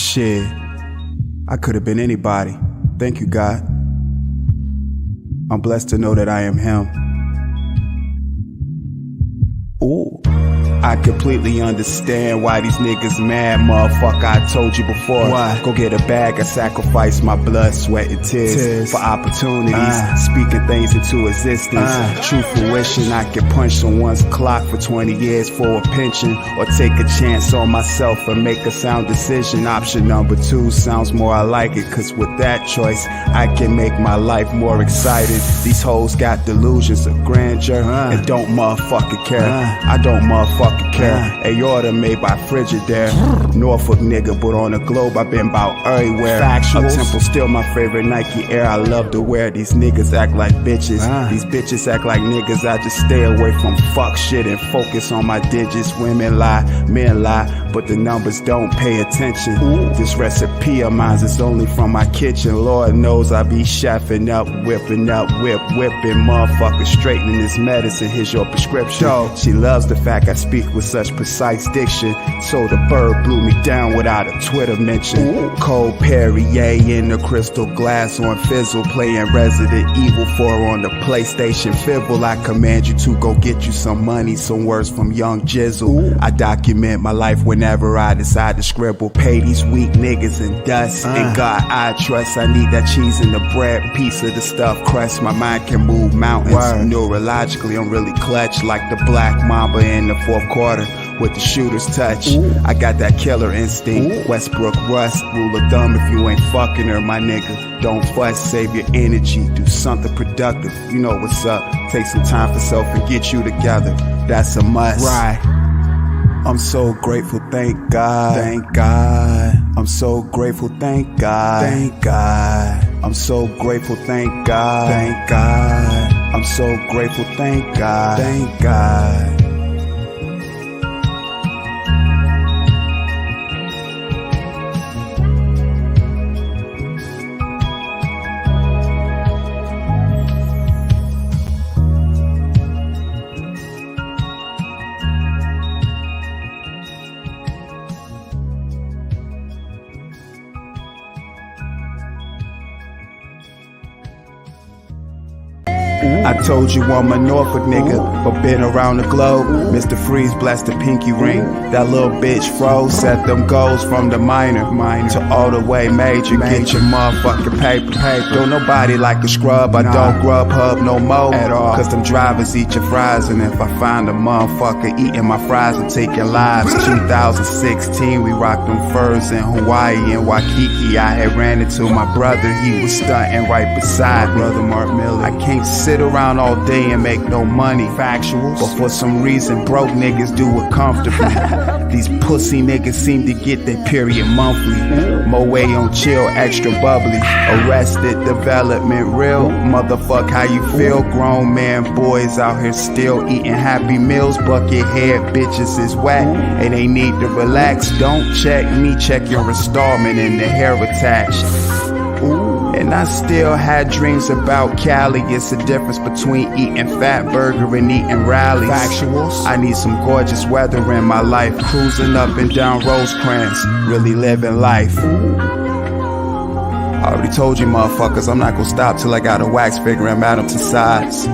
Shit, I could have been anybody. Thank you, God. I'm blessed to know that I am Him. Ooh. I completely understand why these niggas mad, motherfucker. I told you before. Why? Go get a bag, I sacrifice my blood, sweat, and tears for opportunities, speaking things into existence. True fruition, I can punch someone's clock for 20 years for a pension, or take a chance on myself and make a sound decision. Option number 2 sounds more I like it, cause with that choice, I can make my life more exciting. These hoes got delusions of grandeur and don't motherfucking care. I don't motherfucking care. Aorta made by Frigidaire. Norfolk nigga, but on the globe I've been about everywhere. Factuals. Up-tempo still my favorite Nike Air. I love to wear. These niggas act like bitches. These bitches act like niggas. I just stay away from fuck shit and focus on my digits. Women lie, men lie, but the numbers don't pay attention. This recipe of mine is only from my kitchen. Lord knows I be chefing up, whipping, motherfucker, straightening this medicine. Here's your prescription. She loves the fact I speak with such precise diction, so the bird blew me down without a Twitter mention. Cold Perrier in the crystal glass on fizzle, playing Resident Evil 4 on the PlayStation Fibble. I command you to go get you some money, some words from Young Jizzle. I document my life whenever I decide to scribble. Pay these weak niggas and dust. In God I trust. I need that cheese in the bread, piece of the stuffed crust. My mind can move mountains. Neurologically I'm really clutch, like the Black Mamba in the 4th quarter with the shooter's touch. I got that killer instinct. Westbrook Rust, rule of thumb if you ain't fucking her, my nigga. Don't fuss, save your energy, do something productive. You know what's up. Take some time for self and get you together. That's a must. Right. I'm so grateful, thank God. Thank God. I'm so grateful, thank God. Thank God. I'm so grateful, thank God. Thank God. I'm so grateful, thank God. Thank God. I told you I'm a Norfolk nigga, but been around the globe. Mr. Freeze blessed the pinky ring. That little bitch froze, set them goals from the minor to all the way major. Get your motherfucking paper. Don't nobody like a scrub. I don't grub hub no more at all, cause them drivers eat your fries. And if I find a motherfucker eating my fries, I'm taking lives. 2016 we rocked them furs in Hawaii and Waikiki. I had ran into my brother, he was stunting right beside me. Brother Mark Miller. I can't sit around all day and make no money. Factuals. But for some reason broke niggas do it comfortably. These pussy niggas seem to get their period monthly. Moe on chill, extra bubbly. Arrested development real. Motherfuck how you feel. Grown man boys out here still eating Happy Meals. Bucket head bitches is whack and they need to relax. Don't check me, check your installment and the hair attached. And I still had dreams about Cali. It's the difference between eating Fat Burger and eating rallies. Factuals. I need some gorgeous weather in my life. Cruising up and down Rosecrans, really living life. I already told you motherfuckers, I'm not gonna stop till I got a wax figure and Madame Tussauds.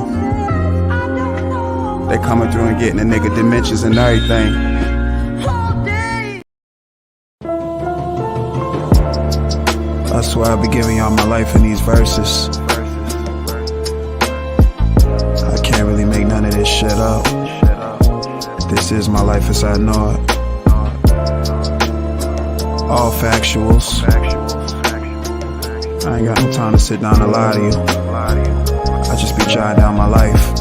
They coming through and getting the nigga dimensions and everything. That's why I be giving y'all my life in these verses. I can't really make none of this shit up. This is my life as I know it. All factuals. I ain't got no time to sit down and lie to you. I just be jotting down my life.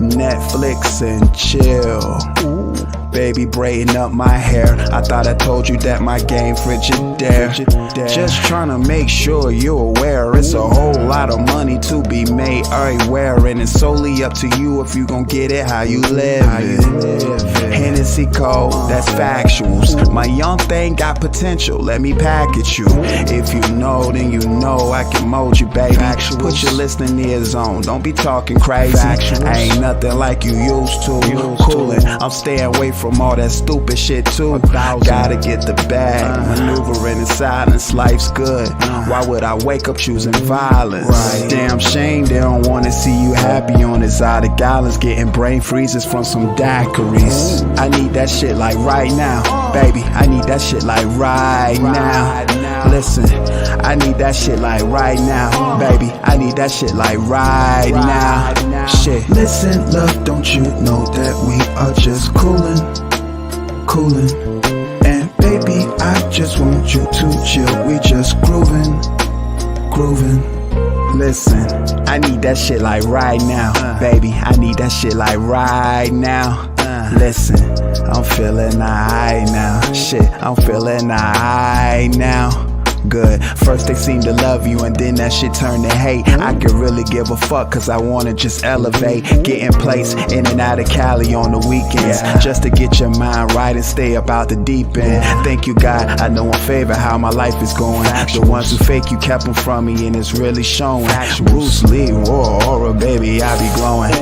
Netflix and chill. Baby braiding up my hair. I thought I told you that my game Frigidaire. Just trying to make sure you're aware. It's a whole lot of money to be made everywhere, and it's solely up to you if you gon' get it how you live it. Hennessy Cole, that's factuals. My young thing got potential, let me package you. If you know, then you know I can mold you, baby. Put your listening ears on, don't be talking crazy. I ain't nothing like you used to. Coolin', I'm staying away from from all that stupid shit too. Gotta get the bag, maneuvering in silence, life's good. Why would I wake up choosing violence? Damn shame they don't wanna see you happy on this side of gallons, getting brain freezes from some daiquiris. I need that shit like right now, baby. I need that shit like right now. Listen, I need that shit like right now, baby. I need that shit like right now. Shit. Listen, love, don't you know that we are just coolin'? And baby, I just want you to chill. We just groovin'. Listen, I need that shit like right now, baby. I need that shit like right now. Listen, I'm feeling alright now. Shit, I'm feeling alright now. Good. First they seem to love you and then that shit turn to hate. I could really give a fuck cause I wanna just elevate. Get in place in and out of Cali on the weekends, just to get your mind right and stay about the deep end. Thank you God, I know I'm favored how my life is going. The ones who fake you kept them from me and it's really showing. Bruce Lee, Aura, baby, I be glowing.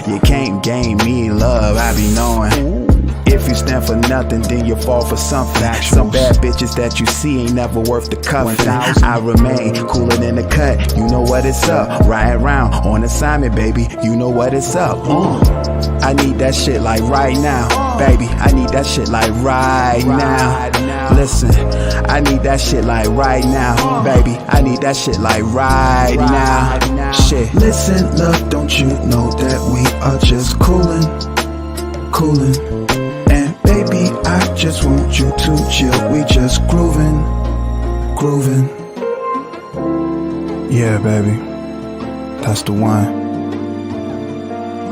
You can't gain me love, I be knowing. If you stand for nothing, then you fall for something. Some bad bitches that you see ain't never worth the cuffing. I remain cooler than the cut, you know what it's up. Ride around on assignment, baby, you know what it's up. I need that shit like right now, baby. I need that shit like right now. Listen, I need that shit like right now, baby. I need that shit like right now. Shit. Listen, love, don't you know that we are just coolin'? And baby, I just want you to chill. We just groovin'. Yeah, baby, that's the one.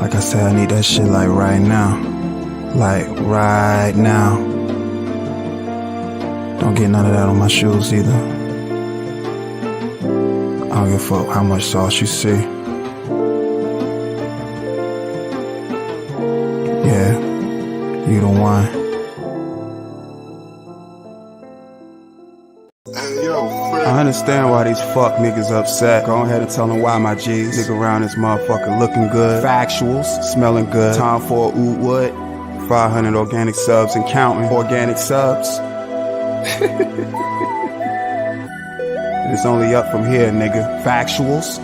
Like I said, I need that shit like right now. Like right now. Don't get none of that on my shoes either. I don't give a fuck how much sauce you see. Yeah, you the one. I understand why these fuck niggas upset. Go ahead and tell them why, my G's. Nigga around this motherfucker looking good. Factuals, smelling good. Time for a oud wood. 500 organic subs and counting. Organic subs. It's only up from here, nigga. Factuals.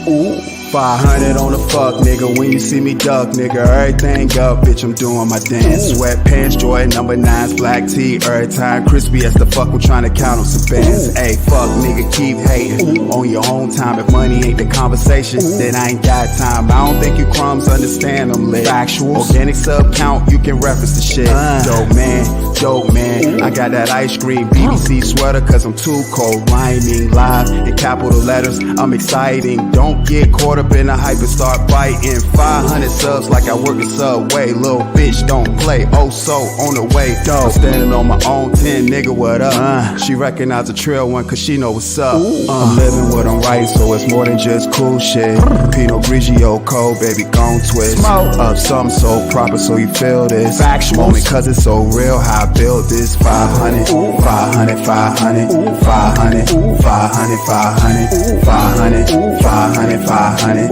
Ooh. 500 on the fuck, nigga. When you see me duck, nigga, everything up, bitch, I'm doing my dance. Sweatpants, Jordan, number 9s, black tee, every time crispy as the fuck, we're trying to count on some bands. Hey, fuck, nigga, keep hating on your own time. If money ain't the conversation, then I ain't got time. I don't think you crumbs understand them lit. Factual, organic sub count, you can reference the shit. Dope man, I got that ice cream BBC sweater cause I'm too cold. Rhyming live in capital letters, I'm exciting. Don't get caught up in the hype and start biting. 500 subs like I work the subway. Little bitch don't play, oh so on the way. I'm standing on my own 10, nigga, what up? She recognize a trail one cause she know what's up. I'm living what I'm right, so it's more than just cool shit. Pinot Grigio cold, baby, gon' twist. Up something so proper so you feel this moment cause it's so real how I built this. 500, 500, 500, 500, 500, 500, 500, 500, 500,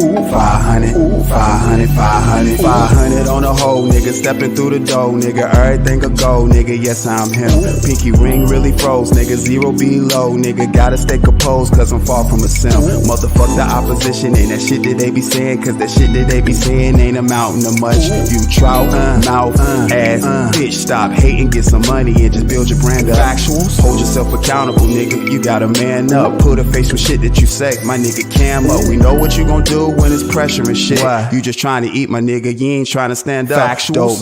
500, 500, 500 on the whole, nigga. Stepping through the door, nigga. Everything a go, nigga. Yes, I'm him. Pinky ring really froze, nigga. Zero below, nigga. Gotta stay composed, cause I'm far from a sim. Motherfuck the opposition, ain't that shit that they be saying, cause that shit that they be saying ain't amounting to much. You trout, mouth, ass, bitch, stop hating, get some money and just build your brand up. Factuals, hold yourself accountable, nigga. You gotta man up, put a face with shit that you say. My nigga Camo, we know what you gon' do when it's pressure and shit. You just trying to eat, my nigga, you ain't trying to stand up. Factuals.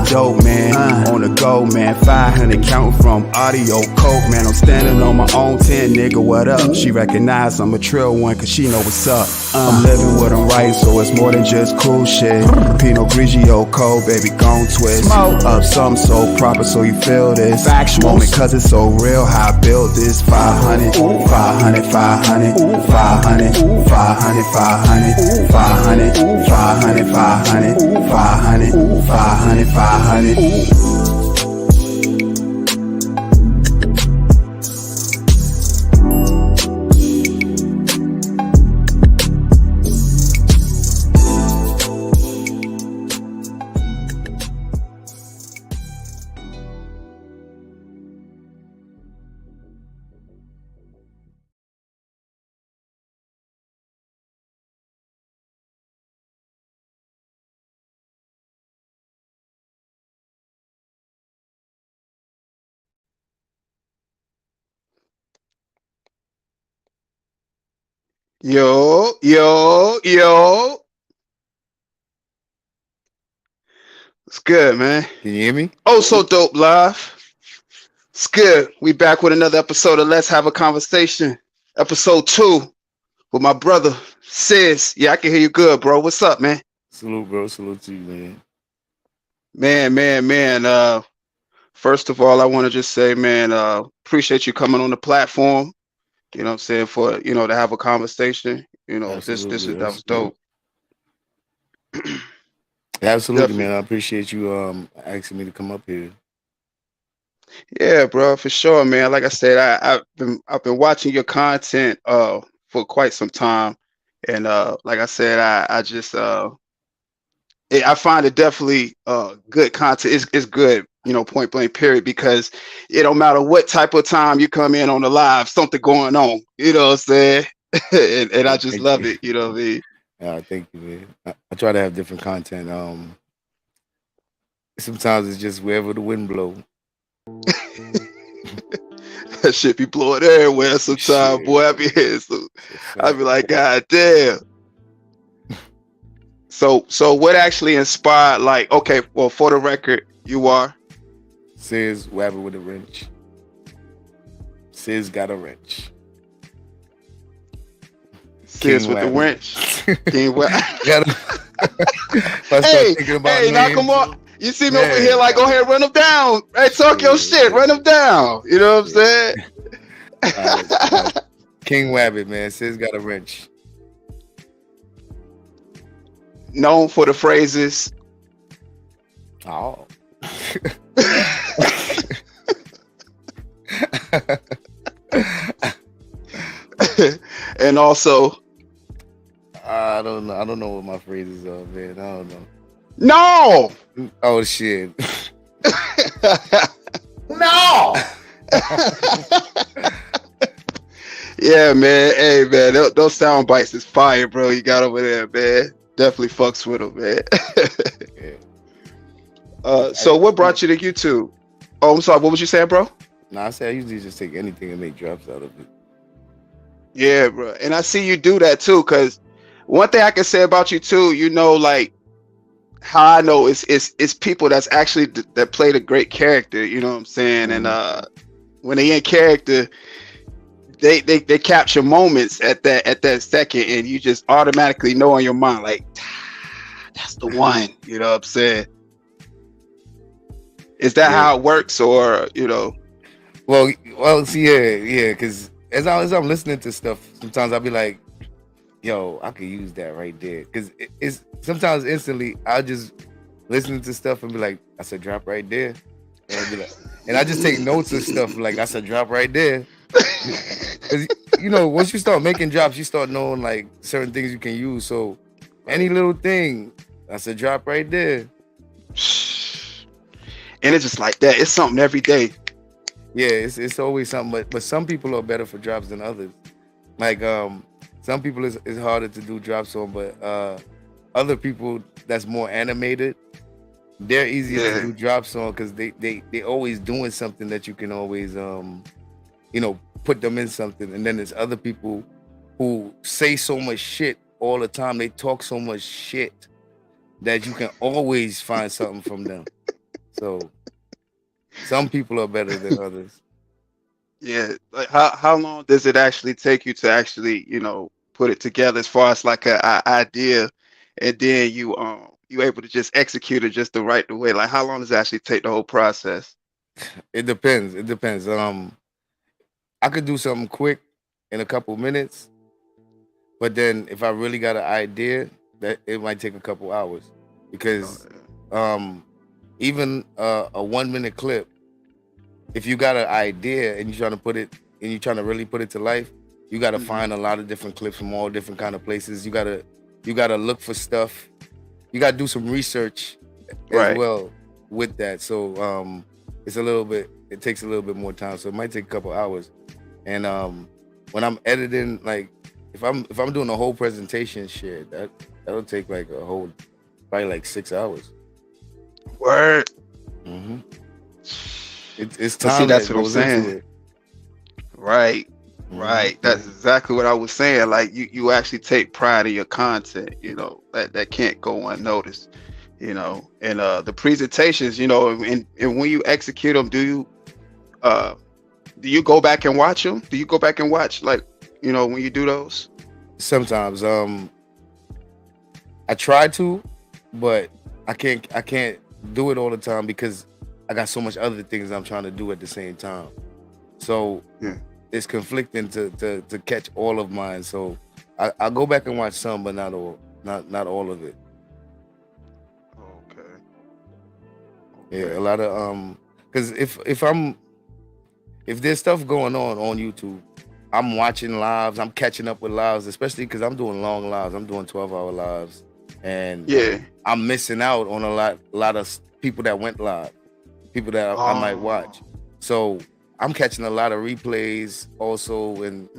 Dope man, on the go, man. 500 counting from audio coke, man. I'm standing on my own 10, nigga, what up? She recognize I'm a trill one cause she know what's up. I'm living what I'm right, so it's more than just cool shit. Pinot Grigio cold, baby, gon' twist. Up something so proper so you feel this moment cause it's so real how I built this. 500, 500, 500, 500, 500, 500, 500, 500, 500, 500, 500. Yo, yo, yo. It's good, man. Can you hear me? Oh, so dope live. It's good. We back with another episode of Let's Have a Conversation. Episode 2 with my brother, Sizz. Yeah, I can hear you good, bro. What's up, man? Salute, bro. Salute to you, man. Man. First of all, I want to just say, man, appreciate you coming on the platform. You know what I'm saying? For, to have a conversation. Absolutely. That was dope. Absolutely, Definitely. man. I appreciate you asking me to come up here. Yeah, bro, for sure, man. Like I said, I've been watching your content for quite some time, and like I said, I find it definitely good content. It's good, point blank period, because it don't matter what type of time you come in on the live, something going on. You know what I'm saying? and I just Thank love you. it. You know what I mean? Thank you, man. I try to have different content. Sometimes it's just wherever the wind blow. That shit be blowing everywhere sometimes, Shit. boy. I be here, so It's a I fact. be like, God damn. So what actually inspired, like, okay, well, for the record, you are Sizz Wabber with a wrench. Sizz got a wrench. Sizz King with the Wabber. wrench. King Gotta- If I start thinking about hey, knock names, him off. You see me man. over here, like, go ahead, run him down. Hey, talk your shit, run him down. You know what I'm saying? All right. King Wabbit, man. Sizz got a wrench. Known for the phrases. Oh. And also, I don't know. I don't know what my phrases are, man. I don't know. no. Oh shit. No. Yeah, man. Hey, man, those sound bites is fire, bro. You got over there, man. Definitely fucks with them, man. Yeah. So what brought you to YouTube? Oh, I'm sorry. What was you saying, bro? Nah, I say I usually just take anything and make drops out of it. Yeah, bro. And I see you do that too, because one thing I can say about you too, like how I know it's people that's actually that played a great character. You know what I'm saying? Mm-hmm. And when they in character, they capture moments at that second, and you just automatically know in your mind, like, that's the one. You know what I'm saying? Is that how it works, or Well, see, yeah, because as I'm listening to stuff, sometimes I'll be like, yo, I could use that right there. Because it's sometimes instantly I'll just listen to stuff and be like, that's a drop right there. And I'll be like, and I just take notes of stuff like that's a drop right there. Because once you start making drops, you start knowing like certain things you can use. So any little thing, that's a drop right there. And it's just like that. It's something every day. Yeah, it's always something. But some people are better for drops than others. Like some people it's harder to do drops on, but other people that's more animated, they're easier to do drops on because they always doing something that you can always put them in something. And then there's other people who say so much shit all the time. They talk so much shit that you can always find something from them. So some people are better than others. Yeah, like how long does it actually take you to actually put it together as far as like a idea, and then you able to just execute it just the right way? Like how long does it actually take the whole process? It depends. I could do something quick in a couple minutes, but then if I really got an idea, that it might take a couple hours because even a 1 minute clip, if you got an idea and you're trying to really put it to life, you got to find a lot of different clips from all different kind of places. You gotta look for stuff. You gotta do some research as well with that. So it takes a little bit more time. So it might take a couple hours. And when I'm editing, like if I'm doing a whole presentation shit, that'll take like probably like 6 hours. Word. Mm-hmm. It's time. See, that's that what I'm goes into saying. it. Right. Right. That's exactly what I was saying. Like you actually take pride in your content, you know, that can't go unnoticed, you know. And the presentations, you know, and when you execute them, uh do you go back and watch them? Do you go back and watch, like, you know, when you do those? Sometimes I try to, but I can't do it all the time because I got so much other things I'm trying to do at the same time. So Yeah. it's conflicting to catch all of mine. So I go back and watch some, but not all, not all of it. Okay. Yeah, a lot of because if there's stuff going on YouTube, I'm watching lives, I'm catching up with lives, especially because I'm doing long lives. I'm doing 12-hour lives, and Yeah. I'm missing out on a lot of people that went live, people that I might watch. So I'm catching a lot of replays also, and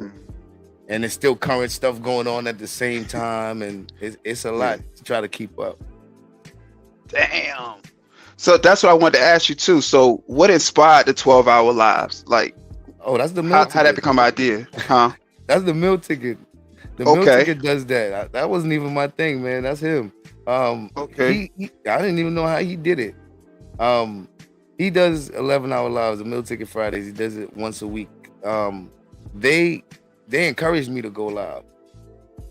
it's still current stuff going on at the same time, and it's a lot to try to keep up. Damn. So that's what I wanted to ask you too. So what inspired the 12-hour lives? Like, oh, that's the meal how ticket. that become an idea? Huh? That's the meal ticket. The meal ticket does that. That wasn't even my thing, man. That's him. Okay. I didn't even know how he did it. He does 11-hour lives, the meal ticket Fridays. He does it once a week. They encouraged me to go live.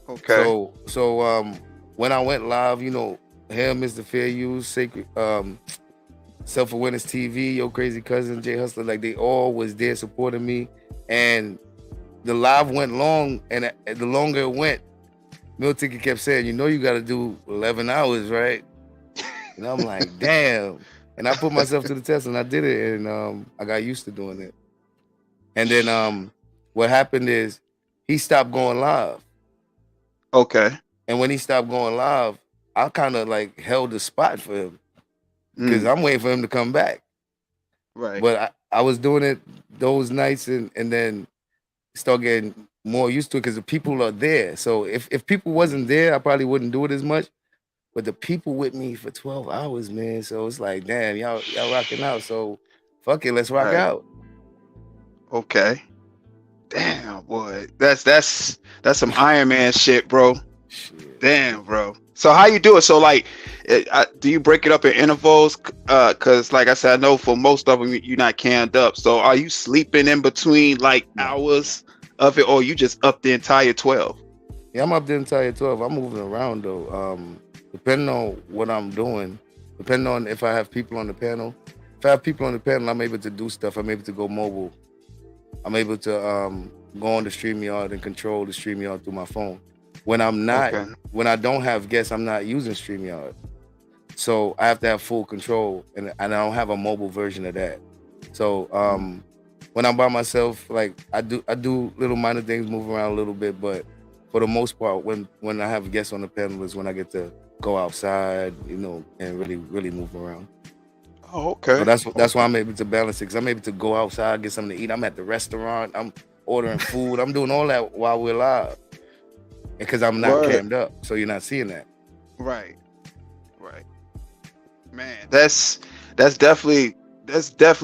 Okay. So when I went live, you know, him, Mr. Fair Use, Sacred, Self-Awareness TV, Yo Crazy Cousin, Jay Hustler, like they all was there supporting me. And the live went long, and the longer it went, Meal Ticket kept saying, you know, you got to do 11 hours, right? And I'm like, damn. And I put myself to the test, and I did it, and I got used to doing it. And then what happened is he stopped going live. Okay. And when he stopped going live, I kind of like held the spot for him because I'm waiting for him to come back. Right. But I was doing it those nights, and then start getting more used to it because the people are there. So if people wasn't there, I probably wouldn't do it as much. But the people with me for 12 hours, man. So it's like, damn, y'all rocking out. So fuck it, let's rock out. Okay. Damn, boy. That's some Iron Man shit, bro. Shit. Damn, bro. So how you do it? So like, do you break it up in intervals? Cause like I said, I know for most of them you're not canned up. So are you sleeping in between like hours of it, or you just up the entire 12? Yeah, I'm up the entire 12. I'm moving around though. Depending on what I'm doing, depending on if I have people on the panel. If I have people on the panel, I'm able to do stuff. I'm able to go mobile. I'm able to go on the StreamYard and control the StreamYard through my phone. When I'm not, when I don't have guests, I'm not using StreamYard. So I have to have full control, and I don't have a mobile version of that. So when I'm by myself, like I do little minor things, move around a little bit, but for the most part, when I have guests on the panel is when I get to go outside, you know, and really move around. Oh, okay. So that's why I'm able to balance it, because I'm able to go outside, get something to eat. I'm at the restaurant, I'm ordering food, I'm doing all that while we're live. Because I'm not cammed up, so you're not seeing that. Right. Man, that's definitely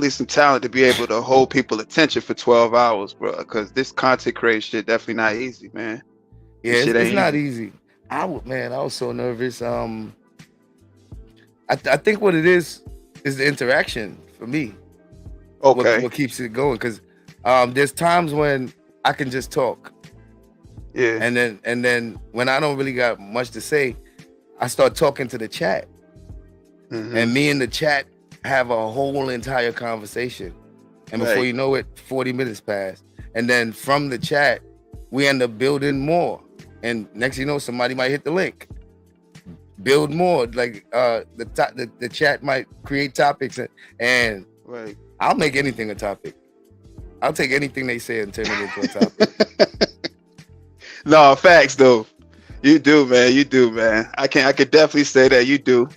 some talent to be able to hold people attention for 12 hours, bro. Because this content creation shit definitely not easy, man. Yeah, it's not easy. I was so nervous. I think what it is the interaction for me. Okay. What keeps it going? Because there's times when I can just talk. Yeah. And then when I don't really got much to say, I start talking to the chat. And me and the chat have a whole entire conversation. And before you know it, 40 minutes pass. And then from the chat, we end up building more. And next you know, somebody might hit the link. Build more. Like the chat might create topics, and I'll make anything a topic. I'll take anything they say and turn it into a topic. No, facts though. You do, man. I could definitely say that you do.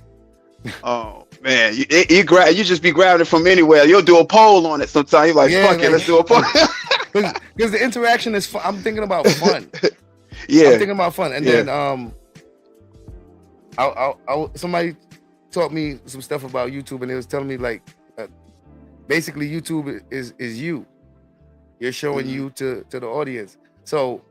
Oh man, you just be grabbing it from anywhere. You'll do a poll on it sometimes. You're like, fuck it, let's do a poll. Because the interaction is fun. I'm thinking about fun. Yeah. I'm thinking about fun. And then somebody taught me some stuff about YouTube, and they was telling me like basically YouTube is you. You're showing you to the audience. So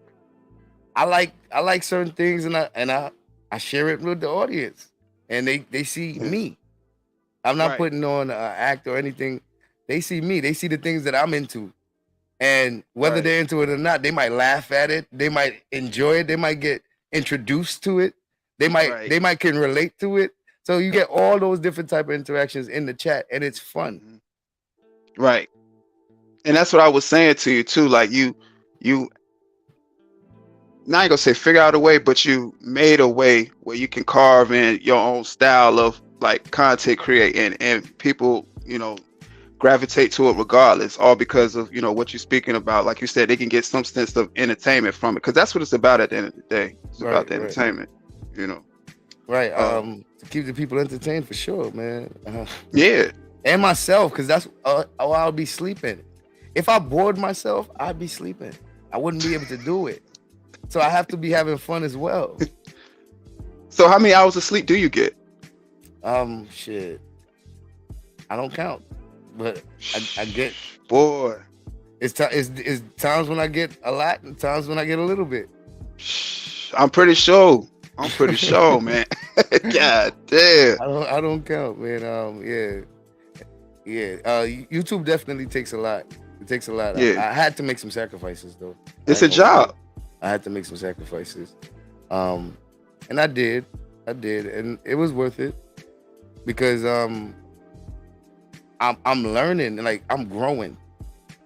I like certain things, and I share it with the audience, and they see me. I'm not putting on an act or anything. They see me. They see the things that I'm into. And whether they're into it or not, they might laugh at it. They might enjoy it. They might get introduced to it. They might can relate to it. So you get all those different type of interactions in the chat, and it's fun. Right. And that's what I was saying to you too. Like you now, I ain't gonna say figure out a way, but you made a way where you can carve in your own style of like content creating, and people, you know, gravitate to it regardless, all because of, you know, what you're speaking about. Like you said, they can get some sense of entertainment from it, because that's what it's about at the end of the day. It's about the entertainment, you know. Right. To keep the people entertained for sure, man. Yeah. And myself, because that's I'll be sleeping. If I bored myself, I'd be sleeping. I wouldn't be able to do it. So I have to be having fun as well. So how many hours of sleep do you get? Shit. I don't count, but I get. Boy. It's times when I get a lot and times when I get a little bit. I'm pretty sure, man. God damn. I don't count, man. YouTube definitely takes a lot. It takes a lot. Yeah. I had to make some sacrifices though. It's a job. I had to make some sacrifices. And I did, and it was worth it because I'm learning, like I'm growing.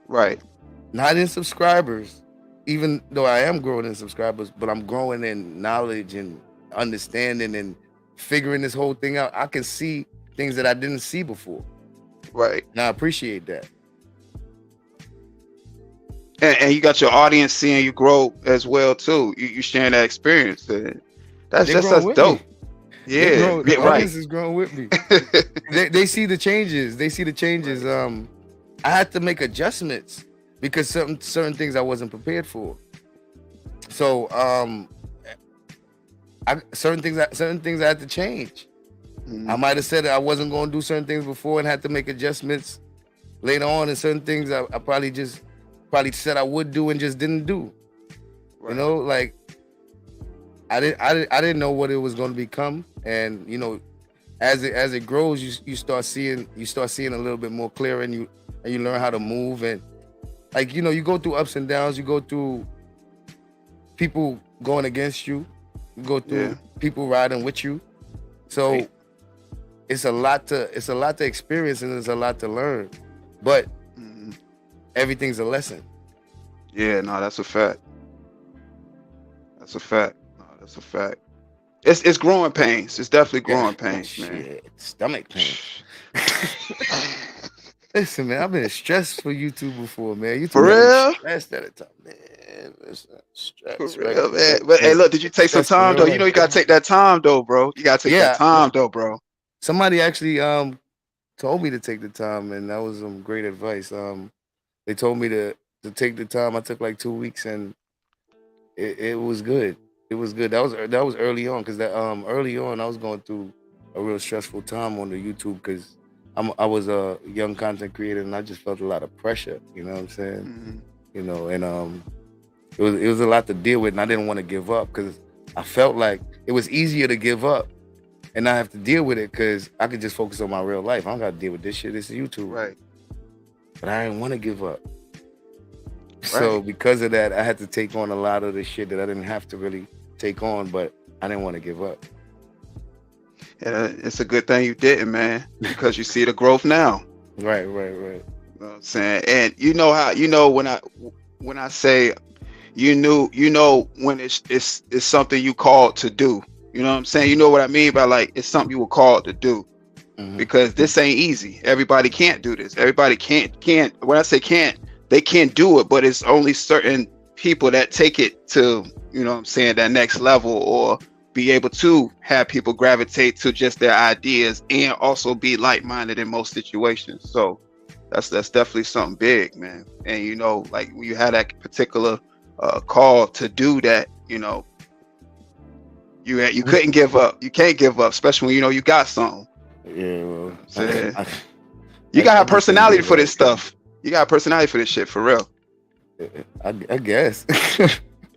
Right. Not in subscribers, even though I am growing in subscribers, but I'm growing in knowledge and understanding and figuring this whole thing out. I can see things that I didn't see before. Right. And I appreciate that. And you got your audience seeing you grow as well too. You sharing that experience. That's dope. Me. Yeah, the right. audience is growing with me. they see the changes. I had to make adjustments because certain things I wasn't prepared for. So certain things I had to change. I might have said that I wasn't going to do certain things before and had to make adjustments later on, and certain things I probably said I would do and just didn't do. Right. You know, like I didn't know what it was going to become, and you know, as it grows, you start seeing a little bit more clear, and you learn how to move, and like, you know, you go through ups and downs, you go through people going against you, you go through people riding with you, so it's a lot to experience and it's a lot to learn, but everything's a lesson. Yeah, no, that's a fact. It's growing pains. It's definitely growing pains, man. Shit, stomach pain. Listen, man, I've been stressed for YouTube before, man. YouTube for real? Stressed at a time, man. Listen, stressed, for real, man. But hey, look, did you take some time though? You know, you gotta take that time though, bro. You gotta take that time though, bro. Somebody actually told me to take the time, and that was some great advice. They told me to take the time. I took like 2 weeks, and it was good. It was good. That was early on, because early on I was going through a real stressful time on the YouTube, because I was a young content creator, and I just felt a lot of pressure. You know what I'm saying? You know, and it was a lot to deal with, and I didn't want to give up, because I felt like it was easier to give up and not have to deal with it, because I could just focus on my real life. I don't got to deal with this shit. This is YouTube. Right. But I didn't want to give up. Right. So because of that, I had to take on a lot of the shit that I didn't have to really take on, but I didn't want to give up. Yeah, it's a good thing you didn't, man, because you see the growth now. Right. You know what I'm saying? And you know how, you know, when I say you know when it's something you called to do. You know what I'm saying? You know what I mean by, like, it's something you were called to do. Because this ain't easy. Everybody can't do this. Everybody can't. When I say can't, they can't do it, but it's only certain people that take it to, you know what I'm saying, that next level, or be able to have people gravitate to just their ideas and also be like-minded in most situations. So that's definitely something big, man. And you know, like when you had that particular call to do that, you know, you couldn't give up. You can't give up, especially when you know you got something. Yeah, well, you gotta have personality for this stuff. You got personality for this shit, for real. I guess.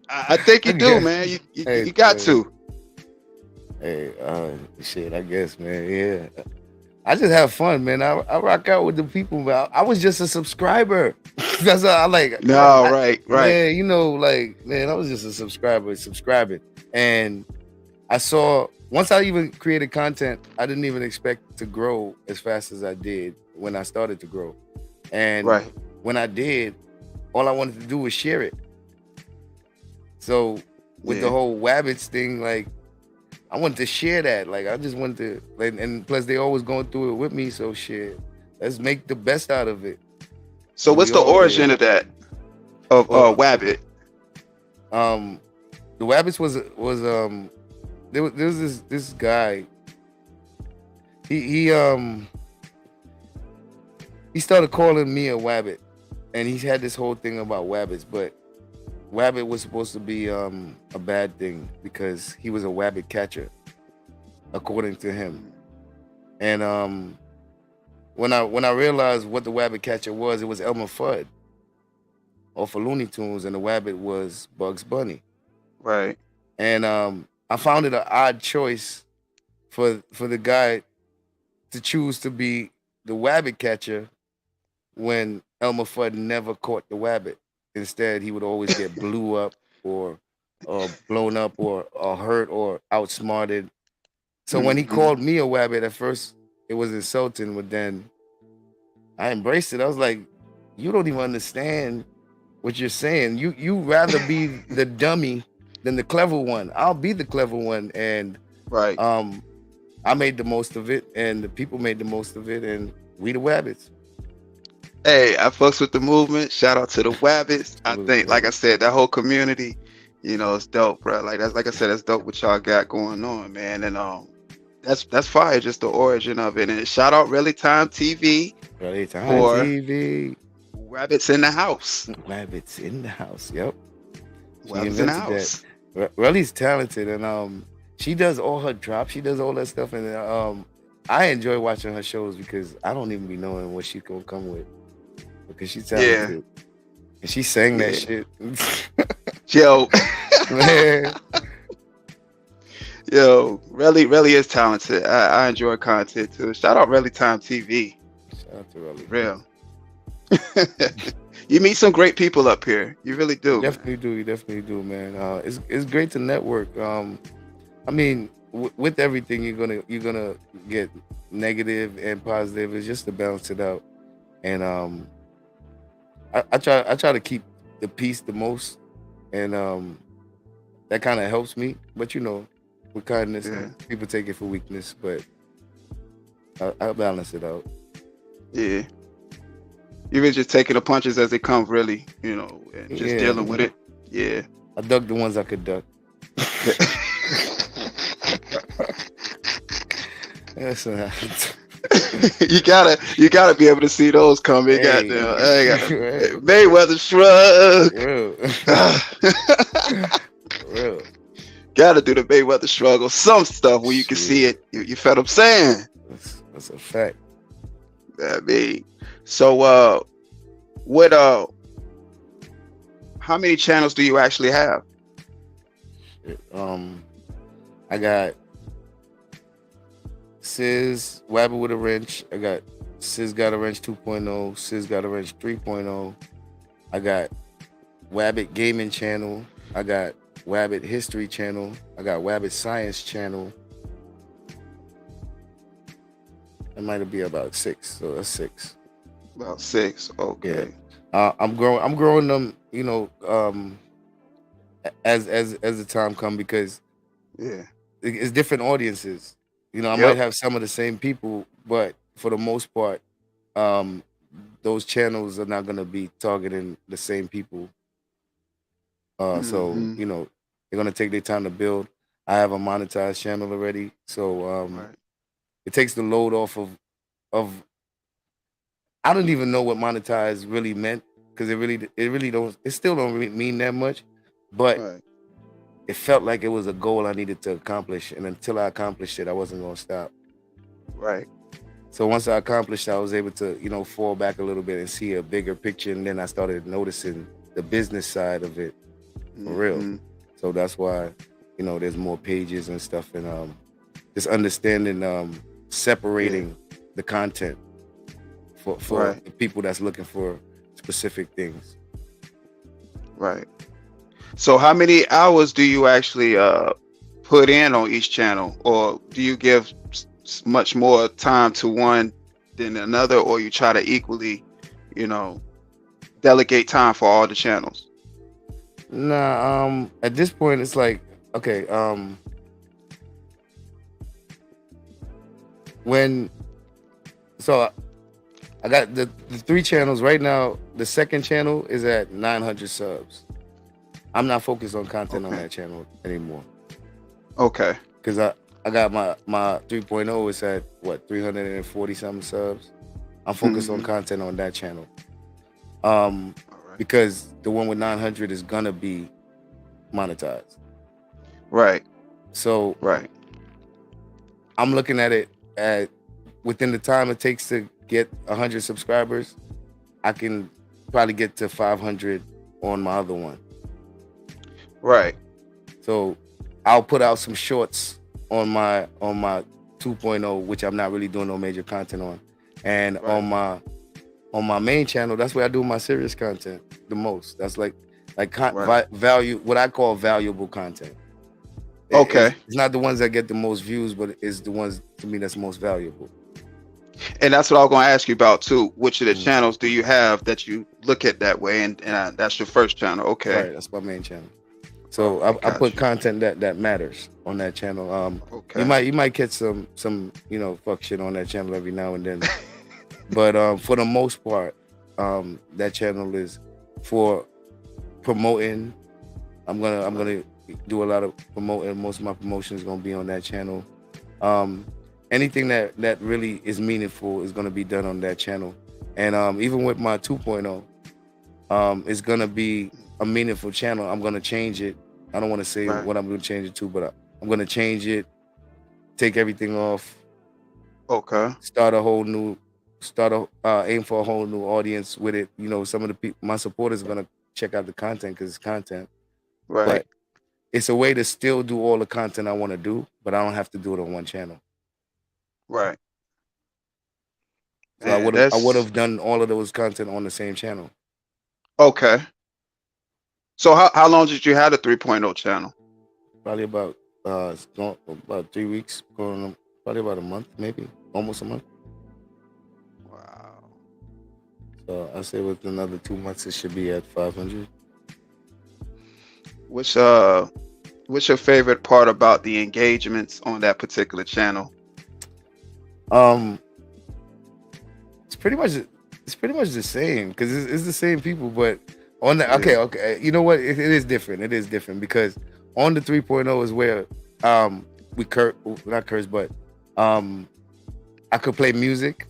I think you I do, guess. man. Hey, You got to. Hey, shit, I guess, man. Yeah. I just have fun, man. I rock out with the people, man. I was just a subscriber. That's all I like. No, right. Man, you know, like, man, I was just a subscriber, subscribing. And I saw, once I even created content, I didn't even expect to grow as fast as I did when I started to grow. And Right. when I did, all I wanted to do was share it. So with the whole Wabbits thing, like, I wanted to share that. Like, I just wanted to, like, and plus they always going through it with me. So shit, let's make the best out of it. So what's the origin of that? Of Wabbit? The Wabbits was there was this guy. He started calling me a Wabbit, and he had this whole thing about Wabbits, but Wabbit was supposed to be a bad thing because he was a Wabbit catcher, according to him. And when I realized what the Wabbit catcher was, it was Elmer Fudd off of Looney Tunes, and the Wabbit was Bugs Bunny. Right. And I found it an odd choice for the guy to choose to be the Wabbit catcher when Elmer Fudd never caught the Wabbit. Instead, he would always get blew up or blown up or hurt or outsmarted. So when he called me a Wabbit, at first it was insulting, but then I embraced it. I was like, you don't even understand what you're saying. You rather be the dummy than the clever one. I'll be the clever one. And right. I made the most of it, and the people made the most of it, and we the Wabbits. Hey, I fucks with the movement. Shout out to the Wabbits. I think, like I said, that whole community, you know, it's dope, bro. Like I said, that's dope what y'all got going on, man. And that's fire, just the origin of it. And shout out Really Time TV. Really Time for TV. Wabbits in the house. Wabbits in the house. Yep. Wabbits in the house. Relly's talented, and she does all her drops. She does all that stuff, and I enjoy watching her shows because I don't even be knowing what she's gonna come with. Because she's talented. Yeah. And she sang that shit. Yo. Man. Yo, really is talented. I enjoy content too. Shout out Really Time TV. Shout out to Relly. Real. You meet some great people up here. You really do. You definitely do, man. It's great to network. I mean, with everything you're gonna get negative and positive. It's just to balance it out. And I try to keep the peace the most, and that kind of helps me. But you know, with kindness, people take it for weakness, but I balance it out. Yeah, you're just taking the punches as they come, really, you know, and just dealing with it. Yeah, I duck the ones I could duck. That's what happened. you gotta be able to see those coming. Goddamn, Mayweather shrug. Real. Gotta do the Mayweather shrug or some stuff where you can see it. You felt what I'm saying? That's a fact. I mean, so what? How many channels do you actually have? I got Sizz, Wabbit with a Wrench. I got Sizz Got a Wrench 2.0, Sizz Got a Wrench 3.0. I got Wabbit Gaming Channel. I got Wabbit History Channel. I got Wabbit Science Channel. It might be about 6, so that's 6. About 6, okay. Yeah. I'm growing them, you know, as the time come, because it's different audiences. You know, I might have some of the same people, but for the most part, those channels are not gonna be targeting the same people. So you know, they're gonna take their time to build. I have a monetized channel already, so it takes the load off of. I don't even know what monetized really meant, because it still don't really mean that much, but it felt like it was a goal I needed to accomplish, and until I accomplished it, I wasn't gonna stop. Right. So once I accomplished, I was able to, you know, fall back a little bit and see a bigger picture, and then I started noticing the business side of it for real. So that's why, you know, there's more pages and stuff, and just understanding separating the content for the people that's looking for specific things. Right. So how many hours do you actually put in on each channel, or do you give much more time to one than another, or you try to equally, you know, delegate time for all the channels? Nah, at this point it's like, okay, so I got the 3 channels right now. The second channel is at 900 subs. I'm not focused on content on that channel anymore. Okay. Because I got my 3.0 is at what, 340 something subs. I'm focused on content on that channel. Because the one with 900 is gonna be monetized. Right. So I'm looking at it at within the time it takes to get 100 subscribers, I can probably get to 500 on my other one. Right. So I'll put out some shorts on my 2.0, which I'm not really doing no major content on, and on my main channel, that's where I do my serious content the most. That's like value, what I call valuable content. Okay. It's not the ones that get the most views, but it's the ones to me that's most valuable. And that's what I was going to ask you about too. Which of the channels do you have that you look at that way, and that's your first channel? Okay. Right, that's my main channel. So I put content that matters on that channel. Okay. You might catch some you know, fuck shit on that channel every now and then. But for the most part, that channel is for promoting. I'm gonna do a lot of promoting. Most of my promotion is gonna be on that channel. Anything that really is meaningful is gonna be done on that channel. And even with my 2.0, it's gonna be a meaningful channel. I'm gonna change it. I don't want to say what I'm gonna change it to, but I'm gonna change it. Take everything off. Okay. Aim for a whole new audience with it. You know, some of the people, my supporters, are gonna check out the content because it's content. Right. But it's a way to still do all the content I want to do, but I don't have to do it on one channel. Right. So man, I would have done all of those content on the same channel. Okay. So how long did you have the 3.0 channel? Probably about 3 weeks, going probably about a month, maybe almost a month. Wow. So I say with another 2 months, it should be at 500. What's your favorite part about the engagements on that particular channel? It's pretty much the same, because it's the same people, but on the okay, you know what? It is different. It is different because on the 3.0 is where we not curse, but I could play music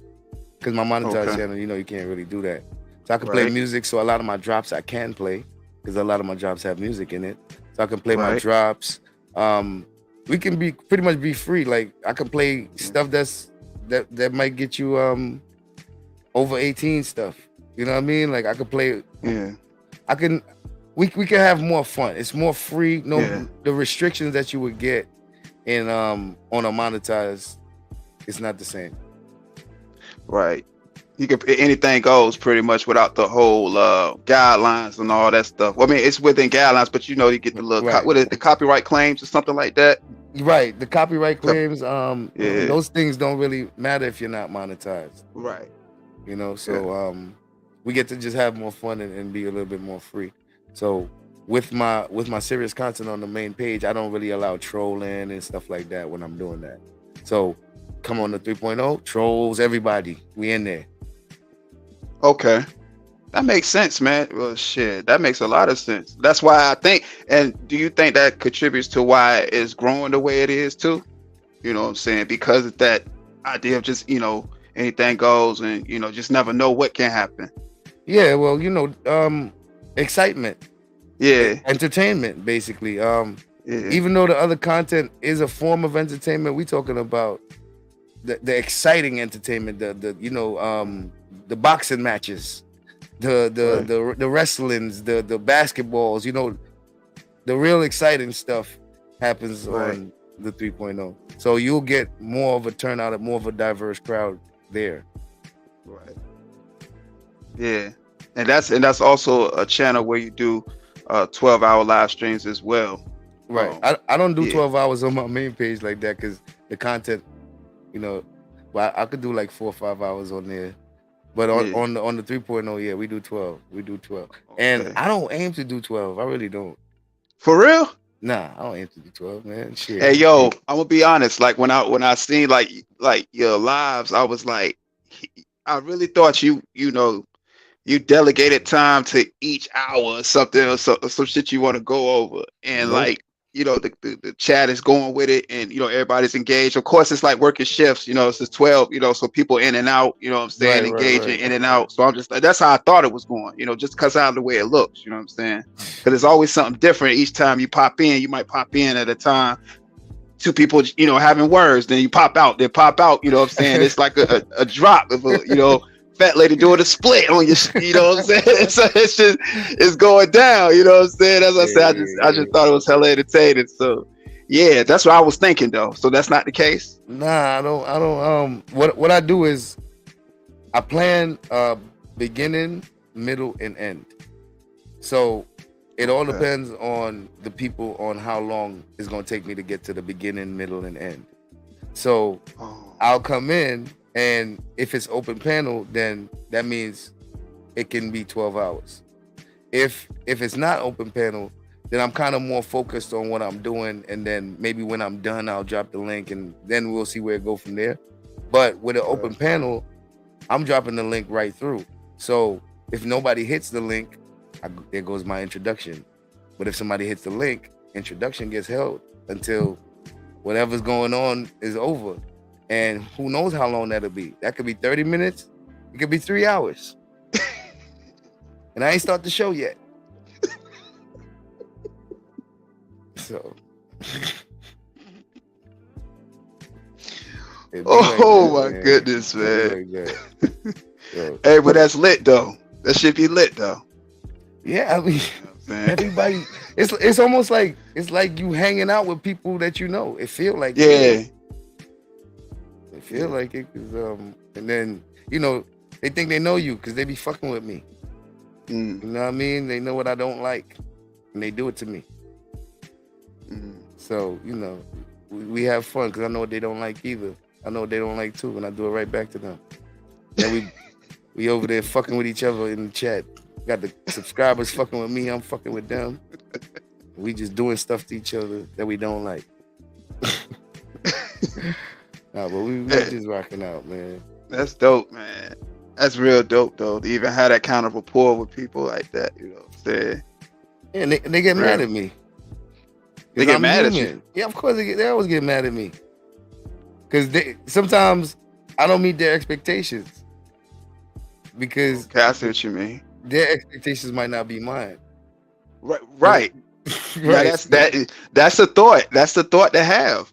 because my monetized channel, you know, you can't really do that. So I can play music. So a lot of my drops I can play because a lot of my drops have music in it. So I can play my drops. We can be pretty much be free. Like I can play stuff that might get you over 18 stuff. You know what I mean? Like I could play. Yeah. We can have more fun. It's more free. The restrictions that you would get in on a monetized, it's not the same. Right. You can anything goes pretty much without the whole guidelines and all that stuff. Well, I mean, it's within guidelines, but you know, you get the little what is the copyright claims or something like that. Right. The copyright claims, those things don't really matter if you're not monetized. Right. You know, so we get to just have more fun and be a little bit more free. So with my serious content on the main page, I don't really allow trolling and stuff like that when I'm doing that. So come on the 3.0, trolls, everybody, we in there. Okay. That makes sense, man. Well, shit, that makes a lot of sense. That's why I think, and do you think that contributes to why it's growing the way it is too? You know what I'm saying? Because of that idea of just, you know, anything goes and, you know, just never know what can happen. Yeah, well, you know, excitement. Yeah. Entertainment, basically. Even though the other content is a form of entertainment, we talking about the exciting entertainment, the you know, the boxing matches. the wrestlings, the basketballs, you know, the real exciting stuff happens on the 3.0. So you'll get more of a turnout, more of a diverse crowd there. Right. Yeah. And that's also a channel where you do 12-hour live streams as well. Right. I don't do 12 hours on my main page like that because the content, you know, well, I could do like 4 or 5 hours on there. But on the 3.0, yeah, we do 12. We do 12. Okay. And I don't aim to do 12. I really don't. For real? Nah, I don't aim to do 12, man. Shit. Hey, yo, I'm gonna be honest. Like when I seen like your lives, I was like, I really thought you know, you delegated time to each hour or something, or some shit you want to go over, and like, you know, the chat is going with it, and you know, everybody's engaged. Of course, it's like working shifts, you know, it's just 12, you know, so people in and out, you know what I'm saying, engaging in and out. So I'm just like, that's how I thought it was going, you know, just because of the way it looks, you know what I'm saying? Because there's always something different each time you pop in. You might pop in at a time, two people, you know, having words, then you pop out, you know what I'm saying? It's like a drop of a, you know, fat lady doing a split on your, you know what I'm saying? So it's just, it's going down, you know what I'm saying? As I said, I just thought it was hella entertaining. So yeah, that's what I was thinking though. So that's not the case? Nah, I don't, what I do is I plan beginning, middle, and end. So it all depends on the people on how long it's going to take me to get to the beginning, middle, and end. So I'll come in, and if it's open panel, then that means it can be 12 hours. If it's not open panel, then I'm kind of more focused on what I'm doing, and then maybe when I'm done, I'll drop the link, and then we'll see where it go from there. But with an open panel, I'm dropping the link right through. So if nobody hits the link, there goes my introduction. But if somebody hits the link, introduction gets held until whatever's going on is over. And who knows how long that'll be. That could be 30 minutes. It could be 3 hours. And I ain't start the show yet. So. My goodness, man. Hey, but that's lit though. That should be lit though. Yeah, I mean, everybody, it's almost like, it's like you hanging out with people that you know. It feel like it feel like it, cause and then, you know, they think they know you because they be fucking with me. You know what I mean? They know what I don't like, and they do it to me. So, you know, we have fun because I know what they don't like either. I know what they don't like too, and I do it right back to them. And we over there fucking with each other in the chat. Got the subscribers fucking with me, I'm fucking with them. We just doing stuff to each other that we don't like. Nah, but we just rocking out, man. That's dope, man. That's real dope, though, to even have that kind of rapport with people like that, you know what I'm saying? Yeah, and they get mad at me. They get mad at you? Yeah, of course, they always get mad at me. Because sometimes I don't meet their expectations. Because I see what you mean. Their expectations might not be mine. Right. Now that's a thought. That's the thought to have.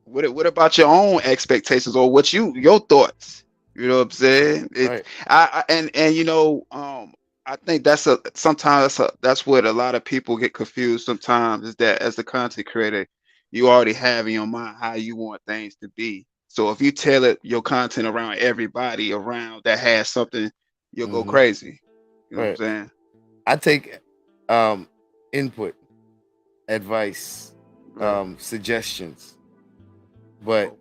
What about your own expectations or your thoughts? You know what I'm saying? Right. And you know, I think that's what a lot of people get confused sometimes, is that as a content creator, you already have in your mind how you want things to be. So if you tailor your content around everybody around that has something, you'll go crazy. You know what I'm saying? I take input, advice, suggestions, but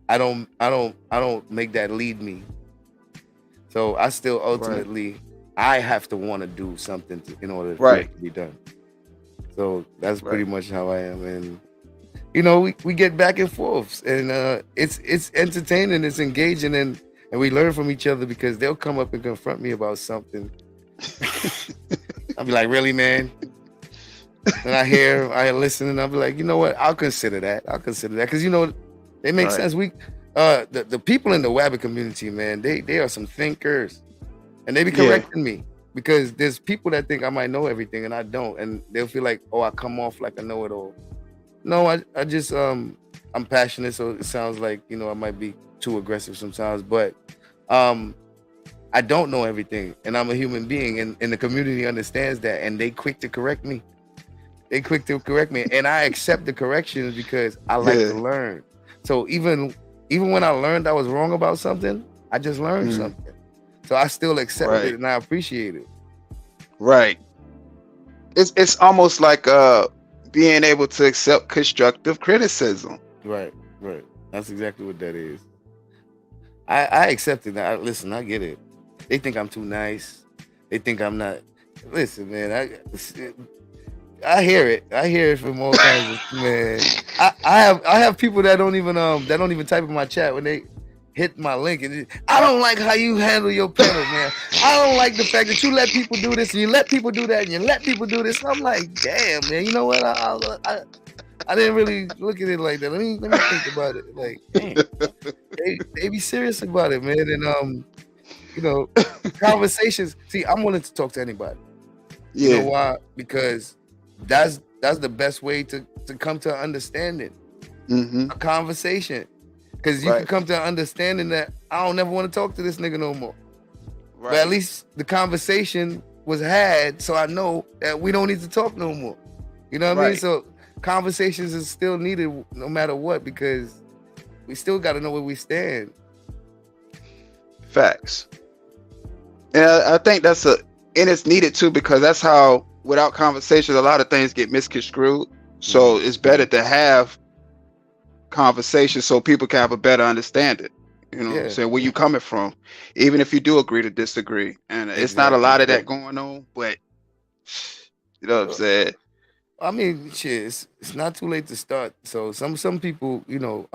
I don't make that lead me. So I still ultimately I have to want to do something in order for it to be done. So that's pretty much how I am, and you know, we get back and forth, and it's entertaining, it's engaging, and we learn from each other because they'll come up and confront me about something. I'll be like, really, man? And I listen, and I'll be like, you know what? I'll consider that. Because, you know, they make sense. The people in the Wabbit community, man, they are some thinkers, and they be correcting me because there's people that think I might know everything and I don't, and they'll feel like, oh, I come off like I know it all. No, I just I'm passionate, so it sounds like, you know, I might be too aggressive sometimes, but I don't know everything, and I'm a human being, and the community understands that, and they quick to correct me. They quick to correct me, and I accept the corrections because I like to learn. So even when I learned I was wrong about something, I just learned something. So I still accept it and I appreciate it. Right. It's almost like being able to accept constructive criticism. Right. That's exactly what that is. I accept it now. Listen, I get it. They think I'm too nice. They think I'm not. Listen, man, I hear it. I hear it from all kinds of man. I have people that don't even type in my chat when they hit my link, and I don't like how you handle your panel, man. I don't like the fact that you let people do this and you let people do that and you let people do this. I'm like, damn, man. You know what? I didn't really look at it like that. Let me think about it. Like, damn, they be serious about it, man. And you know, conversations. See, I'm willing to talk to anybody. Yeah. You know why? Because that's the best way to come to an understanding. A conversation. Because you can come to an understanding that I don't ever want to talk to this nigga no more. Right. But at least the conversation was had, so I know that we don't need to talk no more. You know what I mean? So conversations is still needed no matter what, because we still got to know where we stand. Facts. And I think and it's needed too, because that's how, without conversations, a lot of things get misconstrued. So it's better to have conversations so people can have a better understanding. You know what I'm saying? Where you coming from, even if you do agree to disagree. And it's not a lot of that going on, but you know what I'm saying? I mean, shit, it's not too late to start. So some people, you know,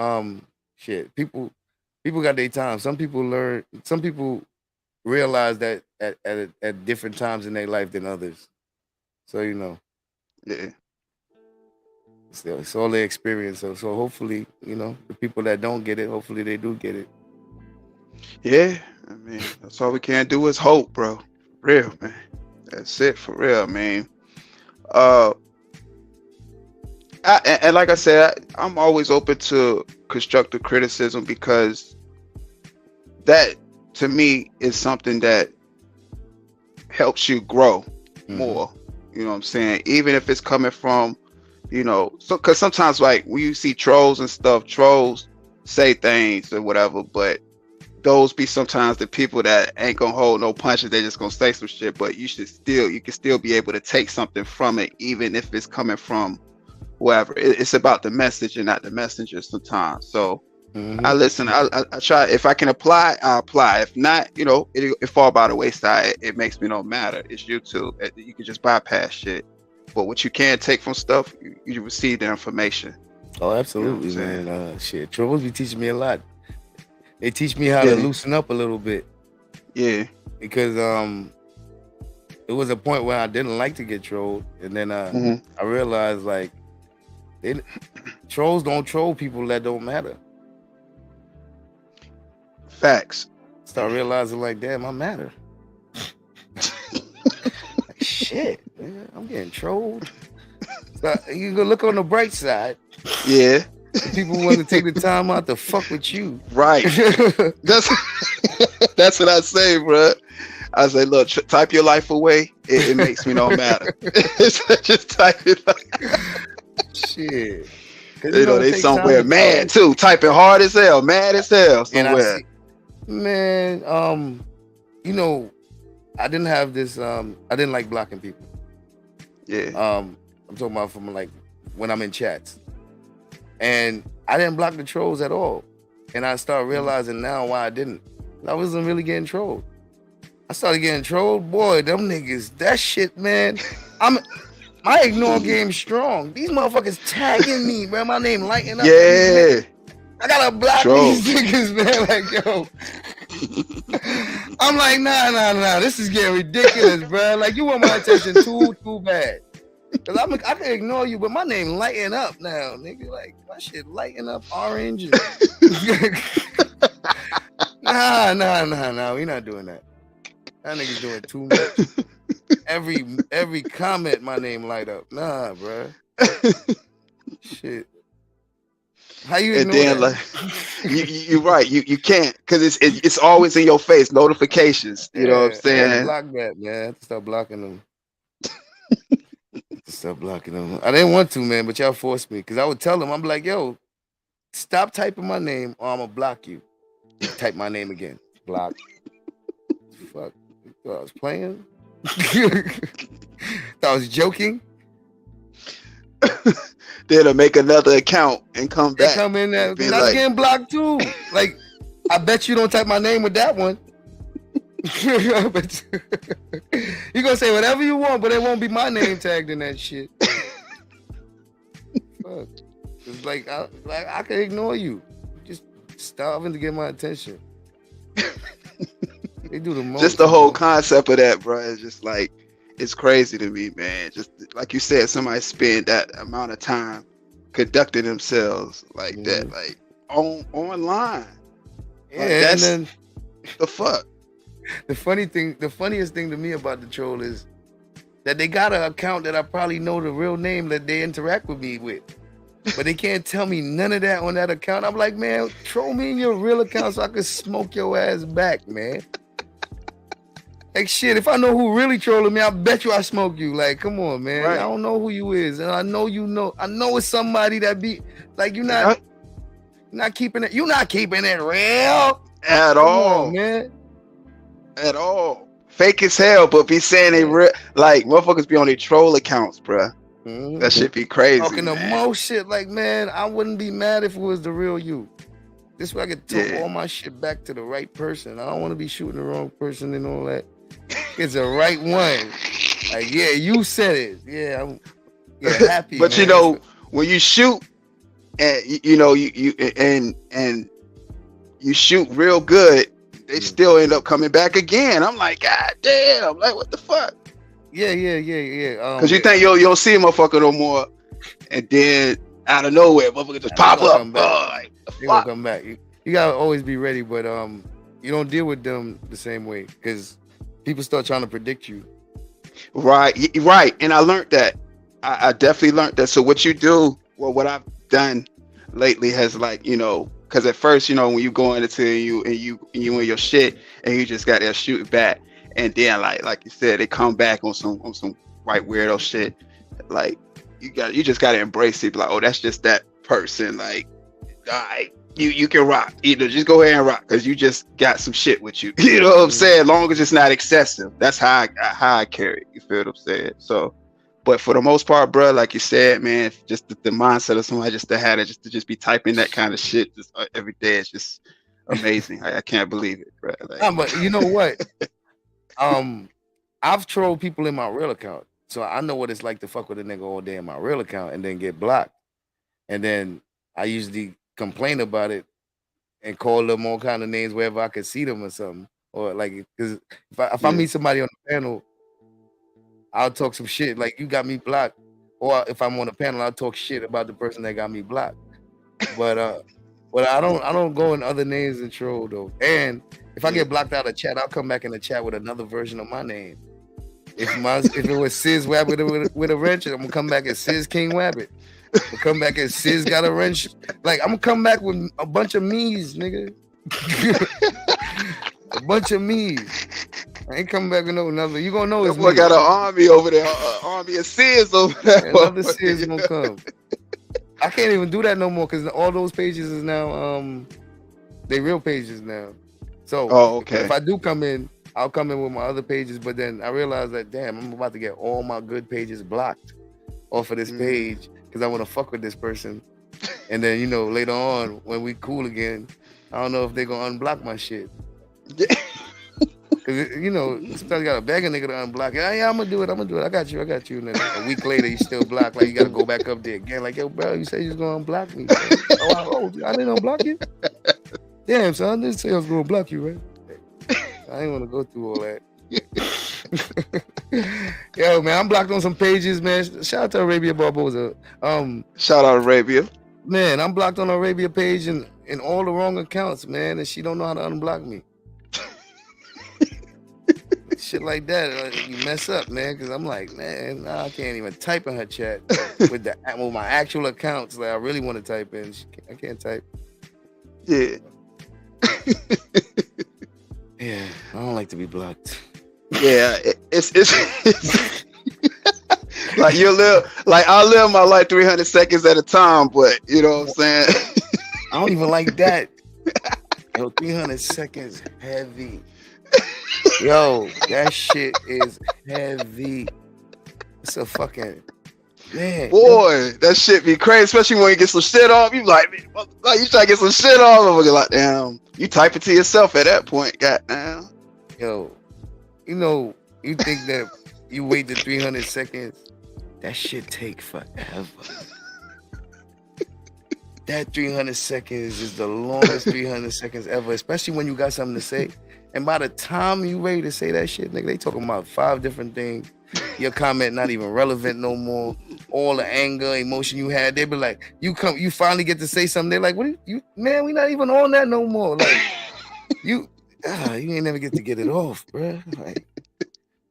people got their time. Some people realize that at different times in their life than others. So, you know. Yeah. It's all their experience. So hopefully, you know, the people that don't get it, hopefully they do get it. Yeah. I mean, that's all we can do is hope, bro. Real, man. That's it, for real, man. And like I said, I'm always open to constructive criticism, because that, to me, is something that helps you grow more. You know what I'm saying? Even if it's coming from, you know, so because sometimes, like, when you see trolls and stuff, trolls say things or whatever, but those be sometimes the people that ain't gonna hold no punches. They're just gonna say some shit, but you can still be able to take something from it, even if it's coming from whoever. It's about the message and not the messenger sometimes. So I listen. I try. If I can apply, I apply. If not, you know, it fall by the wayside. It makes me no matter. It's YouTube. You can just bypass shit. But what you can take from stuff, you receive the information. Oh, absolutely, you know man. Shit, trolls be teaching me a lot. They teach me how to loosen up a little bit. Yeah. Because it was a point where I didn't like to get trolled, and then I realized, like, trolls don't troll people that don't matter. Facts. Start realizing, like, damn, I matter. Like, shit, man, I'm getting trolled. So you go look on the bright side. Yeah. People want to take the time out to fuck with you. Right. That's what I say, bro. I say, look, type your life away. It makes me no matter. Just type it. Shit. You know, they somewhere mad too, typing hard as hell, mad as hell somewhere. Man, you know, I didn't have this. I didn't like blocking people. Yeah. I'm talking about from, like, when I'm in chats. And I didn't block the trolls at all. And I started realizing now why I didn't. I wasn't really getting trolled. I started getting trolled. Boy, them niggas, that shit, man. My ignore game strong. These motherfuckers tagging me, man. My name lighting up. Yeah. I gotta block these niggas, man. Like, yo. I'm like, nah. This is getting ridiculous, bro. Like, you want my attention too bad. Cause I can ignore you, but my name lighting up now, nigga. Like, my shit lighting up orange. Nah. We not doing that. That nigga's doing too much. Every comment, my name light up. Nah, bro. Shit. How you And ignore then that? like you're right, you can't because it's always in your face, notifications. You know what I'm Yeah, I gotta saying? block that, man. I have to start blocking them. Stop blocking them. I didn't want to, man, but y'all forced me because I would tell them, I'm like, yo, stop typing my name or I'm gonna block you. Type my name again. Block. Fuck. You thought I was playing? Thought I was joking. Then to make another account and come They back come in there, and be that's like, getting blocked too. Like, I bet you don't type my name with that one. I bet you gonna say whatever you want, but it won't be my name tagged in that shit. Fuck. It's like I can ignore you. Just starving to get my attention. They do the most. just the whole concept of that, bro, is just like, it's crazy to me, man. Just like you said, somebody spend that amount of time conducting themselves like that, like online. Yeah, Like, that's and then the fuck. the funniest thing to me about the troll is that they got an account that I probably know the real name that they interact with me with. But they can't tell me none of that on that account. I'm like, man, troll me in your real account so I can smoke your ass back, man. Like shit, if I know who really trolling me, I bet you I smoke you. Like, come on, man. Right. I don't know who you is. And I know you know. I know it's somebody that be like you're not keeping it. You're not keeping it real. At Come all, on, man. at all. Fake as hell, but be saying they real. Like motherfuckers be on their troll accounts, bruh. Mhm. That shit be crazy. Talking the Man. most shit. Like, man, I wouldn't be mad if it was the real you. This way I could talk Yeah. all my shit back to the right person. I don't want to be shooting the wrong person and all that. It's the right one. Like, yeah, you said it. Yeah, I'm happy. But man. you know, when you shoot and and you shoot real good, they still end up coming back again. I'm like, God damn, like what the fuck? Yeah. Because you think you don't see a motherfucker no more, and then out of nowhere, motherfucker just pop up. Like, They gonna come back. You gotta always be ready, but you don't deal with them the same way because people start trying to predict you. Right. And I learned that. I definitely learned that. So what you do, well, what I've done lately has like, you know, because at first, you know, when you go into you in your shit and you just got that shooting back, and then like you said, they come back on some white weirdo shit. Like you just gotta embrace it. Be like, oh, that's just that person. Like, all right, you can rock. Either just go ahead and rock because you just got some shit with you. You know what I'm saying? As long as it's not excessive. That's how I carry it. You feel what I'm saying? So, but for the most part, bro, like you said, man, just the mindset of somebody just to have it, just to be typing that kind of shit just every day is just amazing. I can't believe it, bro. Like, But you know what? I've trolled people in my real account, so I know what it's like to fuck with a nigga all day in my real account and then get blocked. And then I usually complain about it and call them all kind of names wherever I can see them or something. Or like, because if I meet somebody on the panel, I'll talk some shit like you got me blocked. Or if I'm on the panel, I'll talk shit about the person that got me blocked. But I don't go in other names and troll though. And if I get blocked out of chat, I'll come back in the chat with another version of my name. If it was Sizz Wabbit with a wrench, I'm gonna come back as Sizz King Wabbit. I'll come back as Sizz got a wrench. Like I'm gonna come back with a bunch of me's, nigga. A bunch of me's. I ain't coming back with no another. You gonna know it's me. I got an army over there, army of Sizz over there. Another Sizz gonna come. I can't even do that no more because all those pages is now they real pages now. So okay. If I do come in, I'll come in with my other pages, but then I realize that damn, I'm about to get all my good pages blocked off of this page because I want to fuck with this person. And then, you know, later on when we cool again, I don't know if they're gonna unblock my shit. Cause you know, sometimes you gotta beg a nigga to unblock it. Yeah, I'm gonna do it. I got you. And then a week later, you still blocked. Like you gotta go back up there again. Like, yo, bro, you said you was gonna unblock me. I didn't unblock you. Damn, son, I didn't say I was gonna block you, right? I ain't wanna go through all that. Yo, man, I'm blocked on some pages, man. Shout out to Arabia Barboza. Shout out Arabia. Man, I'm blocked on Arabia page and in all the wrong accounts, man, and she don't know how to unblock me. shit like that, you mess up, man. Because I'm like, man, nah, I can't even type in her chat with my actual accounts. Like I really want to type in, I can't type. Yeah. Yeah, I don't like to be blocked. Yeah, it's like I live my life 300 seconds at a time, but you know what I'm saying? I don't even like that. Yo, 300 seconds heavy. Yo, that shit is heavy. It's a fucking man. Boy, that shit be crazy, especially when you get some shit off. You like you try to get some shit off, and you're like, damn. You type it to yourself at that point, goddamn. Yo, you know, you think that you wait the 300 seconds, that shit take forever. That 300 seconds is the longest 300 seconds ever, especially when you got something to say. And by the time you ready to say that shit, nigga, they talking about 5 different things. Your comment not even relevant no more. All the anger, emotion you had, they be like, you finally get to say something. They're like, what you man, we not even on that no more. Like, you ain't never get to get it off, bro. Like,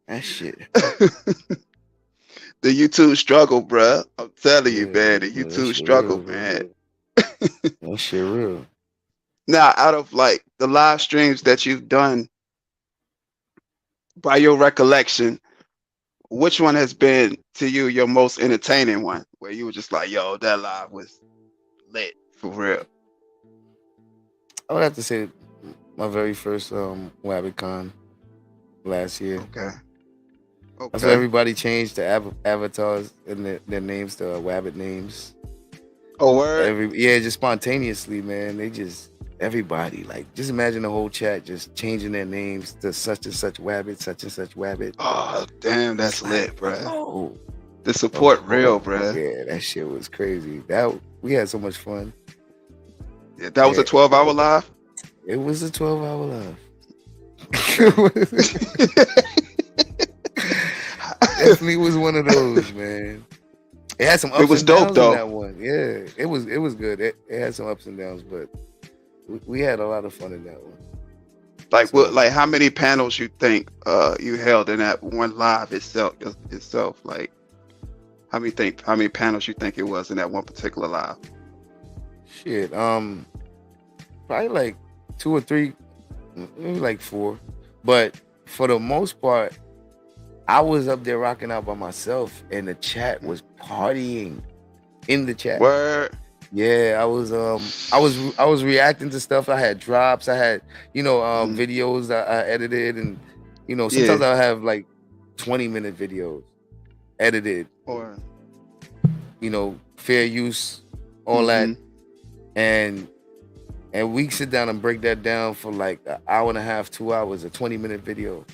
that shit. The YouTube struggle, bro. I'm telling you, man. The Yeah, YouTube struggle, real, man. That shit real. Now, out of like the live streams that you've done, by your recollection, which one has been to you your most entertaining one, where you were just like, yo, that live was lit for real? I would have to say my very first WabbitCon last year. Okay. That's why everybody changed the avatars and their names to Wabbit names. Oh, word? Just spontaneously, man. Everybody, like, just imagine the whole chat just changing their names to such and such Wabbit, such and such Wabbit. Oh, damn, that's lit, bro. Oh, the support real, bro. Yeah, that shit was crazy. We had so much fun. Yeah, that was a 12-hour live? It was a 12-hour live. Definitely was one of those, man. It had some ups it was and dope downs though. In that one. Yeah, it was good. It had some ups and downs, but we had a lot of fun in that one. Like what? Like how many panels you think you held in that one live itself? Like how many panels you think it was in that one particular live? Shit, probably like 2 or 3, maybe like 4. But for the most part, I was up there rocking out by myself, and the chat was partying in the chat. Word. Yeah, I was reacting to stuff. I had drops. I had, videos that I edited, and sometimes I have like 20-minute videos edited. Or fair use, all that, and we sit down and break that down for like an hour and a half, 2 hours, a 20-minute video.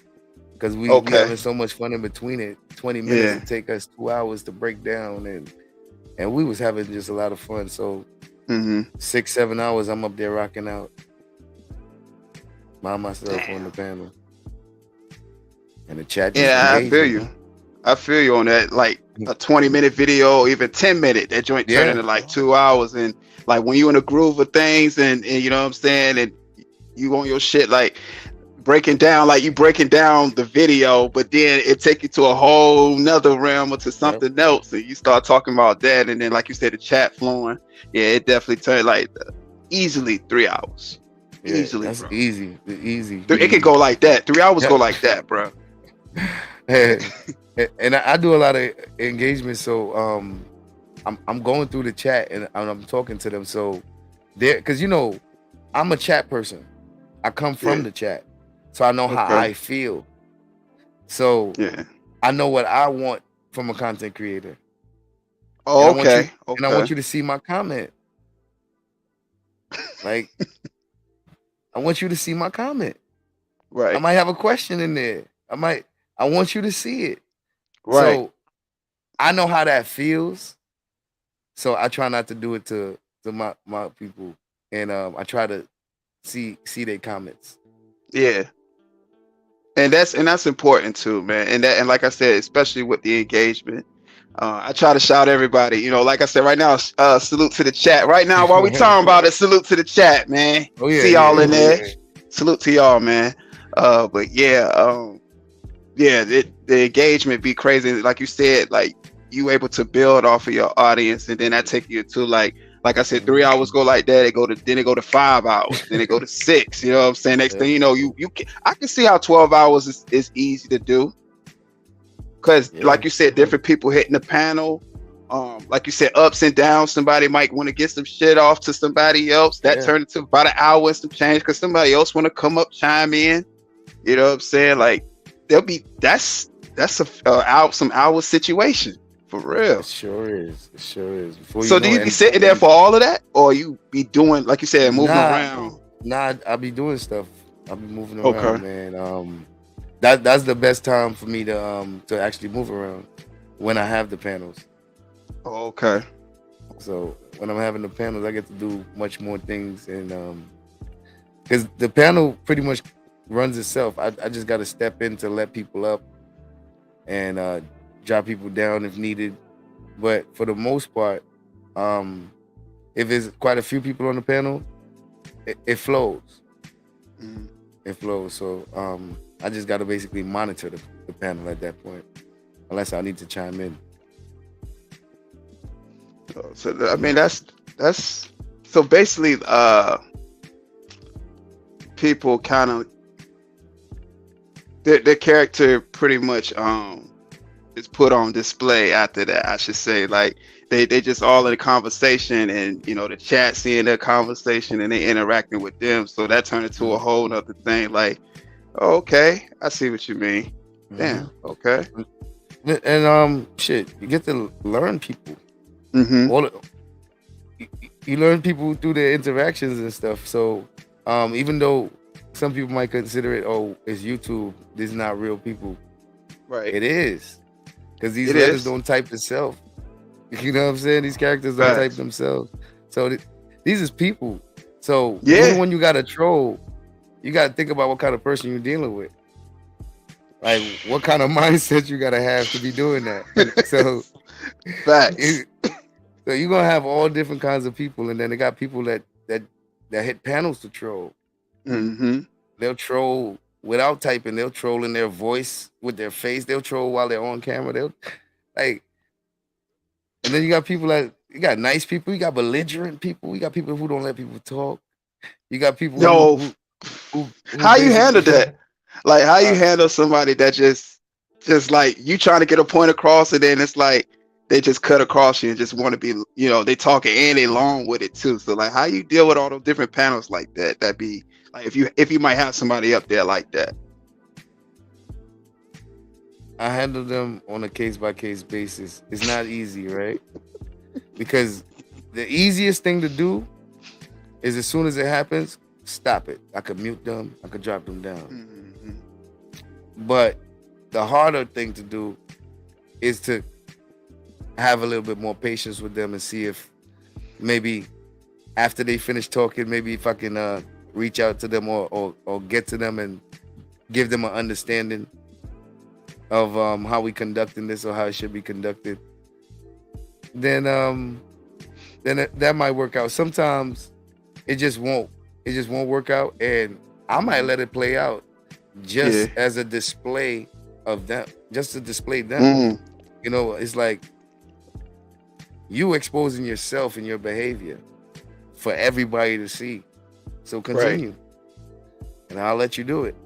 Because we having so much fun in between it. 20 minutes to take us 2 hours to break down, and we was having just a lot of fun. So 6-7 hours, I'm up there rocking out by myself on the panel. And the chat. Yeah, I feel you. I feel you on that. Like a 20-minute video, even 10-minute, that joint turned into like 2 hours. And like when you in a groove of things, and you know what I'm saying, and you on your shit, like breaking down the video, but then it take you to a whole nother realm or to something else, and you start talking about that, and then like you said, the chat flowing. Yeah, it definitely turned like easily 3 hours. Yeah, Easily, that's bro. Easy. It could go like that. 3 hours go like that, bro. And I do a lot of engagement, so I'm going through the chat and I'm talking to them. So there, because I'm a chat person. I come from the chat, so I know how I feel. So I know what I want from a content creator. Oh, and okay. And I want you to see my comment. Like, I want you to see my comment. Right. I might have a question in there. I want you to see it. Right. So I know how that feels. So I try not to do it to my people. And I try to see their comments. Yeah. And that's important too, man. And like I said, especially with the engagement. I try to shout everybody, like I said, right now, salute to the chat. Right now, while we talking about it, salute to the chat, man. Oh, yeah, see y'all in there. Yeah. Salute to y'all, man. But yeah, yeah, the engagement be crazy. Like you said, like you able to build off of your audience, and then that take you to like I said, 3 hours go like that. Then it go to 5 hours. Then it go to 6. You know what I'm saying? Next thing you know, I can see how 12 hours is easy to do. Because like you said, different people hitting the panel. Like you said, ups and downs. Somebody might want to get some shit off to somebody else. That turned into about an hour and some change because somebody else want to come up, chime in. You know what I'm saying? Like that's some hour situation for real. It sure is. So do you be sitting there for all of that, or you be doing, like you said, moving around? Nah, I be doing stuff. I be moving around, man. That's the best time for me to actually move around when I have the panels. Oh, okay. So when I'm having the panels, I get to do much more things, and because the panel pretty much runs itself. I just got to step in to let people up and drop people down if needed. But for the most part, if there's quite a few people on the panel, it flows. It flows. So I just got to basically monitor the panel at that point, unless I need to chime in. So I mean, that's so basically, people kind of their character pretty much is put on display after that. I should say, like they just all in a conversation, and you know the chat seeing their conversation and they interacting with them. So that turned into a whole nother thing. Like, oh, okay, I see what you mean. Damn, okay. And shit, you get to learn people. You learn people through their interactions and stuff. So even though some people might consider it, oh, it's YouTube, these are not real people. Right. It is. Because these letters don't type themselves. You know what I'm saying? These characters don't type themselves. So these is people. So even when you got a troll, you got to think about what kind of person you're dealing with. Like what kind of mindset you got to have to be doing that. So facts. So you're gonna have all different kinds of people, and then they got people that hit panels to troll. They'll troll without typing. They'll troll in their voice with their face. They'll troll while they're on camera. They'll like, and then you got people that you got nice people. You got belligerent people. You got people who don't let people talk. You got people. Who how you handle that? Like how you handle somebody that just like you trying to get a point across, and then it's like they just cut across you and just want to be, you know, they talking and they long with it too. So like how you deal with all those different panels like that? That'd be like if you might have somebody up there like that. I handle them on a case-by-case basis. It's not easy, right? Because the easiest thing to do is as soon as it happens, stop it. I could mute them. I could drop them down. But the harder thing to do is to have a little bit more patience with them and see if maybe after they finish talking, maybe if I can reach out to them or get to them and give them an understanding of how we conducting this or how it should be conducted, then that might work out. Sometimes it just won't work out, and I might let it play out just as a display of them, just to display them. You know, it's like you exposing yourself and your behavior for everybody to see. So continue, and I'll let you do it.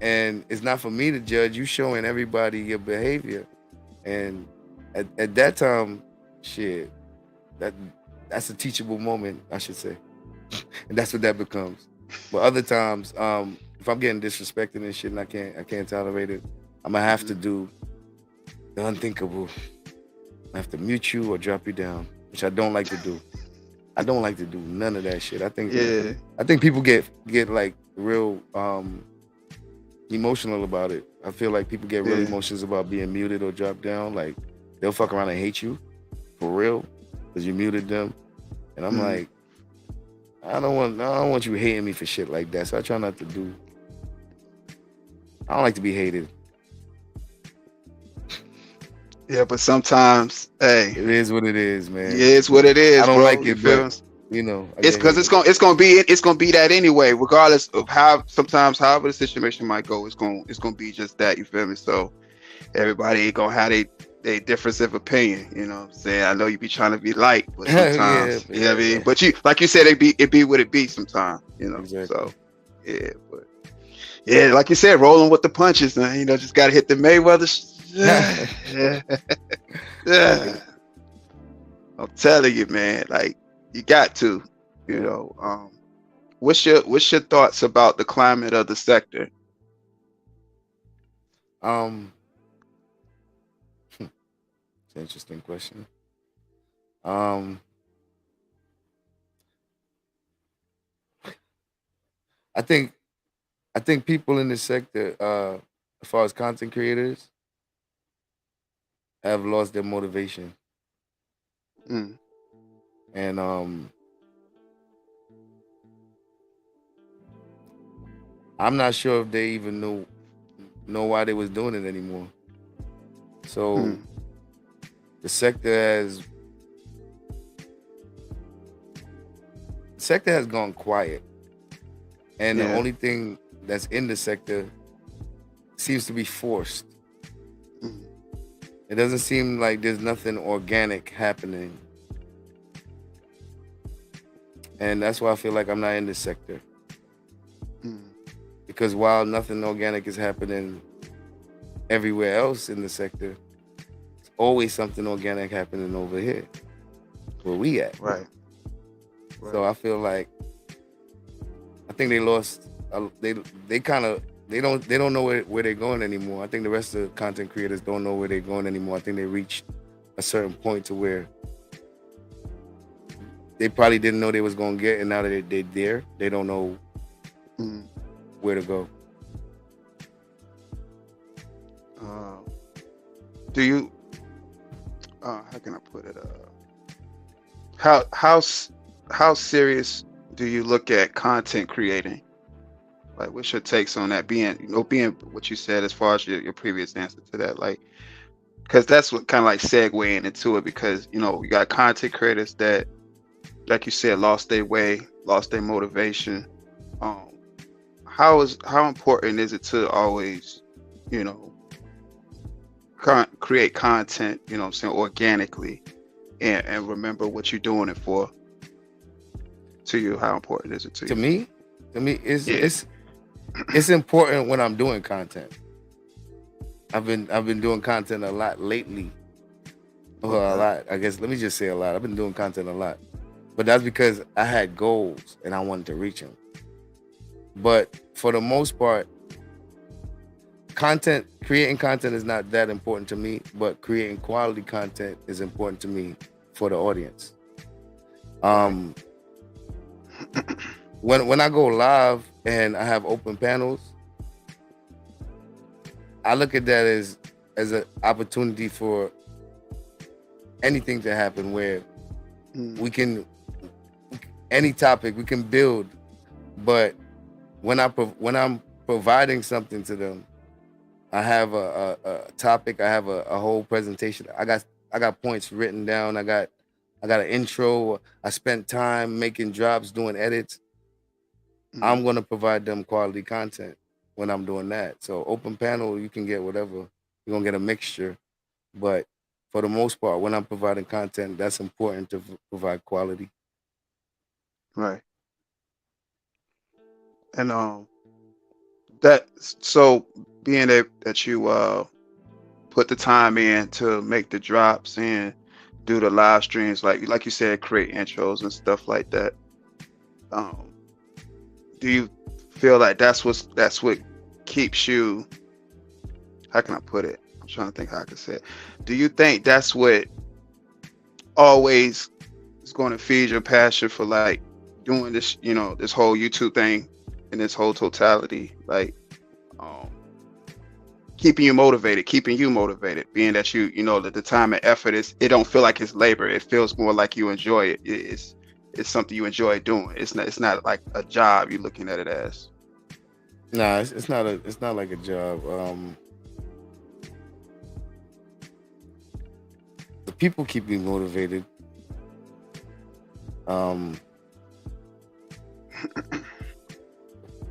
And it's not for me to judge. You showing everybody your behavior, and at that time, shit, that's a teachable moment, I should say, and that's what that becomes. But other times, if I'm getting disrespected and shit, and I can't tolerate it, I'm gonna have to do the unthinkable. I have to mute you or drop you down, which I don't like to do. I don't like to do none of that shit. I think people get like real emotional about it. I feel like people get real emotions about being muted or dropped down. Like they'll fuck around and hate you for real because you muted them. And I'm like, I don't want you hating me for shit like that. So I try not to do. I don't like to be hated. Yeah, but sometimes, hey, it is what it is, man. Yeah, it's what it is. I don't bro. like it, but You know, I It's get because hated. it's gonna be that anyway, regardless of however the situation might go. It's gonna be just that. You feel me? So everybody ain't gonna have they difference of opinion. You know what I'm saying? I know you be trying to be light, but Yeah, sometimes, you know what I mean? yeah, But you, like you said, it be what it be sometimes, you know. exactly. So yeah, but yeah, like you said, rolling with the punches, man. You know, just gotta hit the Mayweather. Yeah, yeah. I'm telling you, man. Like you got to, you know. What's your thoughts about the climate of the sector? Um, it's an interesting question. Um, I think I think people in this sector, as far as content creators, have lost their motivation, Mm, and I'm not sure if they even know why they was doing it anymore. So mm, the sector has gone quiet, and the yeah. only thing that's in the sector seems to be forced. Mm, It doesn't seem like there's nothing organic happening, and that's why I feel like I'm not in this sector. mm, Because while nothing organic is happening everywhere else in the sector, there's always something organic happening over here where we at. right. So Right. I feel like I think they lost. They kind of they don't know where they're going anymore. I think the rest of the content creators don't know where they're going anymore. I think they reached a certain point to where they probably didn't know they was gonna get, and now that they're there, they don't know Mm. where to go. Uh, do you? How can I put it? How serious do you look at content creating? Like, what's your takes on that? Being what you said as far as your previous answer to that, like, because that's what kind of like segueing into it. Because you got content creators that, like you said, lost their way, lost their motivation. Um, how important is it to always, you know, create content? You know, what I'm saying organically, and remember what you're doing it for. To you, how important is it to To you? me, it's Yeah. it's important when I'm doing content. I've been doing content a lot lately. Well, a Okay. lot. I guess let me just say a lot. I've been doing content a lot, but that's because I had goals and I wanted to reach them. But for the most part, creating content is not that important to me. But creating quality content is important to me for the audience. Right. Um, when I go live and I have open panels, I look at that as an opportunity for anything to happen where Mm, we can any topic we can build, but when I'm providing something to them, I have a topic, I have a whole presentation. I got points written down. I got an intro. I spent time making drops, doing edits. mm, I'm gonna provide them quality content when I'm doing that. So open panel, you can get whatever. You're gonna get a mixture, but for the most part, when I'm providing content, that's important to provide quality. right. And that so being that you put the time in to make the drops and do the live streams, like you said, create intros and stuff like that. Um, do you feel like that's what keeps you? How can I put it? I'm trying to think how I can say it. Do you think that's what always is going to feed your passion for like doing this, this whole YouTube thing and this whole totality, like um, keeping you motivated, being that that the time and effort it don't feel like it's labor. It feels more like you enjoy it. It's something you enjoy doing. It's not like a job you're looking at it as. Nah, it's not like a job. The people keep me motivated.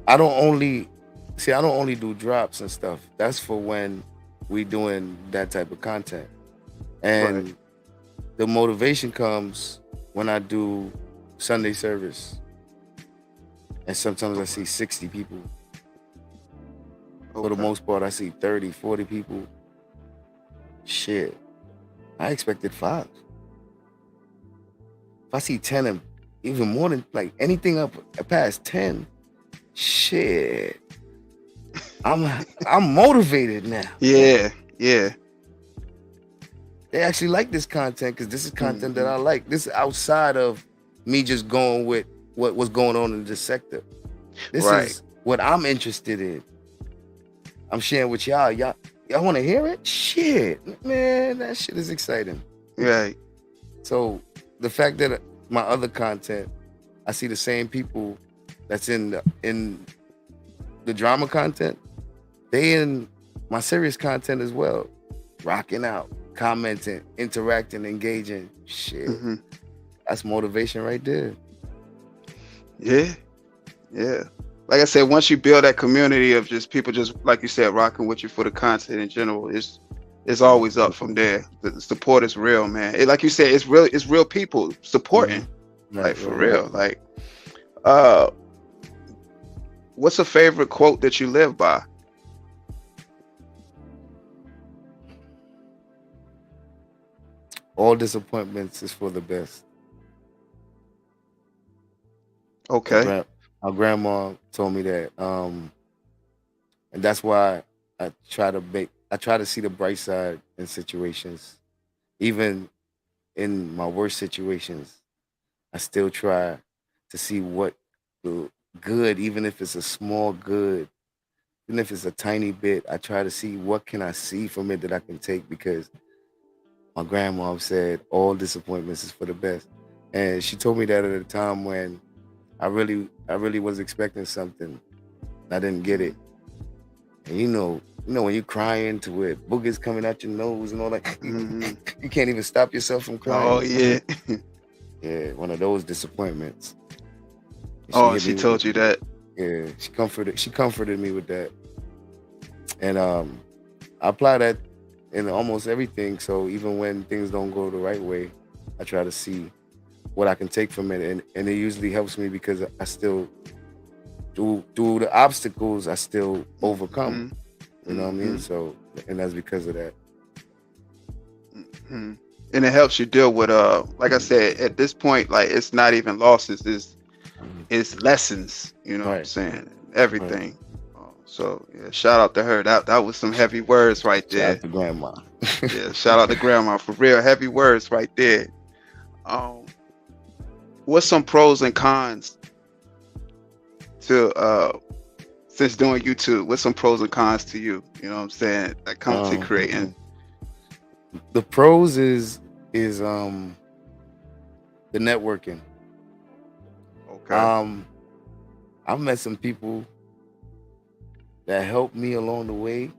I don't only I don't only do drops and stuff. That's for when we doing that type of content. And Right. the motivation comes when I do Sunday service. And sometimes I see 60 people. For the Okay. most part, I see 30, 40 people. Shit. I expected 5. If I see 10 and even more than like anything up past 10, shit. I'm motivated now. Yeah. Yeah. They actually like this content because this is content that Mhm. I like. This is outside of me just going with what's going on in this sector. This Right. is what I'm interested in. I'm sharing with y'all. Y'all want to hear it? Shit, man, that shit is exciting. Right. So the fact that my other content, I see the same people that's in the drama content, they in my serious content as well, rocking out, commenting, interacting, engaging. Shit, Mhm. that's motivation right there. Yeah. Yeah. Like I said, once you build that community of just people, just like you said, rocking with you for the content in general, it's always up from there. The support is real, man. Like you said, it's real people supporting, like for Right. real. Like, uh, what's a favorite quote that you live by? All disappointments is for the best. My, Okay. grand, my grandma told me that, and that's why I try to see the bright side in situations, even in my worst situations. I still try to see what the good, even if it's a small good, even if it's a tiny bit. I try to see what can I see from it that I can take because my grandma said all disappointments is for the best, and she told me that at a time when I really was expecting something. I didn't get it. And when you're crying to it, boogers coming out your nose and all that, Hmm. you can't even stop yourself from Oh crying. yeah. Yeah, one of those disappointments. And she Oh, hit she me with told you that. yeah, she comforted me with that. And I apply that in almost everything. So even when things don't go the right way, I try to see what I can take from it. And it usually helps me because I still through the obstacles I still overcome. Hmm. You know what I mean? Hmm. So and that's because of that. Hmm. And it helps you deal with like I said, at this point, like it's not even losses, it's lessons, you know what I'm Right. saying? Right. Everything. So yeah, shout out to her. That was some heavy words right Shout there. out to grandma. Yeah, shout out to grandma for real. Heavy words right there. Um, what's some pros and cons to since doing YouTube? What's some pros and cons to you? You know what I'm saying? Like content um, creating. the pros is the networking. Okay. Um, I've met some people that helped me along the way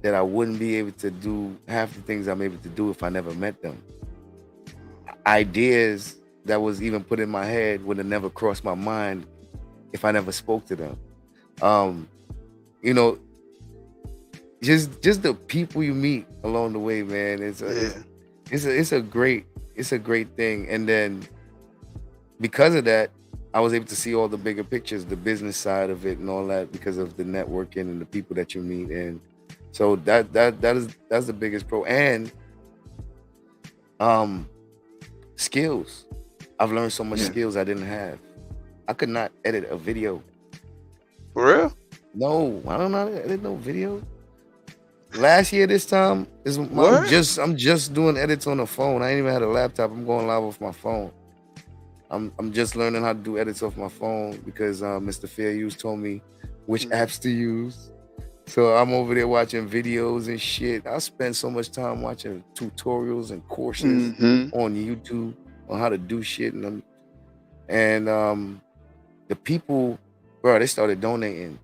that I wouldn't be able to do half the things I'm able to do if I never met them. Ideas that was even put in my head would have never crossed my mind if I never spoke to them. Um, you know, just the people you meet along the way, man. Yeah. It's a great thing. And then because of that, I was able to see all the bigger pictures, the business side of it and all that because of the networking and the people that you meet. And so that's the biggest pro. And um skills. I've learned so much Yeah. skills I didn't have. I could not edit a video. For real? No, I don't know how to edit no video. Last year this time What? I'm just doing edits on the phone. I ain't even had a laptop. I'm going live off my phone. I'm just learning how to do edits off my phone because Mr. Fair Use told me which Mhm. apps to use. So I'm over there watching videos and shit. I spend so much time watching tutorials and courses Mhm. on YouTube on how to do shit and the people, bro, they started donating.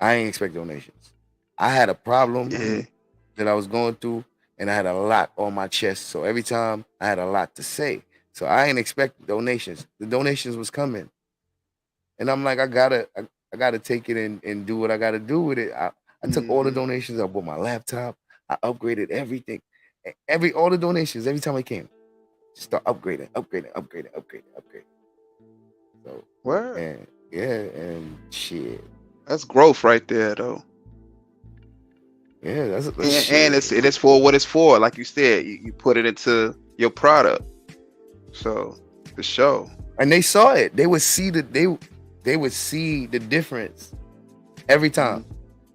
I ain't expect donations. I had a problem Yeah. that I was going through, and I had a lot on my chest. So every time I had a lot to say. So I ain't expect donations. The donations was coming. And I'm like, I gotta take it and do what I gotta do with it. I took all the donations. I bought my laptop. I upgraded everything. All the donations every time I came. Just start upgrading. So Word. and yeah, and shit. That's growth right there, though. Yeah, that's And it's for what it's for. Like you said, you put it into your product. So the show. And they saw it. They would see they would see the difference every time.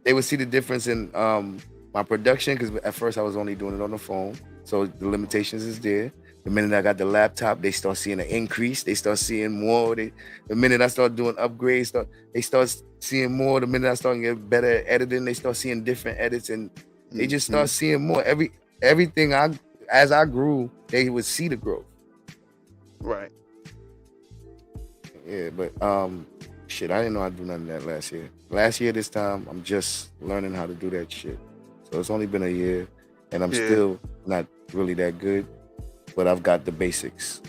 They would see the difference in my production, because at first I was only doing it on the phone, so the limitations is there. The minute I got the laptop, they start seeing an increase. They start seeing more. The minute I start doing upgrades, they start seeing more. The minute I start getting better at editing, they start seeing different edits, and they just start seeing more. Everything as I grew, they would see the growth. Right. Yeah, but shit, I didn't know I'd do none of that last year. Last year, this time, I'm just learning how to do that shit. So it's only been a year, and I'm still not really that good, but I've got the basics.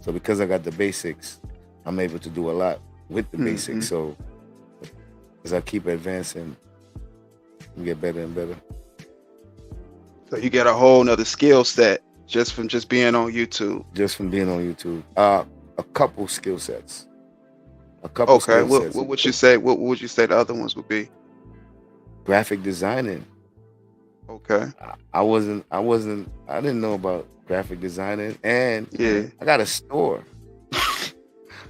So because I got the basics, I'm able to do a lot with the basics. So as I keep advancing, I get better and better. So you get a whole nother skill set just from being on YouTube. Just from being on YouTube. A couple skill sets. Okay, what would you say? What would you say the other ones would be? Graphic designing. Okay. I didn't know about graphic designing, and I got a store. I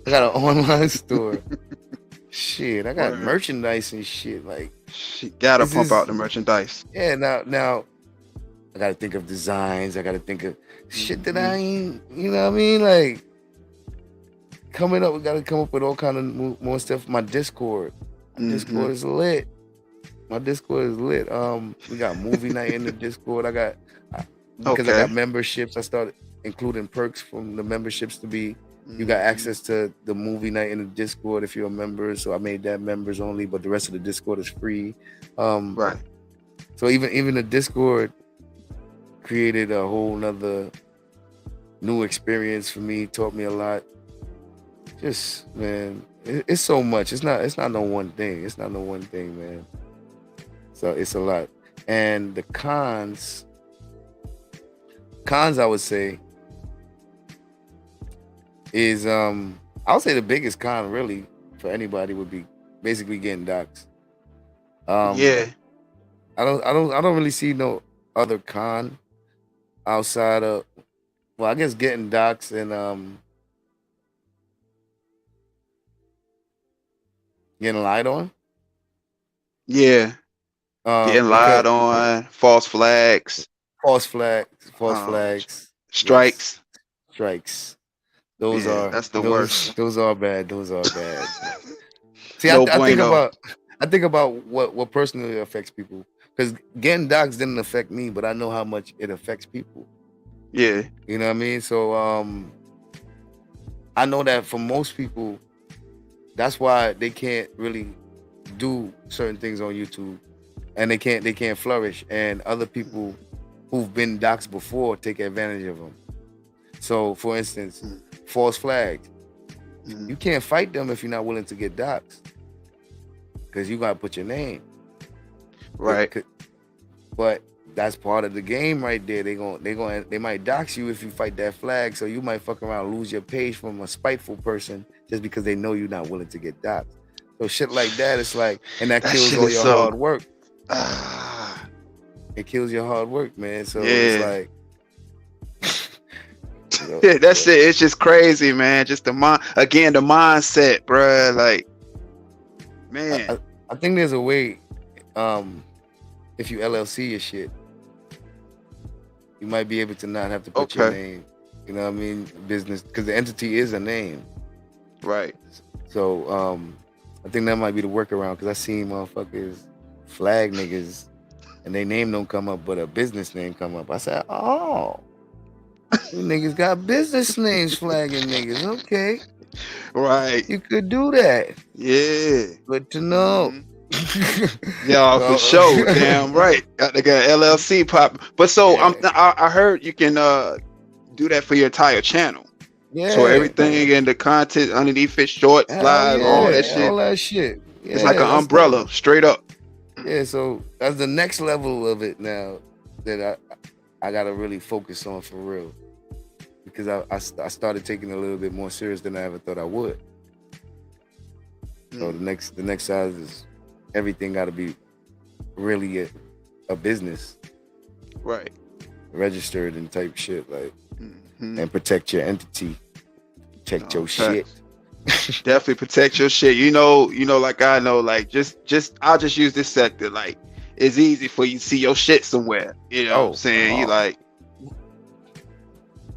got an online store. Shit, I got merchandise and shit. Like, she gotta pump out the merchandise. Yeah, now I gotta think of designs. I gotta think of shit that I ain't, you know what I mean? Like, coming up, we gotta come up with all kind of more stuff. My Discord Discord is lit. My Discord is lit. We got movie night in the Discord. Because I got memberships, I started including perks from the memberships to be. You got access to the movie night in the Discord if you're a member. So I made that members only, but the rest of the Discord is free. Right. So even the Discord created a whole nother new experience for me. Taught me a lot. Just, man, it's so much. It's not no one thing. It's not no one thing, man. So it's a lot. And the cons I would say is I would say the biggest con really for anybody would be basically getting doxxed. I don't really see no other con outside of, well, I guess getting doxxed and getting lied on. Yeah. Getting lied on, false flags. Strikes. That's the worst. Those are bad. See, I think about what personally affects people, because getting doxxed didn't affect me, but I know how much it affects people. Yeah. You know what I mean? So I know that for most people, that's why they can't really do certain things on YouTube, and they can't flourish. And other people who've been doxxed before take advantage of them. So, for instance, false flags. You can't fight them if you're not willing to get doxxed, because you gotta put your name. Right. But that's part of the game right there. They might dox you if you fight that flag. So you might fuck around, lose your page from a spiteful person just because they know you're not willing to get doxxed. So shit like that, it's like, and that kills all your hard work. It kills your hard work, man. So it's like, that's it. It's just crazy, man. Just the mindset, bruh. Like, man, I think there's a way. If you LLC your shit, you might be able to not have to put your name. You know what I mean? Business, because the entity is a name. Right. So I think that might be the workaround, because I seen motherfuckers flag niggas and their name don't come up, but a business name come up. I said, oh, you niggas got business names flagging niggas. Okay. Right. You could do that. Yeah. Good to know. Yeah, for sure. Damn right. They got LLC pop. But so I heard you can do that for your entire channel. Yeah. So everything and the content underneath it, shorts, Hell live, yeah, all that shit. all that shit. Yeah, It's like an that's umbrella, straight up. Yeah, so that's the next level of it now that I gotta really focus on for real, because I started taking it a little bit more serious than I ever thought I would. So the next size is everything got to be really a business, right? Registered and type shit, like, and protect your entity, protect your shit. Definitely protect your shit. You know, like I know, like just I'll just use this sector. Like, it's easy for you to see your shit somewhere. You know what I'm saying? You like,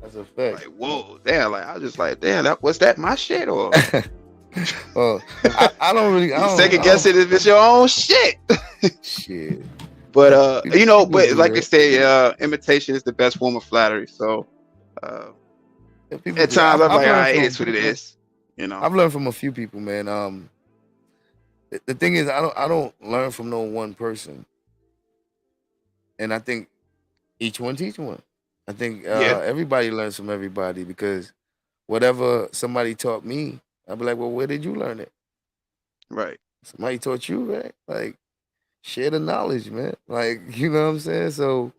that's a fact. Like, whoa, damn, like I was just like, damn, was that my shit or well, I don't really second guess it if it's your own shit. Shit. But you know, but like I say, imitation is the best form of flattery. So at times I'm like, all right, it's what it is. You know, I've learned from a few people, man. The thing is, I don't learn from no one person, and I think each one teach one. I think everybody learns from everybody, because whatever somebody taught me, I'd be like, well, where did you learn it? Right. Somebody taught you, right? Like, share the knowledge, man. Like, you know what I'm saying? So,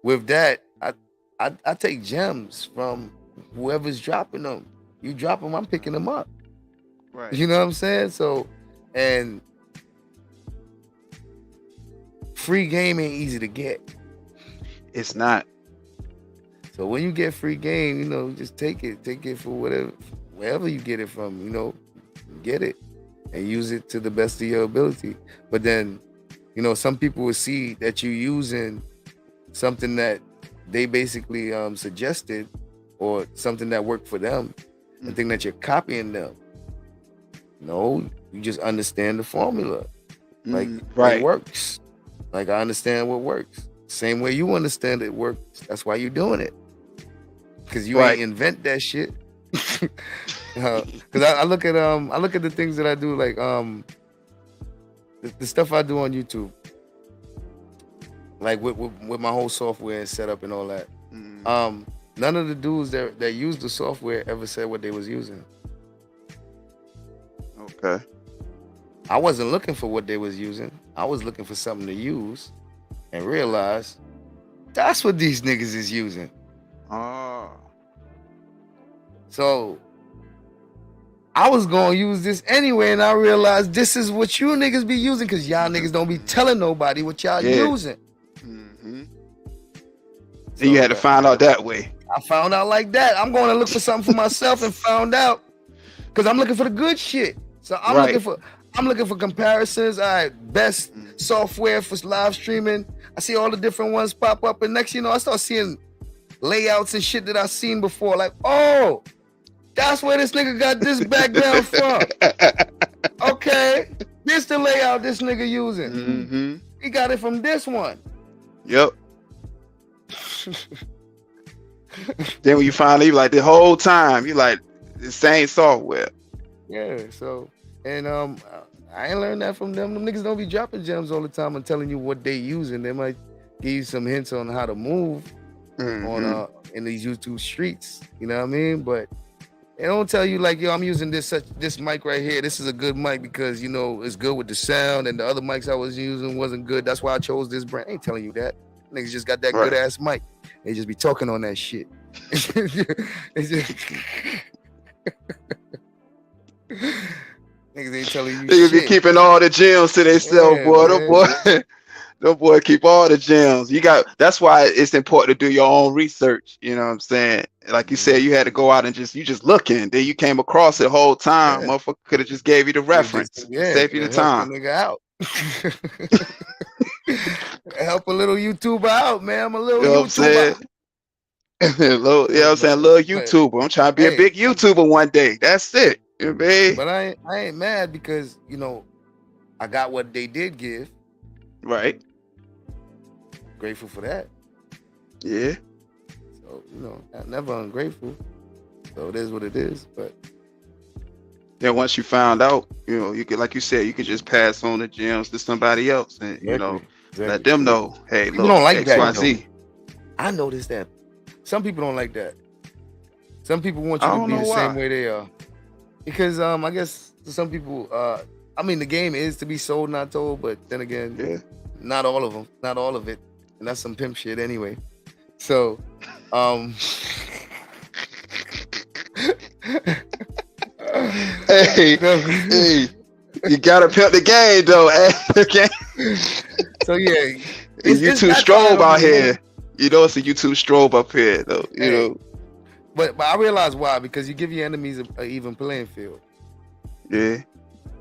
with that, I take gems from whoever's dropping them. You drop them, I'm picking them up. Right. You know what I'm saying? So, and free game ain't easy to get. It's not. So when you get free game, you know, just take it for wherever you get it from, you know, get it and use it to the best of your ability. But then, you know, some people will see that you're using something that they basically suggested, or something that worked for them, and think that you're copying them. No, you just understand the formula. Like, it works. Like, I understand what works. Same way you understand it works. That's why you're doing it. Because you ain't invent that shit. Because I look at the things that I do, like the stuff I do on YouTube, like with my whole software and setup and all that. None of the dudes that use the software ever said what they was using. Okay. I wasn't looking for what they was using. I was looking for something to use, and realize that's what these niggas is using. So I was gonna use this anyway, and I realized this is what you niggas be using, because y'all niggas don't be telling nobody what y'all using. So you had to find out that way. I found out like that. I'm going to look for something for myself, and found out, because I'm looking for the good shit. So I'm looking for comparisons. All right, best software for live streaming. I see all the different ones pop up, and next, you know, I start seeing layouts and shit that I've seen before. Like, oh, that's where this nigga got this background from. Okay, this the layout this nigga using. He got it from this one. Yep. Then when you finally, like, the whole time, you like the same software. Yeah. So, and I ain't learned that from them. Them niggas don't be dropping gems all the time and telling you what they using. They might give you some hints on how to move on in these YouTube streets. You know what I mean? But they don't tell you, like, yo, I'm using this mic right here. This is a good mic because, you know, it's good with the sound, and the other mics I was using wasn't good. That's why I chose this brand. I ain't telling you that. Niggas just got that good ass mic. They just be talking on that shit. It's just niggas ain't telling you. Niggas be keeping all the gems to themselves, boy. Them boy keep all the gems. That's why it's important to do your own research. You know what I'm saying? Like you said, you had to go out and just looking. Then you came across it the whole time. Motherfucker could have just gave you the reference. Save you the time. The nigga out. Help a little YouTuber out, man. I'm a little YouTuber. You know what I'm saying? Little YouTuber. I'm trying to be a big YouTuber one day. That's it. You know, babe. But I ain't mad, because, you know, I got what they did give. Right. Grateful for that. Yeah. So, you know, I'm never ungrateful. So it is what it is. But then once you found out, you know, you could, like you said, you could just pass on the gems to somebody else, and you know, let them know, hey, people look, don't like X, that. Y, Z. I noticed that some people don't like that. Some people want you to be the same way they are. Because I guess some people I mean the game is to be sold, not told, but then again, not all of them, not all of it. And that's some pimp shit anyway. So hey, you gotta pimp the game though. Okay. So yeah, you too strobe out here. You know, it's a YouTube strobe up here though. You know. But I realize why, because you give your enemies an even playing field. Yeah.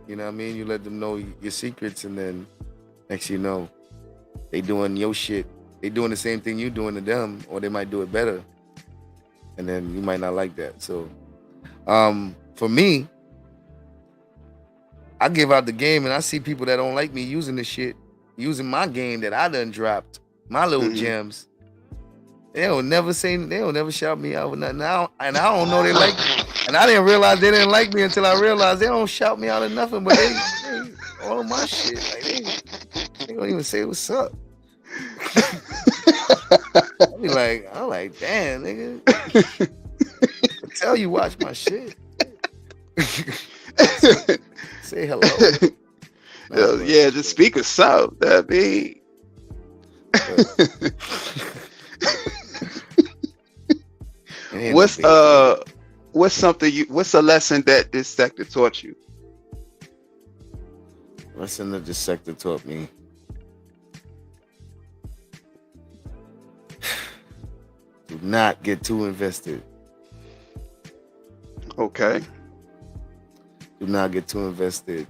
You know what I mean? You let them know your secrets, and then next you know, they doing your shit. They doing the same thing you doing to them, or they might do it better. And then you might not like that. So for me, I give out the game and I see people that don't like me using this shit, using my game that I done dropped, my little gems. They don't never shout me out with nothing now, and I don't know they like me. And I didn't realize they didn't like me until I realized they don't shout me out of nothing, but they all of my shit. Like they don't even say what's up. I'm like, damn, nigga. I tell you, watch my shit. Say hello. Yeah, just speak a South. That be. What's a lesson that this sector taught you? Lesson that this sector taught me. Do not get too invested. Okay. Do not get too invested.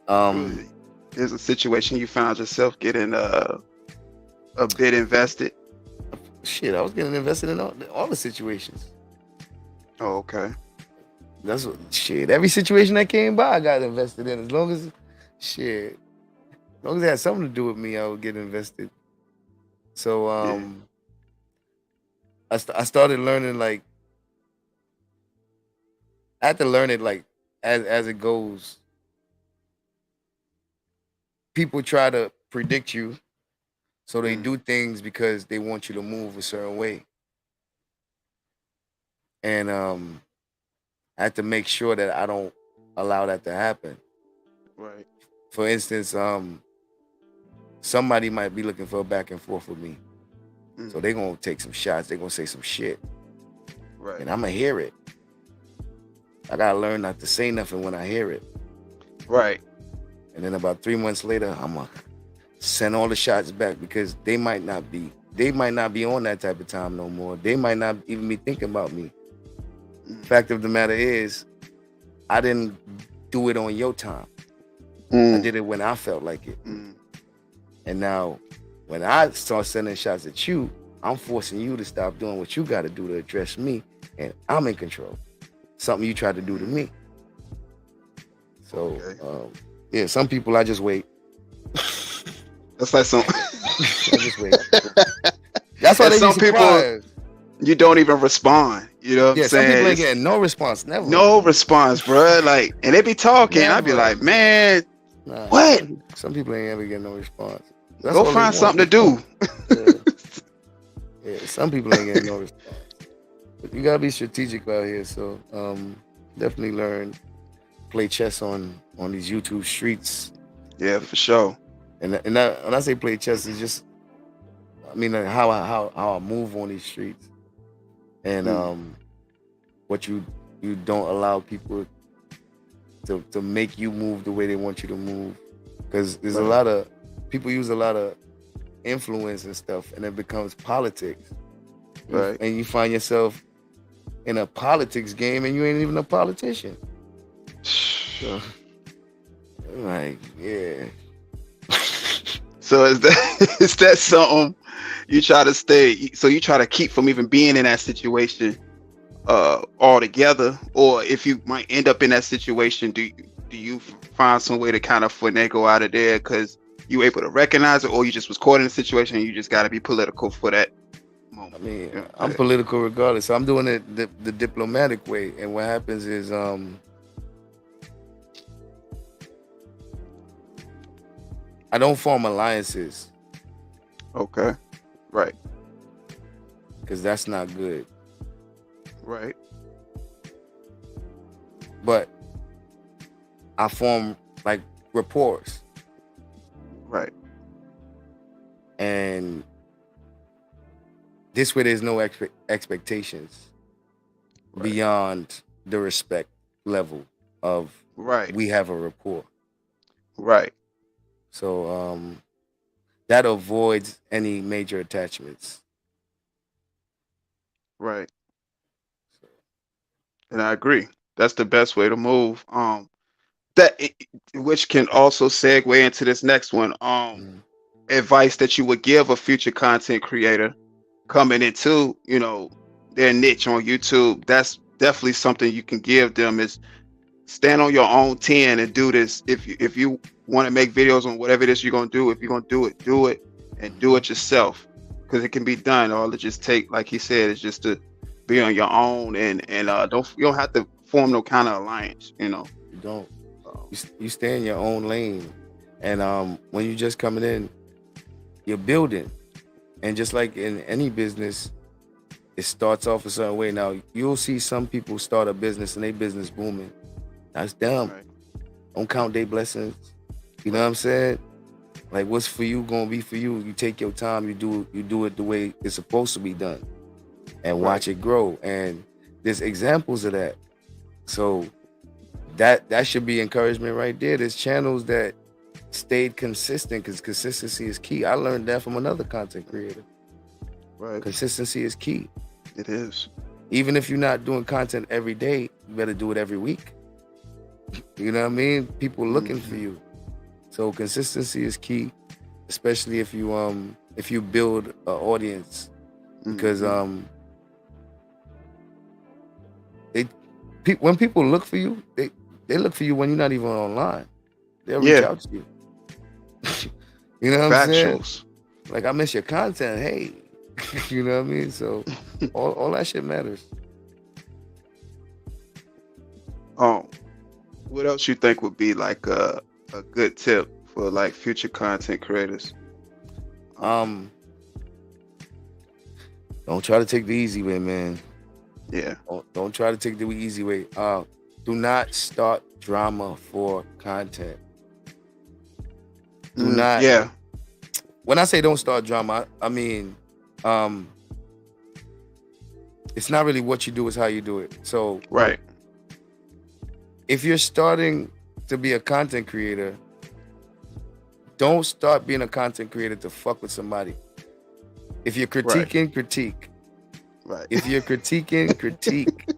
There's a situation you found yourself getting a bit invested. Shit, I was getting invested in all the situations. Oh, okay. That's what shit. Every situation that came by, I got invested in. As long as it had something to do with me, I would get invested. So I started learning, like, I had to learn it like as it goes. People try to predict you, so they do things because they want you to move a certain way. And I had to make sure that I don't allow that to happen. Right. For instance, somebody might be looking for a back and forth with me. So they're gonna take some shots, they're gonna say some shit. Right. And I'm gonna hear it. I gotta learn not to say nothing when I hear it. Right. And then about 3 months later, I'm gonna send all the shots back, because they might not be on that type of time no more. They might not even be thinking about me. Fact of the matter is, I didn't do it on your time. I did it when I felt like it. And now, when I start sending shots at you, I'm forcing you to stop doing what you got to do to address me, and I'm in control. Something you tried to do to me. So, yeah, some people I just wait. That's like some. I just wait. That's why they some be surprised. People you don't even respond. You know what I'm saying? Some people ain't getting no response, never. No response, bro. Like, and they be talking. I'd be like, man, what? Some people ain't ever getting no response. That's Go find something to do. Yeah, some people ain't getting no response. But you gotta be strategic out here. So definitely learn, play chess on these YouTube streets. Yeah, for sure. And when I say play chess, it's just, I mean, like how I move on these streets, and what you don't allow people to make you move the way they want you to move, because there's a lot of people use a lot of influence and stuff, and it becomes politics. Right. And you find yourself in a politics game, and you ain't even a politician. So, like, yeah. So is that something you try to stay? So you try to keep from even being in that situation altogether, or if you might end up in that situation, do you find some way to kind of finagle out of there because you able to recognize it, or you just was caught in a situation and you just got to be political for that moment? I mean, I'm political regardless. So I'm doing it the diplomatic way, and what happens is I don't form alliances. Okay. Right. Because that's not good. Right. but I form like rapport, Right. and this way there's no expectations Right. beyond the respect level of Right. we have a rapport. Right. So that avoids any major attachments. Right. And I agree. That's the best way to move. Which can also segue into this next one. Mhm. Advice that you would give a future content creator coming into, their niche on YouTube. That's definitely something you can give them is stand on your own 10 and do this. If you want to make videos on whatever it is you're gonna do, if you're gonna do it and do it yourself. Because it can be done. All it just take, like he said, is just to be on your own and you don't have to form no kind of alliance, You don't. You stay in your own lane, and when you're just coming in, you're building, and just like in any business, it starts off a certain way. Now you'll see some people start a business and they business booming. That's them. Right. Don't count their blessings. You know what I'm saying? Like what's for you gonna be for you. You take your time. You do it the way it's supposed to be done, and watch it grow. And there's examples of that. So that should be encouragement right there. There's channels that stayed consistent because consistency is key. I learned that from another content creator. Right. Consistency is key. It is. Even if you're not doing content every day, you better do it every week. You know what I mean? People looking for you. So consistency is key, especially if you build an audience, because when people look for you, they look for you when you're not even online. They'll reach out to you. You know what I'm saying? Like, I miss your content. Hey, you know what I mean? So all that shit matters. What else you think would be like a good tip for like future content creators? Don't try to take the easy way, man. Yeah. Don't try to take the easy way. Do not start drama for content. Do not. Yeah. When I say don't start drama, I mean, it's not really what you do, it's how you do it. So, right. If you're starting to be a content creator, don't start being a content creator to fuck with somebody. If you're critiquing, critique. Right. If you're critiquing, critique.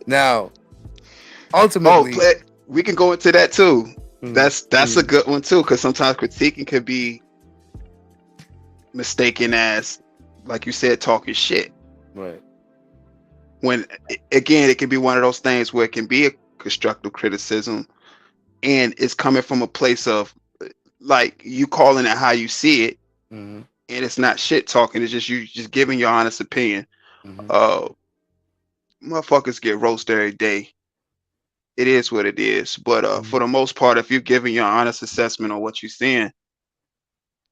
Now, ultimately, we can go into that too. That's a good one too, because sometimes critiquing could be mistaken as, like you said, talking shit. Right. When again, it can be one of those things where it can be a constructive criticism, and it's coming from a place of like you calling it how you see it, and it's not shit talking. It's just you just giving your honest opinion. Motherfuckers get roasted every day. It is what it is. But for the most part, if you're giving your honest assessment on what you're seeing,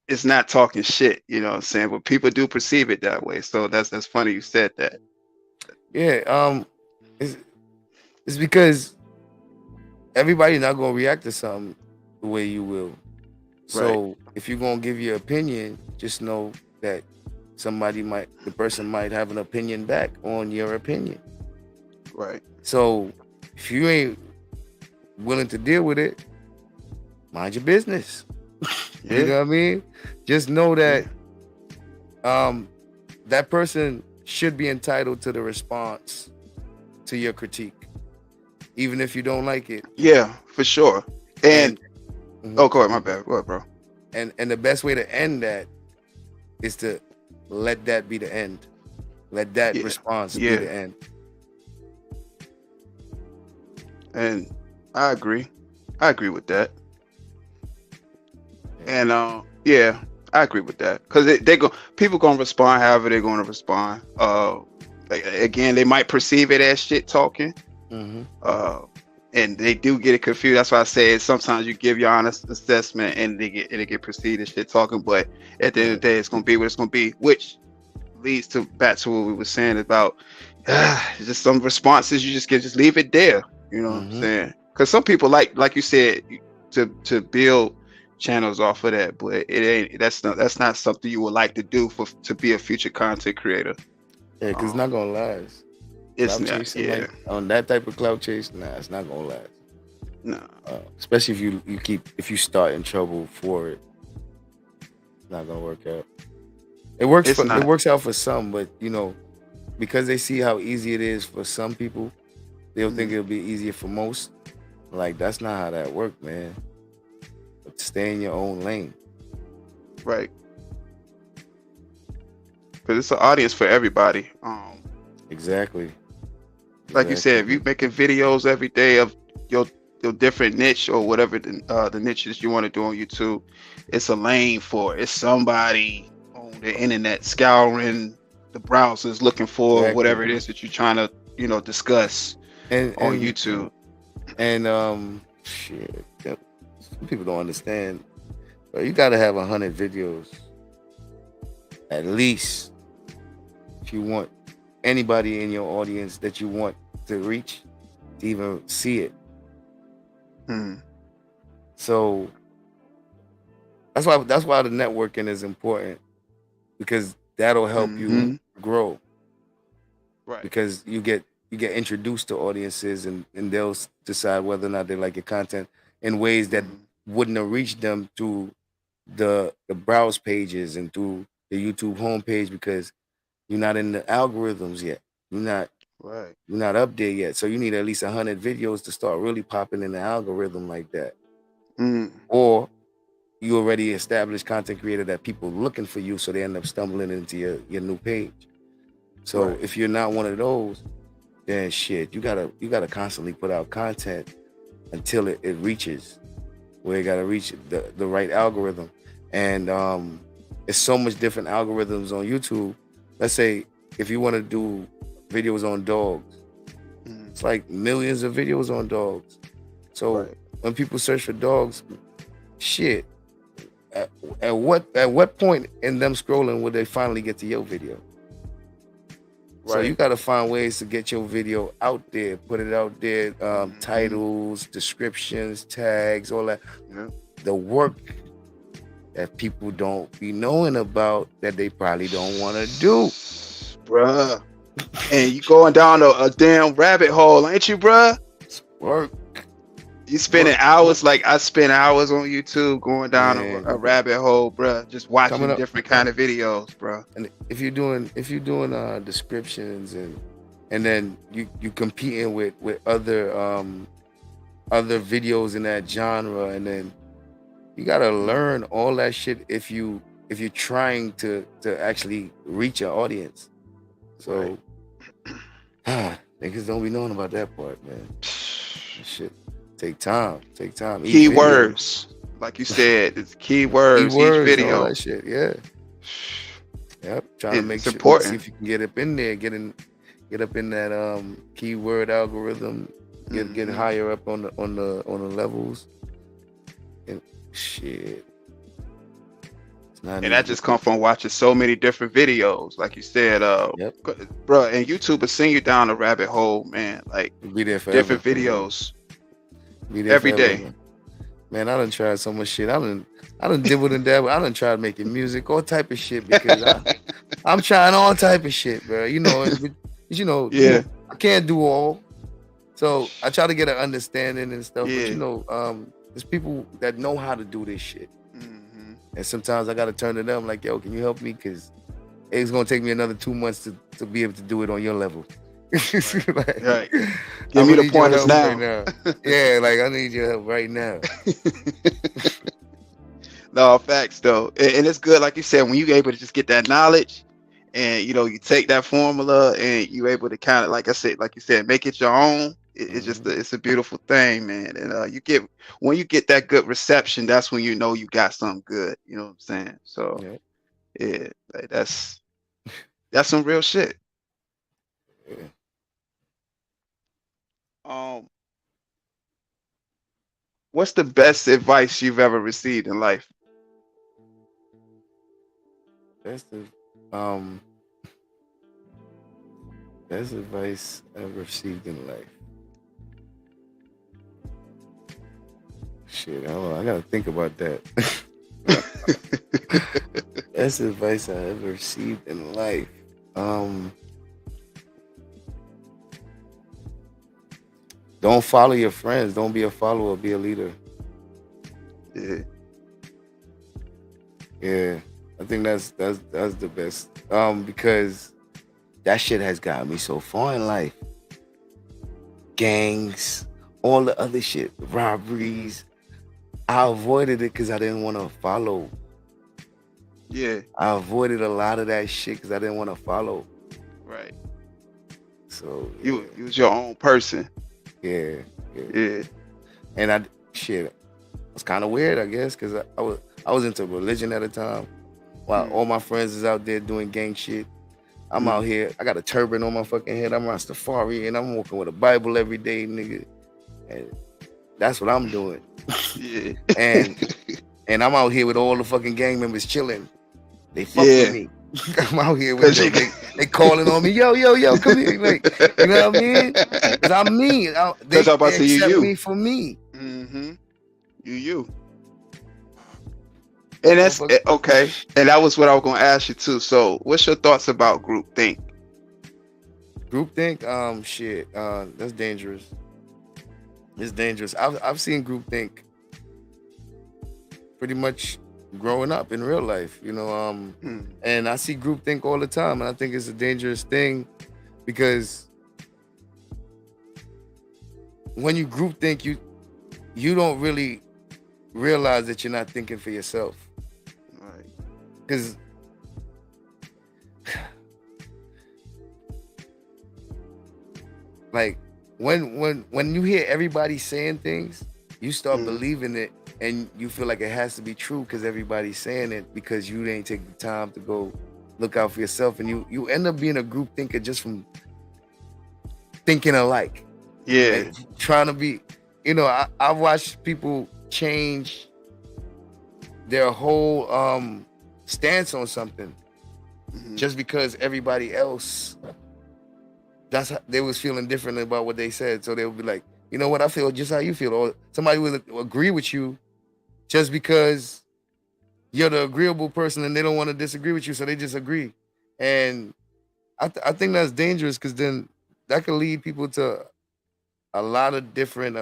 it's not talking shit. You know what I'm saying? But people do perceive it that way. So that's funny you said that. Yeah, it's because everybody's not gonna react to something the way you will. So if you're gonna give your opinion, just know that the person might have an opinion back on your opinion. Right. So if you ain't willing to deal with it, mind your business. You know what I mean? Just know that that person should be entitled to the response to your critique, even if you don't like it. Yeah, for sure. And go ahead, my bad. Go ahead, bro. And the best way to end that is to let that be the end. Let that response be the end. And I agree with that. And I agree with that, because people gonna respond however they're gonna respond. Again, they might perceive it as shit talking, and they do get it confused. That's why I say sometimes you give your honest assessment and it get perceived as shit talking. But at the end of the day, it's gonna be what it's gonna be. Which leads to back to what we were saying about just some responses you just get, just leave it there. You know what I'm saying? Because some people like you said to build channels off of that, but it ain't. That's not something you would like to do to be a future content creator. Yeah, because not gonna last. It's Clout not. chasing, Yeah. like, on that type of clout chase, nah, it's not gonna last. No. Especially if you start in trouble for it, it's not gonna work out. It works out for some, but you know, because they see how easy it is for some people, they'll think it'll be easier for most. Like, that's not how that works, man. But stay in your own lane. Right. Because it's an audience for everybody. Exactly. Like you said, if you're making videos every day of your different niche or whatever the niches you want to do on YouTube, it's a lane for it. It's somebody on the internet scouring the browsers looking for whatever it is that you're trying to, discuss on YouTube. And shit, some people don't understand. But you gotta have 100 videos at least if you want anybody in your audience that you want to reach to even see it. So that's why the networking is important, because that'll help you grow. Right. Because you get introduced to audiences, and they'll decide whether or not they like your content in ways that wouldn't have reached them through the browse pages and through the YouTube homepage, because you're not in the algorithms yet. You're not up there yet. So you need at least 100 videos to start really popping in the algorithm like that. Or you already established content creator that people looking for you, so they end up stumbling into your new page. So if you're not one of those, then shit, you gotta constantly put out content until it reaches where it gotta reach the right algorithm. And it's so much different algorithms on YouTube. Let's say if you want to do videos on dogs, it's like millions of videos on dogs. So when people search for dogs, shit, at what point in them scrolling would they finally get to your video? So you got to find ways to get your video out there, put it out there, titles, descriptions, tags, all that. The work that people don't be knowing about that they probably don't want to do. Bruh. And you going down a damn rabbit hole, ain't you, bruh? It's work. You spending hours, like I spend hours on YouTube going down a rabbit hole, bruh. Just watching different kind of videos, bruh. And if you're doing descriptions and then you competing with other videos in that genre, and then you gotta learn all that shit if you're trying to actually reach an audience. So niggas don't be knowing about that part, man. Shit. Take time. Keywords, like you said, it's keywords each video. All that shit, yeah. Yep. Trying to make sure, important. see if you can get up in there, get up in that keyword algorithm, get higher up on the levels. And shit. And that just come from watching so many different videos, like you said, bro. And YouTube will send you down a rabbit hole, man. Like be there forever, different videos. Be there every forever, day. Man, I done tried so much shit. I done dibbled and dabbled. I done tried making music, all type of shit, because I'm trying all type of shit, bro. I can't do all. So I try to get an understanding and stuff. But there's people that know how to do this shit. And sometimes I gotta turn to them like, yo, can you help me? Because it's gonna take me another 2 months to be able to do it on your level. Right. Give me the pointers now. Right now. Yeah, like I need your help right now. No, facts though. And it's good, like you said, when you're able to just get that knowledge and you take that formula and you're able to kind of, like you said, make it your own. It's just it's a beautiful thing, man. And when you get that good reception, that's when you know you got something good. You know what I'm saying? So yeah, like that's some real shit. Yeah. What's the best advice you've ever received in life? That's the Best advice I've received in life. Shit, I don't know. I gotta think about that. Best advice I ever received in life. Don't follow your friends. Don't be a follower. Be a leader. Yeah. Yeah, I think that's the best. Because that shit has got me so far in life. Gangs, all the other shit, robberies. I avoided it because I didn't want to follow. Yeah. I avoided a lot of that shit because I didn't want to follow. Right. So You was your own person. yeah. Yeah. And it was kind of weird, I guess, because I was into religion at the time, while all my friends is out there doing gang shit. I'm out here. I got a turban on my fucking head. I'm Rastafari, and I'm walking with a Bible every day, nigga. And that's what I'm doing. Yeah. and I'm out here with all the fucking gang members chilling. They fuck with me. I'm out here with them. They calling on me. Yo, come here. Like, you know what I mean? Because I'm me. They accept me for me. Mm-hmm. You. And that's okay. And that was what I was going to ask you too. So what's your thoughts about groupthink? Groupthink? Shit. That's dangerous. It's dangerous. I've seen groupthink pretty much growing up in real life, you know, and I see groupthink all the time, and I think it's a dangerous thing because when you groupthink, you don't really realize that you're not thinking for yourself, right? Because like when you hear everybody saying things, you start believing it. And you feel like it has to be true because everybody's saying it because you didn't take the time to go look out for yourself. And you end up being a group thinker just from thinking alike. Yeah. Like, trying to be, you know, I watched people change their whole stance on something just because everybody else, that's how they was feeling differently about what they said. So they would be like, you know what, I feel just how you feel. Or somebody would agree with you just because you're the agreeable person and they don't want to disagree with you, so they just agree. And I think that's dangerous because then that could lead people to a lot of different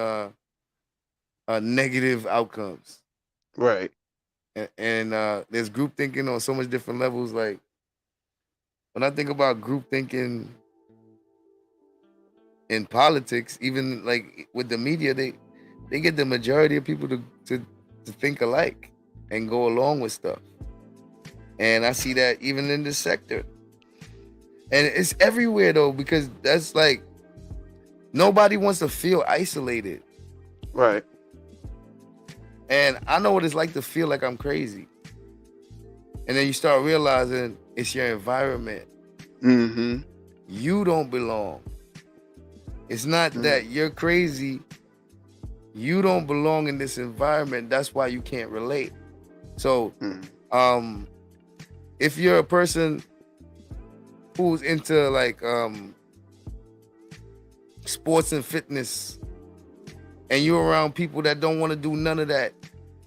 negative outcomes. Right. And there's group thinking on so much different levels. Like when I think about group thinking in politics, even like with the media, they get the majority of people to think alike and go along with stuff. And I see that even in this sector. And it's everywhere though, because that's like nobody wants to feel isolated. Right. And I know what it's like to feel like I'm crazy. And then you start realizing it's your environment. Mm-hmm. You don't belong. It's not that you're crazy. You don't belong in this environment. That's why you can't relate. So, if you're a person who's into like sports and fitness, and you're around people that don't want to do none of that,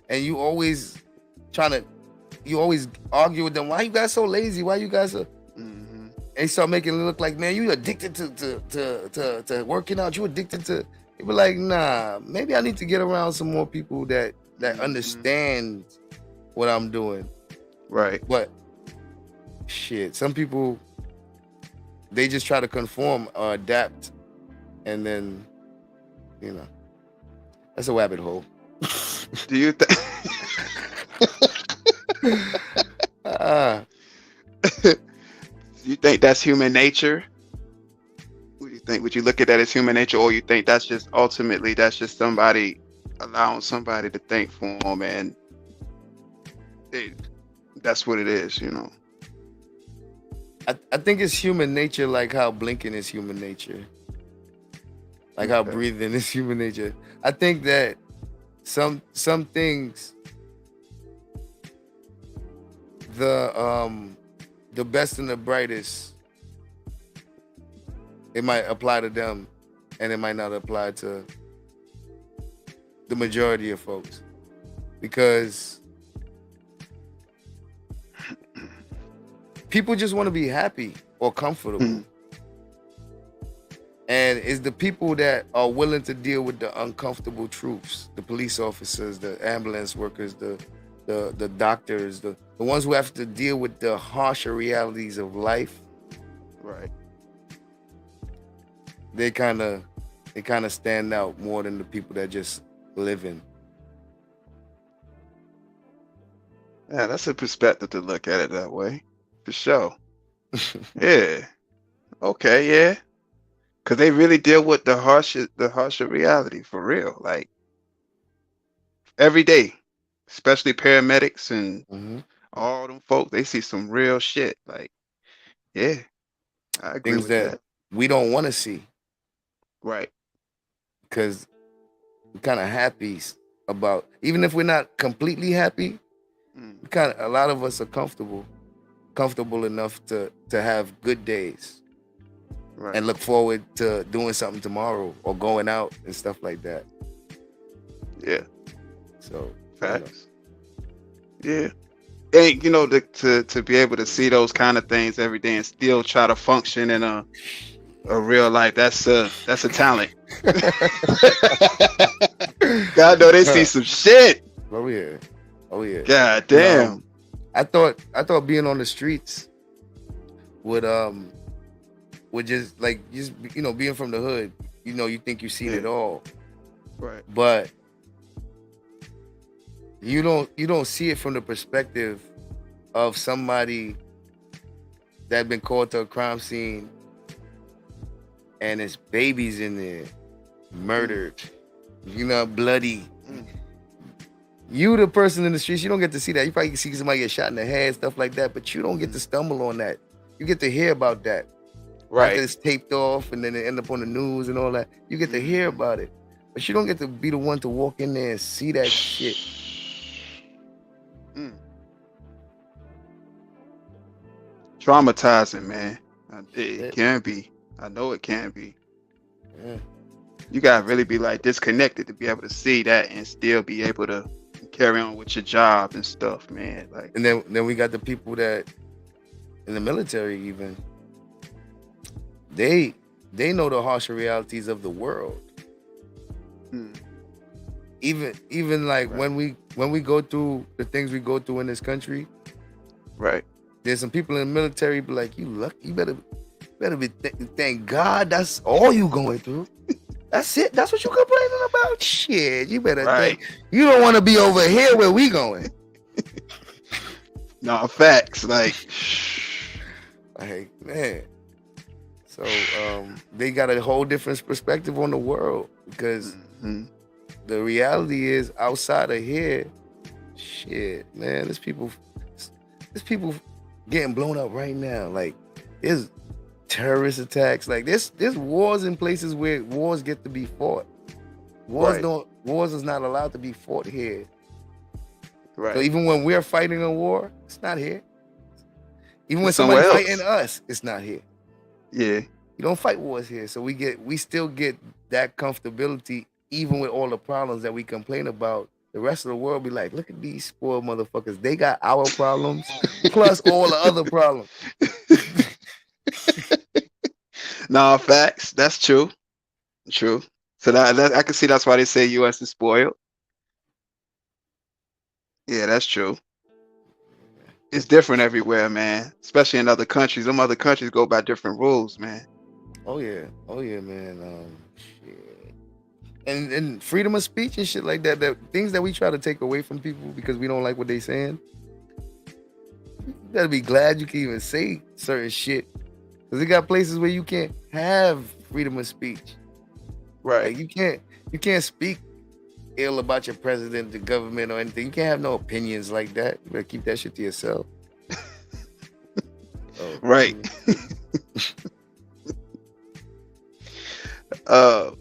and you always argue with them. Why you guys so lazy? Why you guys so? And start making it look like, man, you addicted to working out. You addicted to. You be like, nah, maybe I need to get around some more people that understand what I'm doing. Right. But shit, some people, they just try to conform or adapt, and then, you know, that's a rabbit hole. Do you think? You think that's human nature? What do you think? Would you look at that as human nature, or you think that's just ultimately somebody allowing somebody to think for them, and that's what it is, you know? I think it's human nature, like how blinking is human nature, like how breathing is human nature. I think that some things, the best and the brightest it might apply to them, and it might not apply to the majority of folks, because people just want to be happy or comfortable. And it's the people that are willing to deal with the uncomfortable truths, the police officers, the ambulance workers, the doctors, the ones who have to deal with the harsher realities of life. Right. They kind of stand out more than the people that just living. Yeah, that's a perspective to look at it that way, for sure. Yeah. Okay. Yeah. Because they really deal with the harsher reality for real, like every day, especially paramedics and all them folk. They see some real shit. Like, yeah, I agree Things with that that. we don't want to see, Right. because we're kind of happy about, even if we're not completely happy, a lot of us are comfortable enough to have good days. Right. And look forward to doing something tomorrow or going out and stuff like that. Yeah. So facts. Yeah. And you know, to be able to see those kind of things every day and still try to function in a real life, that's a talent. God know they see some shit. Oh yeah. God damn. I thought being on the streets would just being from the hood, you think you've seen it all. Right. But you don't see it from the perspective of somebody that been called to a crime scene and it's babies in there murdered, bloody. You, the person in the streets, you don't get to see that. You probably can see somebody get shot in the head, stuff like that, but you don't get to stumble on that. You get to hear about that. Right. After it's taped off and then it end up on the news and all that. You get to hear about it. But you don't get to be the one to walk in there and see that shit. Traumatizing, man. It can be. I know it can be. Yeah. You gotta really be like disconnected to be able to see that and still be able to carry on with your job and stuff, man. Like, and then we got the people that in the military, even they know the harsher realities of the world. Even like right. when we go through the things we go through in this country, right? There's some people in the military be like, you lucky, you better be thank God that's all you going through. That's it. That's what you complaining about. Shit, you better think. You don't want to be over here where we going. No, facts. Like man. So they got a whole different perspective on the world, because the reality is outside of here, shit, man, there's people getting blown up right now. Like, there's terrorist attacks. Like, there's wars in places where wars get to be fought. Wars is not allowed to be fought here. Right. So even when we're fighting a war, it's not here. Even when somebody's fighting us, it's not here. Yeah. You don't fight wars here. So we still get that comfortability, even with all the problems that we complain about. The rest of the world be like, look at these spoiled motherfuckers. They got our problems plus all the other problems. No, facts. That's true. True. So that I can see that's why they say U.S. is spoiled. Yeah, that's true. It's different everywhere, man. Especially in other countries. Some other countries go by different rules, man. Oh yeah, man. Shit. And freedom of speech and shit like that. That things that we try to take away from people because we don't like what they saying. You gotta be glad you can even say certain shit. Because they got places where you can't have freedom of speech. Right. Like, you can't speak ill about your president, the government, or anything. You can't have no opinions like that. You better keep that shit to yourself. Right. How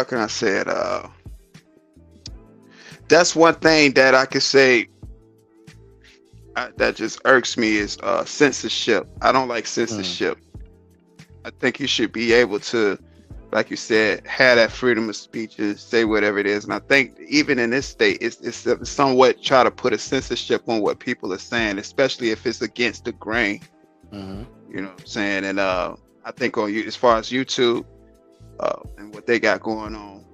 can I say it? That's one thing that I could say that just irks me is censorship. I don't like Mm. censorship. I think you should be able to, like you said, have that freedom of speech and say whatever it is. And I think even in this state, it's somewhat try to put a censorship on what people are saying, especially if it's against the grain. Mhm. You know what I'm saying? And I think on you, as far as YouTube and what they got going on,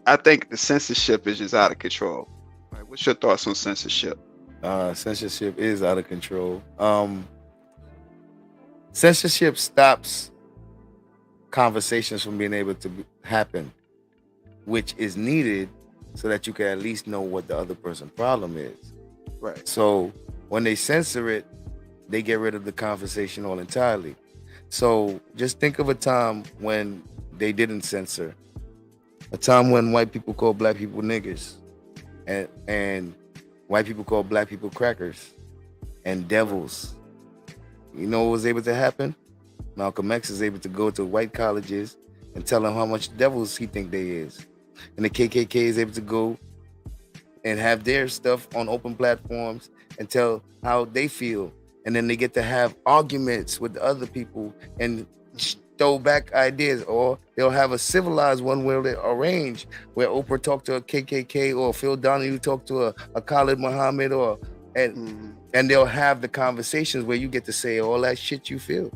I think the censorship is just out of control. Like, what's your thoughts on censorship? Censorship is out of control. Censorship stops conversations from being able to happen, which is needed so that you can at least know what the other person's problem is. Right. So when they censor it, they get rid of the conversation all entirely. So just think of a time when they didn't censor, a time when white people called black people niggers, and white people called black people crackers and devils. You know what was able to happen? Malcolm X is able to go to white colleges and tell them how much devils he think they is. And the KKK is able to go and have their stuff on open platforms and tell how they feel. And then they get to have arguments with the other people and throw back ideas, or they'll have a civilized one where they arrange, where Oprah talked to a KKK or Phil Donahue talked to a Khalid Muhammad, or and they'll have the conversations where you get to say all that shit you feel.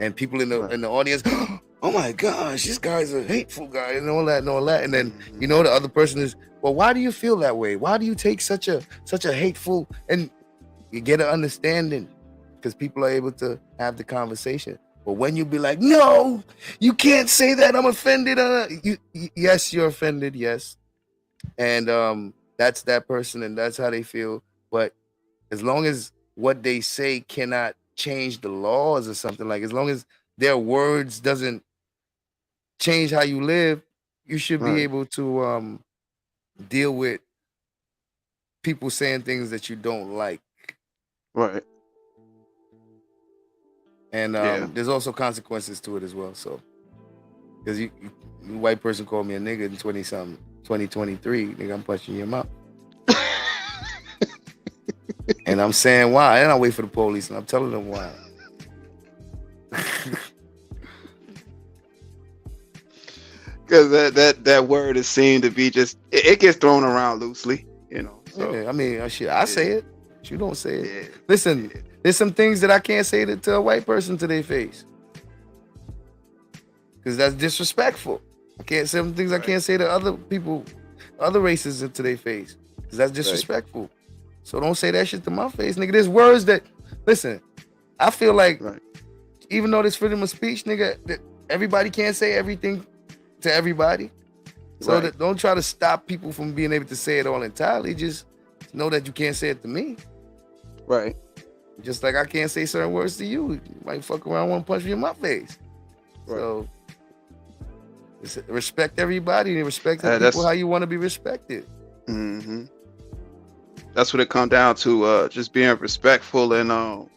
And people in the audience, oh my gosh, this guy's a hateful guy, and all that and all that. And then you know the other person is, well, why do you feel that way? Why do you take such a hateful? And you get an understanding because people are able to have the conversation. But when you be like, no, you can't say that, I'm offended. Yes, you're offended, yes. And that's that person and that's how they feel. But as long as what they say cannot change the laws or something, like as long as their words doesn't change how you live, you should be able to deal with people saying things that you don't like. Right. And there's also consequences to it as well. So, because you white person called me a nigga in 2023, nigga, I'm punching your mouth. And I'm saying why. And I wait for the police and I'm telling them why. Because that word is seen to be just, it gets thrown around loosely, you know. So, yeah, I mean, shit, I say it. You don't say it. Listen, there's some things that I can't say to a white person to their face. Because that's disrespectful. I can't say some things I can't say to other people, other races to their face. Because that's disrespectful. So don't say that shit to my face, nigga. There's words that, listen, I feel like even though there's freedom of speech, nigga, that everybody can't say everything to everybody. So that don't try to stop people from being able to say it all entirely. Just know that you can't say it to me. Right. Just like I can't say certain words to you. You might fuck around, want to punch me in my face. So respect everybody and respect the people how you want to be respected. Mm-hmm. That's what it comes down to. Just being respectful and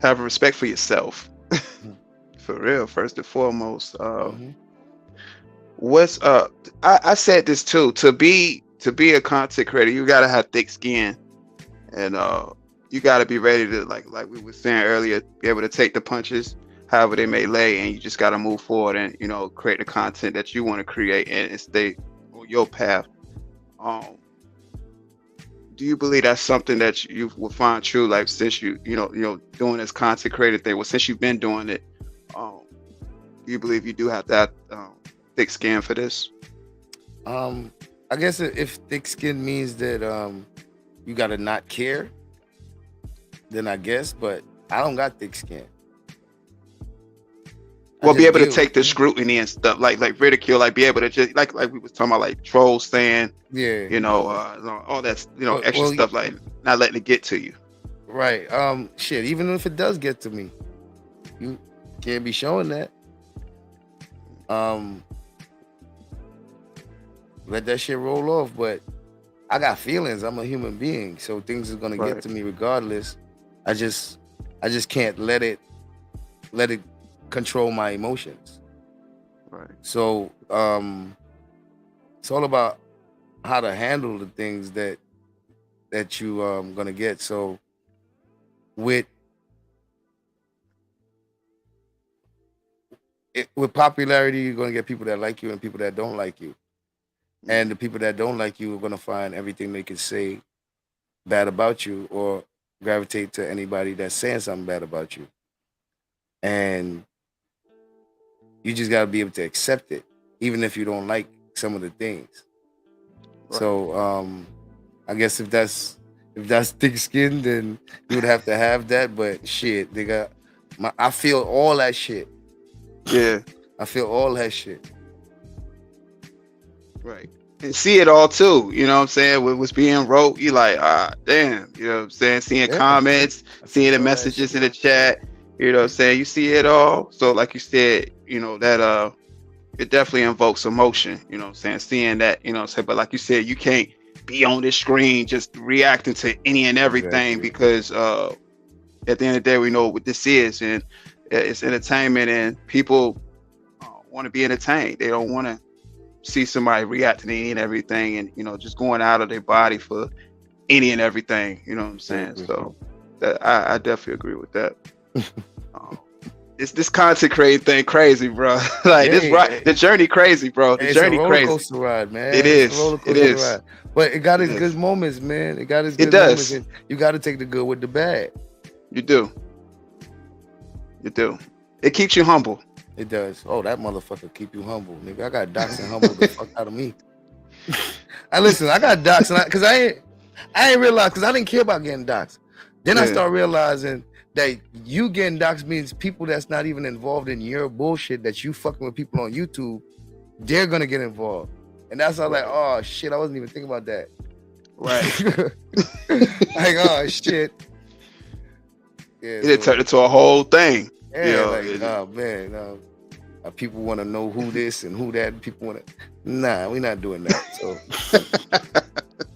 having respect for yourself. For real, first and foremost. What's I said this too. To be a content creator, you gotta have thick skin, and you gotta be ready to like we were saying earlier, be able to take the punches, however they may lay, and you just gotta move forward and create the content that you want to create and stay on your path. Do you believe that's something that you will find true? Like since you doing this content creator thing, well, since you've been doing it, do you believe you do have that thick skin for this? I guess if thick skin means that you gotta not care, then I guess. But I don't got thick skin. Well, be able to take the scrutiny and stuff, like ridicule, like be able to just like we was talking about, like trolls saying, all that, extra stuff, like not letting it get to you. Right. Shit. Even if it does get to me, you can't be showing that. Let that shit roll off. But I got feelings. I'm a human being, so things are gonna get to me regardless. I just can't let it control my emotions. Right. So it's all about how to handle the things that that you gonna get. So with with popularity, you're gonna get people that like you and people that don't like you. And the people that don't like you are gonna find everything they can say bad about you or gravitate to anybody that's saying something bad about you. And you just gotta be able to accept it, even if you don't like some of the things. Right. So I guess if that's thick skin, then you would have to have that. But shit, they got I feel all that shit. Yeah. I feel all that shit. Right. And see it all too. You know what I'm saying? What was being wrote, you like, damn. You know what I'm saying? Seeing comments, seeing the messages in the chat. You know what I'm saying? You see it all. So like you said, you know, that it definitely invokes emotion. You know what I'm saying? Seeing that, you know what I'm saying? But like you said, you can't be on this screen just reacting to any and everything because at the end of the day, we know what this is, and it's entertainment, and people want to be entertained. They don't want to see somebody reacting to any and everything, and you know, just going out of their body for any and everything. You know what I'm saying? So I definitely agree with that. This content creating thing crazy, bro. Like the journey crazy, bro. The journey a roller crazy. coaster ride, man. It is. It's a roller coaster It is. ride. But it got its good moments, man. It got its good moments. And you got to take the good with the bad. You do. You do. It keeps you humble. It does. Oh, that motherfucker keep you humble, nigga. I got doxed and humbled the fuck out of me. I got doxed because I ain't realized, because I didn't care about getting doxed. Then I start realizing that you getting doxed means people that's not even involved in your bullshit, that you fucking with people on YouTube, they're gonna get involved. And that's how like, oh shit, I wasn't even thinking about that. Right. Like, oh shit. Yeah, it turned into a whole thing. Yeah, you know, like, oh man, people want to know who this and who that. People want to. Nah, we're not doing that. So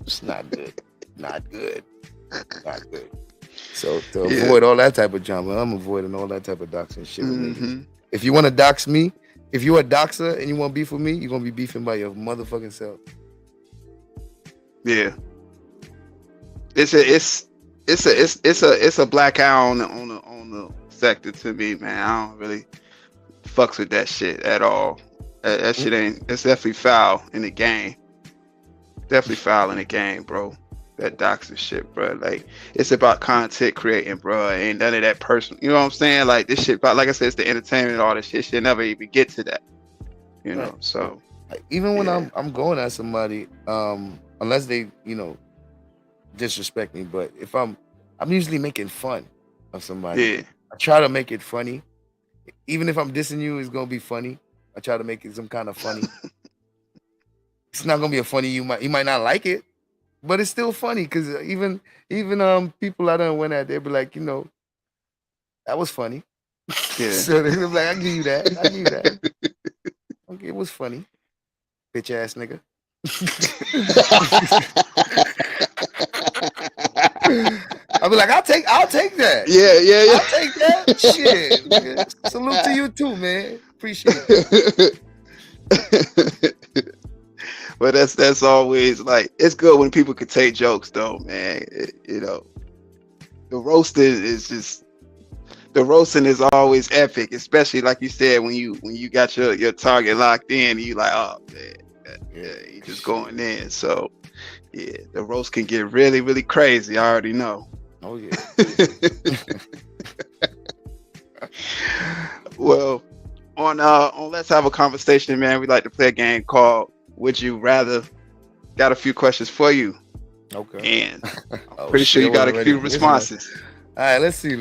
it's not good. Not good. Not good. So to avoid all that type of drama, I'm avoiding all that type of doxing shit. Mm-hmm. If you want to dox me, if you're a doxer and you want beef with me, you're gonna be beefing by your motherfucking self. Yeah. It's a black eye on the sector to me, man. I don't really fucks with that shit at all. That shit it's definitely foul in the game. Definitely foul in the game, bro. That doxing shit, bro. Like, it's about content creating, bro. Ain't none of that personal. You know what I'm saying? Like, this shit, like I said, it's the entertainment and all this shit. Shit never even get to that. You know, so. Even when I'm going at somebody, unless they, you know, disrespect me, but if I'm usually making fun of somebody. Yeah. I try to make it funny. Even if I'm dissing you, it's gonna be funny. I try to make it some kind of funny. It's not gonna be a funny. You might not like it, but it's still funny because even people I done went at, they'll be like, you know, that was funny. Yeah. So they'll be like, I give you that. Okay, it was funny, bitch ass nigga. I'll be like, I'll take that. Yeah. I'll take that. Shit, nigga. Salute to you too, man. Appreciate it. But that's always like, it's good when people can take jokes though, man. You know, the roasting is always epic, especially like you said, when you got your target locked in, and you like, oh man, you just going in. So yeah, the roast can get really, really crazy. I already know. Oh yeah. Well, on Let's Have a Conversation, man, we like to play a game called Would You Rather. Got a few questions for you. Okay. And I'm pretty sure you got a few responses. All right, let's see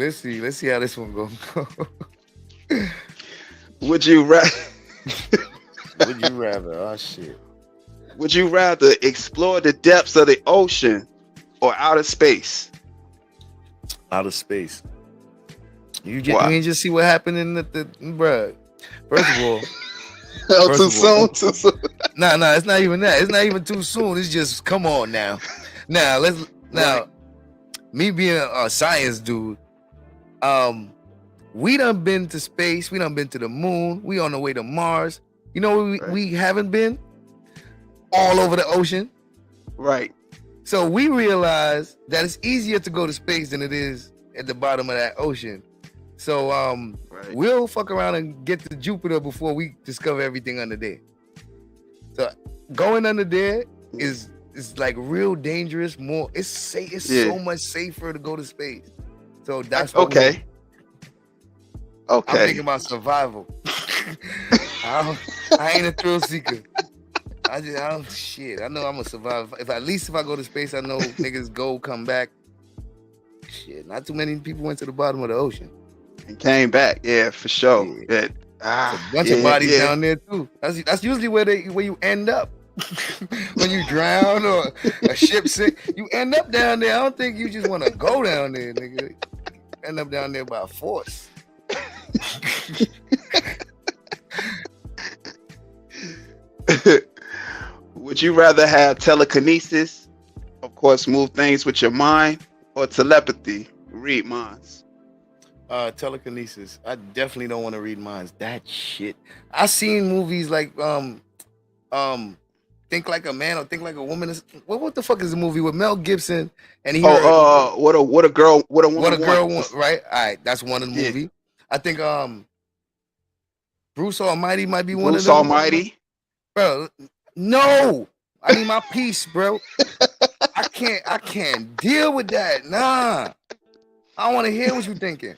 how this one goes. Would you rather? Would you rather? Oh shit. Would you rather explore the depths of the ocean or outer space? Outer space. You just see what happened in the bruh. First of all, too soon. No, it's not even that. It's not even too soon. It's just, come on now. Me being a science dude, we done been to space. We done been to the moon. We on the way to Mars. You know where we haven't been? All over the ocean. Right. So we realized that it's easier to go to space than it is at the bottom of that ocean. So Right. we'll fuck around and get to Jupiter before we discover everything under there. So going under there is like real dangerous. More, it's so much safer to go to space. So that's what okay. I'm Okay. thinking about survival. I ain't a thrill seeker. I don't shit. I know I'm gonna survive. If I go to space, I know niggas go come back. Shit, not too many people went to the bottom of the ocean And came back. Yeah, for sure. Yeah. Yeah. There's a bunch of bodies down there too. That's usually where you end up when you drown or a ship sink. You end up down there. I don't think you just want to go down there, nigga. You end up down there by force. Would you rather have telekinesis, of course, move things with your mind, or telepathy, read minds? Telekinesis. I definitely don't want to read minds. That shit. I seen movies like Think Like a Man or Think Like a Woman. What the fuck is the movie with Mel Gibson and he what a girl wants. wants, right? All right, that's one of the movie. I think Bruce Almighty might be one of them. Bruce Almighty. Bro, no. I need my peace, bro. I can't deal with that. Nah. I don't want to hear what you thinking.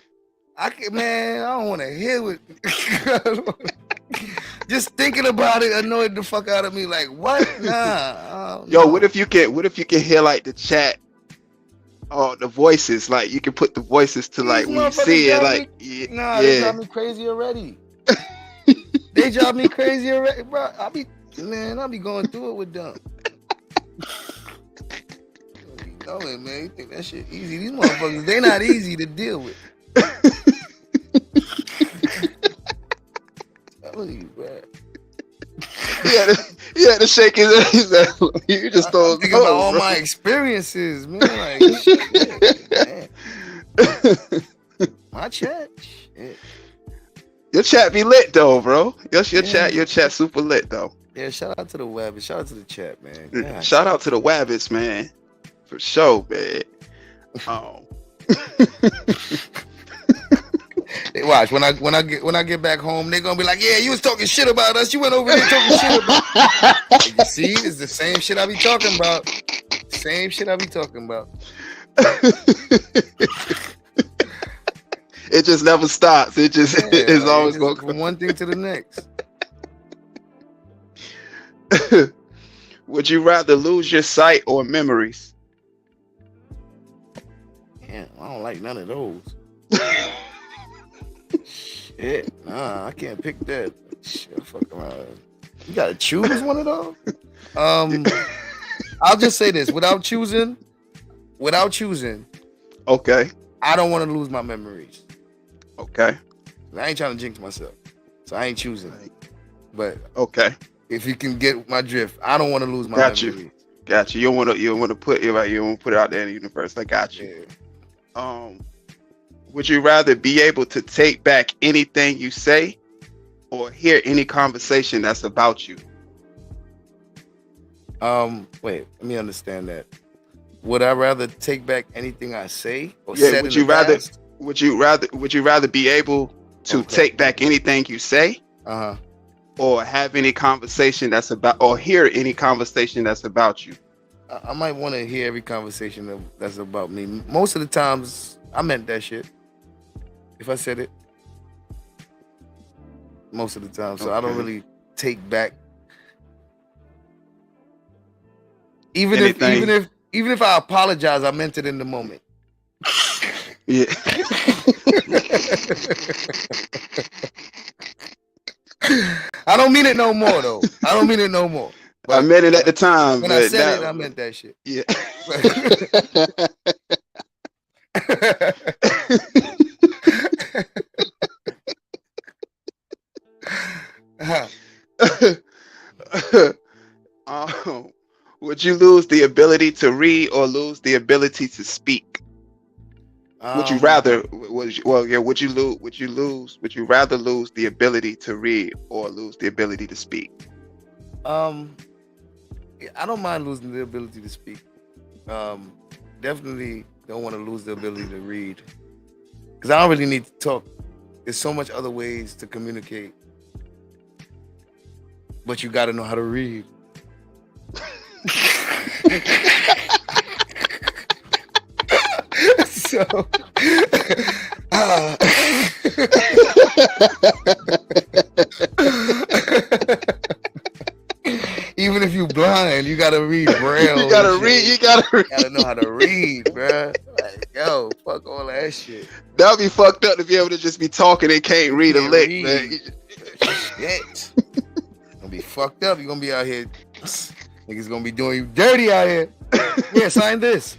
I don't want to hear what just thinking about it annoyed the fuck out of me. Like, what? Nah. Yo, what if you can hear like the chat, the voices? Like you can put the voices to like when you see it. Like, they drive me crazy already. They drive me crazy already, bro. I'll be going through it with them. You know it, man. You think that shit easy? These motherfuckers, they not easy to deal with. You, bro. He had to shake his head. You just told think about all my experiences, man. Like, shit, man. My chat, shit. Your chat be lit though, bro. Your chat super lit though. Yeah, shout out to the web, shout out to the chat, man. God. Shout out to the Wabbits, man. For sure, man. Hey, watch when I get back home, they're gonna be like, "Yeah, you was talking shit about us. You went over there talking shit about." You see, it's the same shit I be talking about. Same shit I be talking about. It just never stops. It just it's always going from one thing to the next. Would you rather lose your sight or memories? Damn, I don't like none of those. Shit, nah, I can't pick that. Shit, fuck around. You gotta choose one of those. I'll just say this: without choosing, okay, I don't want to lose my memories. Okay, I ain't trying to jinx myself, so I ain't choosing. But okay, if you can get my drift, I don't want to lose my memories. Got you. You don't want to put it right. You don't want to put it out there in the universe. I got you. Yeah. Would you rather be able to take back anything you say or hear any conversation that's about you? Wait, let me understand that. Would I rather take back anything I say or said would you rather past? Would you rather be able to take back anything you say? Or have any conversation that's about, or hear any conversation that's about you? I might want to hear every conversation that's about me. Most of the times I meant that shit. If I said it, most of the time, so I don't really take back. Even if I apologize, I meant it in the moment. Yeah. I don't mean it no more though. I don't mean it no more. But I meant it at the time. When I said it, I meant that shit. Yeah. Would you lose the ability to read or lose the ability to speak? Would you rather? Would you rather lose the ability to read or lose the ability to speak? I don't mind losing the ability to speak. definitely don't want to lose the ability to read. Because I don't really need to talk. There's so much other ways to communicate. But you got to know how to read. So, even if you blind, you gotta read braille. You gotta read. You gotta read. You gotta know how to read, bro. Like, yo, fuck all that shit. That'd be fucked up to be able to just be talking and can't read a lick, man. Shit. Gonna be fucked up. You gonna be out here. Niggas gonna be doing you dirty out here. Yeah, sign this.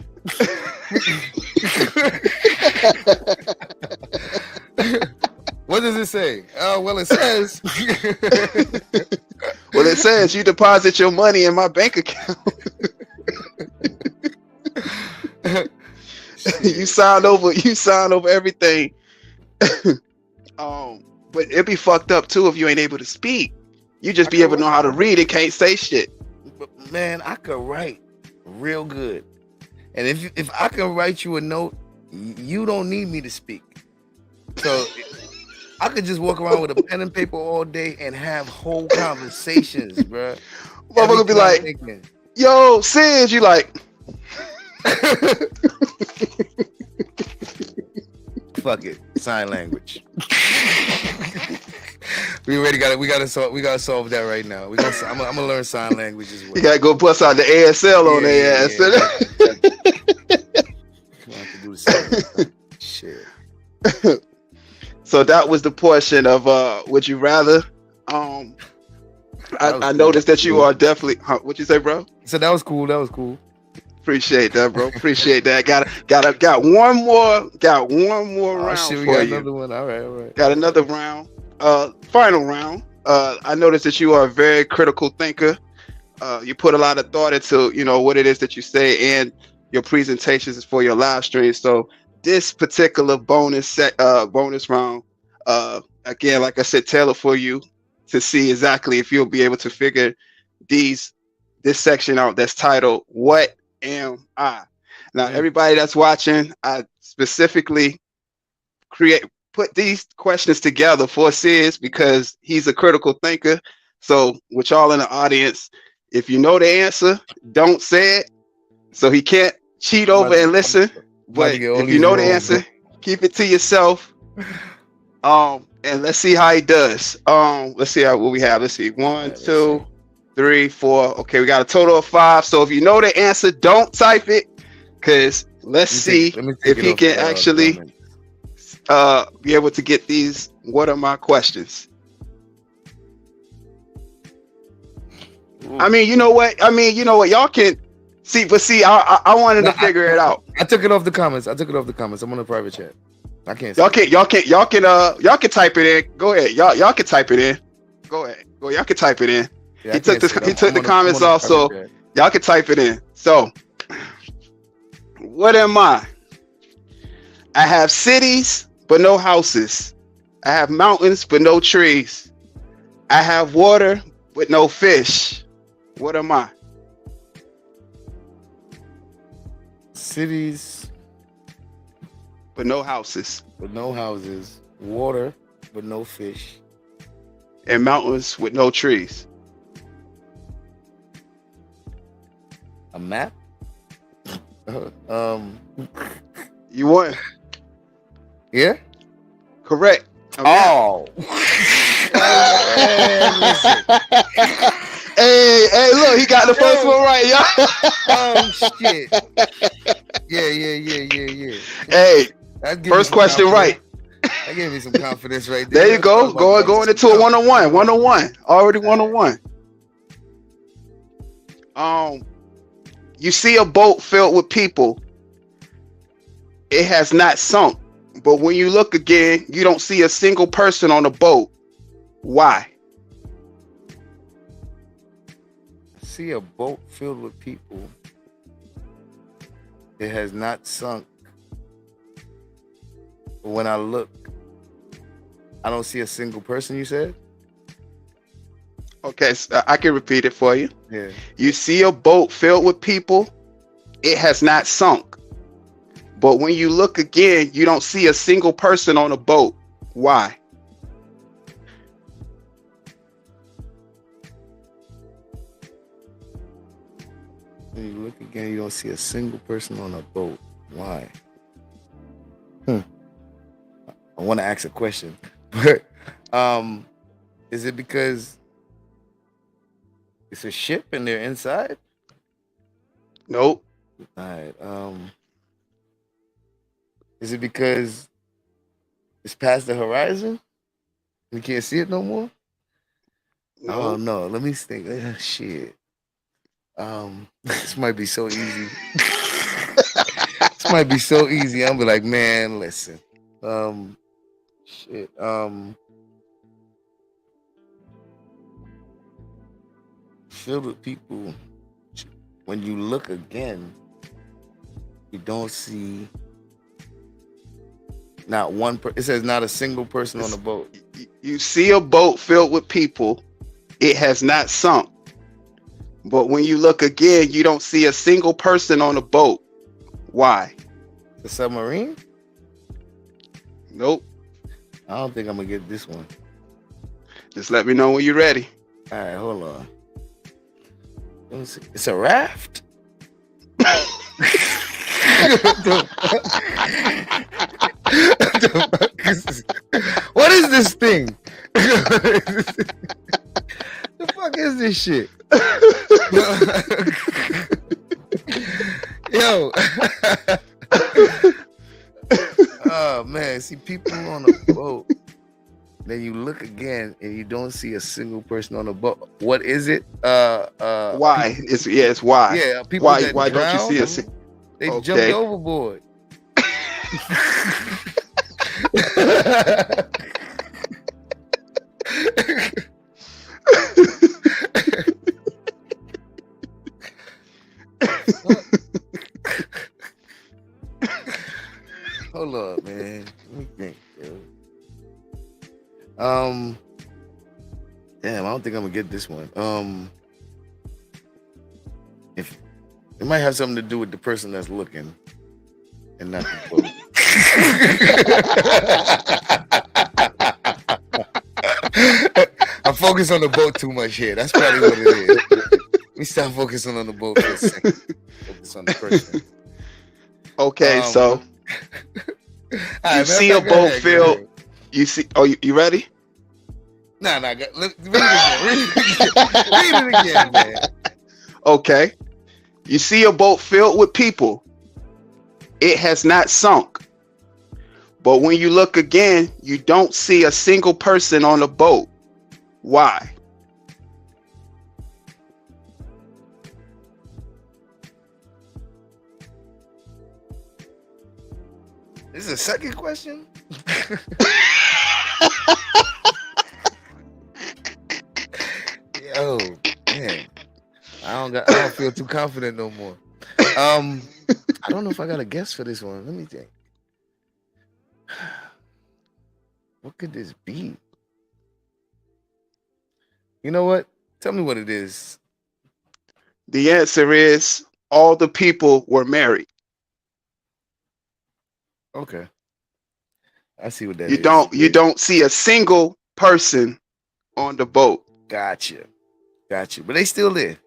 What does it say? Oh, well, it says. Well, it says you deposit your money in my bank account. You signed over everything. But it'd be fucked up too if you ain't able to speak. You just be able to know how to read and can't say shit. But man, I could write real good. And if I can write you a note, you don't need me to speak. So I could just walk around with a pen and paper all day and have whole conversations, bro. Motherfucker be like, yo, Sizz, you like. Fuck it. Sign language. We gotta solve that right now. I'm gonna learn sign language as well. You gotta go bust out the ASL on their ass. Shit. So that was the portion of would you rather. I noticed that you are definitely. What'd you say, bro? So that was cool. Appreciate that, bro. Appreciate that. Got one more round shit, we for got you. another one. All right. Got another round. Final round. I noticed that you are a very critical thinker. You put a lot of thought into, what it is that you say and your presentations for your live stream. So this particular bonus round, again, like I said, tailored for you to see exactly if you'll be able to figure this section out that's titled, What Am I? Now, everybody that's watching, I specifically put these questions together for Sizz because he's a critical thinker. So with y'all in the audience, if you know the answer, don't say it. So he can't cheat over and listen. But if you know the answer, keep it to yourself. And let's see how he does. Let's see what we have. Let's see. 1, 2, 3, 4. Okay, we got a total of 5. So if you know the answer, don't type it. Cause let's see if he can actually be able to get these. What are my questions? Ooh. I mean, you know what? Y'all can see, but see, I wanted to figure it out. I took it off the comments. I'm on a private chat. I can't. Y'all can type it in. Go ahead. Y'all can type it in. Go ahead. Y'all can type it in. Yeah, he took the comments off, so y'all can type it in. So, what am I? I have cities, but no houses. I have mountains, but no trees. I have water, but no fish. What am I? Cities, but no houses. Water, but no fish. And mountains with no trees. A map? You won. Yeah? Correct. Oh. Hey, look, he got the first one right, y'all. Oh, shit. Yeah. Hey, first question right. That gave me some confidence right there. There you go. Going into a 101. 101. Already 101. You see a boat filled with people. It has not sunk. But when you look again, you don't see a single person on the boat. Why? See a boat filled with people. It has not sunk. But when I look, I don't see a single person, you said? Okay, so I can repeat it for you. Yeah. You see a boat filled with people. it has not sunk. But when you look again, you don't see a single person on the boat. Why? When you look again, you don't see a single person on a boat. Why? I want to ask a question, but is it because it's a ship and they're inside? Nope. All right. Is it because it's past the horizon? You can't see it no more? Nope. Oh no, let me think. Shit. This might be so easy. This might be so easy. I'll be like, man, listen. Shit. Filled with people. When you look again, you don't see not one. It says not a single person on the boat. You see a boat filled with people. It has not sunk. But when you look again, you don't see a single person on the boat. Why? The submarine? Nope. I don't think I'm gonna get this one. Just let me know when you're ready. All right, hold on. Let me see. It's a raft? What is this thing? The fuck is this shit? Yo. Oh man, see people on a boat. Then you look again and you don't see a single person on the boat. What is it? Why? It's why. Yeah, people why that don't you drown, see they Okay. jumped overboard. Hold up, man. Let me think, yo. Damn, I don't think I'm gonna get this one. If it might have something to do with the person that's looking and not the boat. I'm focused on the boat too much here. That's probably what it is. Let me stop focusing on the boat for a second. Focus on the person. Okay, so you see a boat filled. You see? Oh, you ready? Nah. Read it again, man. Okay. You see a boat filled with people. It has not sunk. But when you look again, you don't see a single person on the boat. Why? This is a second question? Yo, man. I don't feel too confident no more. I don't know if I got a guess for this one. Let me think. What could this be? You know what? Tell me what it is. The answer is all the people were married. Okay. I see what that You is. you don't see a single person on the boat. Gotcha. But they still there.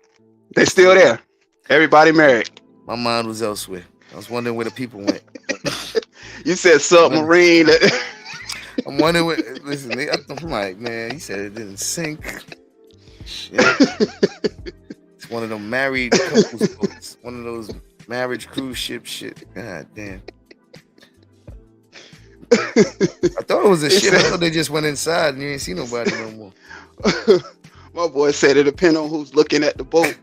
They're still there. Everybody married. My mind was elsewhere. I was wondering where the people went. You said submarine. I'm wondering what. Listen, I'm like, man, he said it didn't sink. Shit. It's one of them married couples boats. One of those marriage cruise ship shit. God damn. I thought it was a ship. I thought they just went inside and you ain't see nobody no more. My boy said it depends on who's looking at the boat.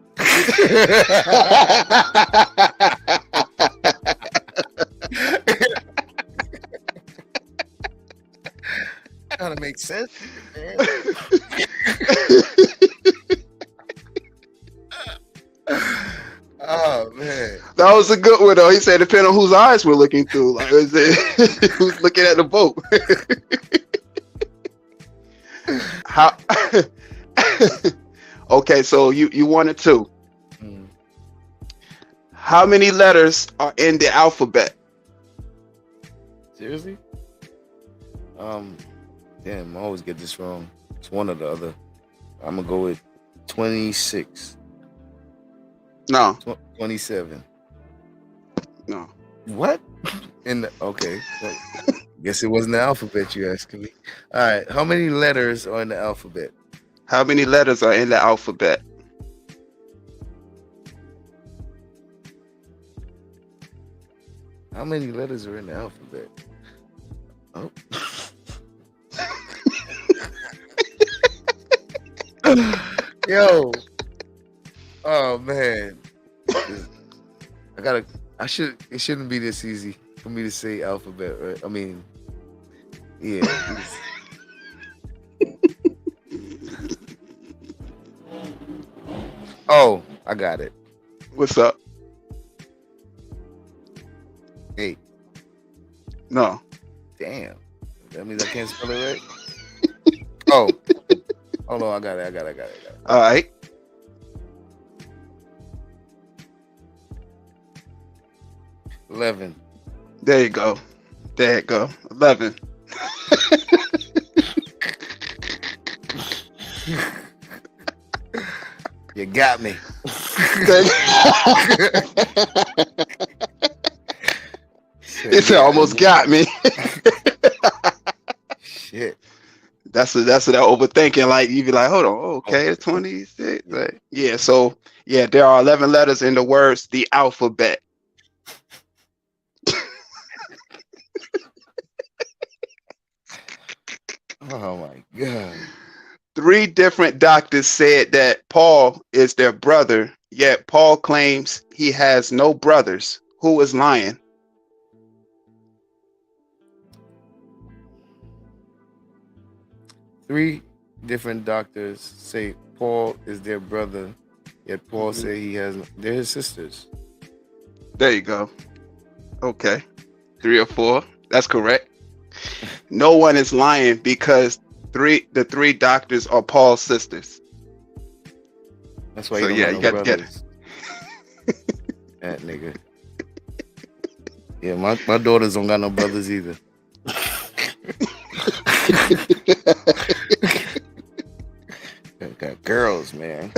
Gotta make sense, man. Oh man, that was a good one though. He said depending on whose eyes we're looking through. Like, is it who's looking at the boat? How? Okay, so you 1 or 2. How many letters are in the alphabet? Seriously? Damn, I always get this wrong. It's one or the other. I'm gonna go with 26. No. 27. No. What? Okay. Well, guess it wasn't the alphabet you asking me. All right. How many letters are in the alphabet? How many letters are in the alphabet? How many letters are in the alphabet? Oh. Yo. Oh man. It shouldn't be this easy for me to say alphabet, right? I mean, yeah. Oh, I got it. What's up? 8. No. Damn. That means I can't spell it right? Oh. Hold on, I got it. All right. $11. There you go. 11. You got me. It almost got me. Shit. That's what that overthinking. Like you be like, hold on, okay, it's 26. Like, yeah, so yeah, there are 11 letters in the words the alphabet. Oh my God. 3 different doctors said that Paul is their brother, yet Paul claims he has no brothers. Who is lying? Three different doctors say Paul is their brother, yet Paul say they're his sisters. There you go. Okay. 3 or 4. That's correct. No one is lying because the 3 doctors are Paul's sisters. That's why So you got to get it. That nigga. Yeah, my daughters don't got no brothers either. Got girls, man.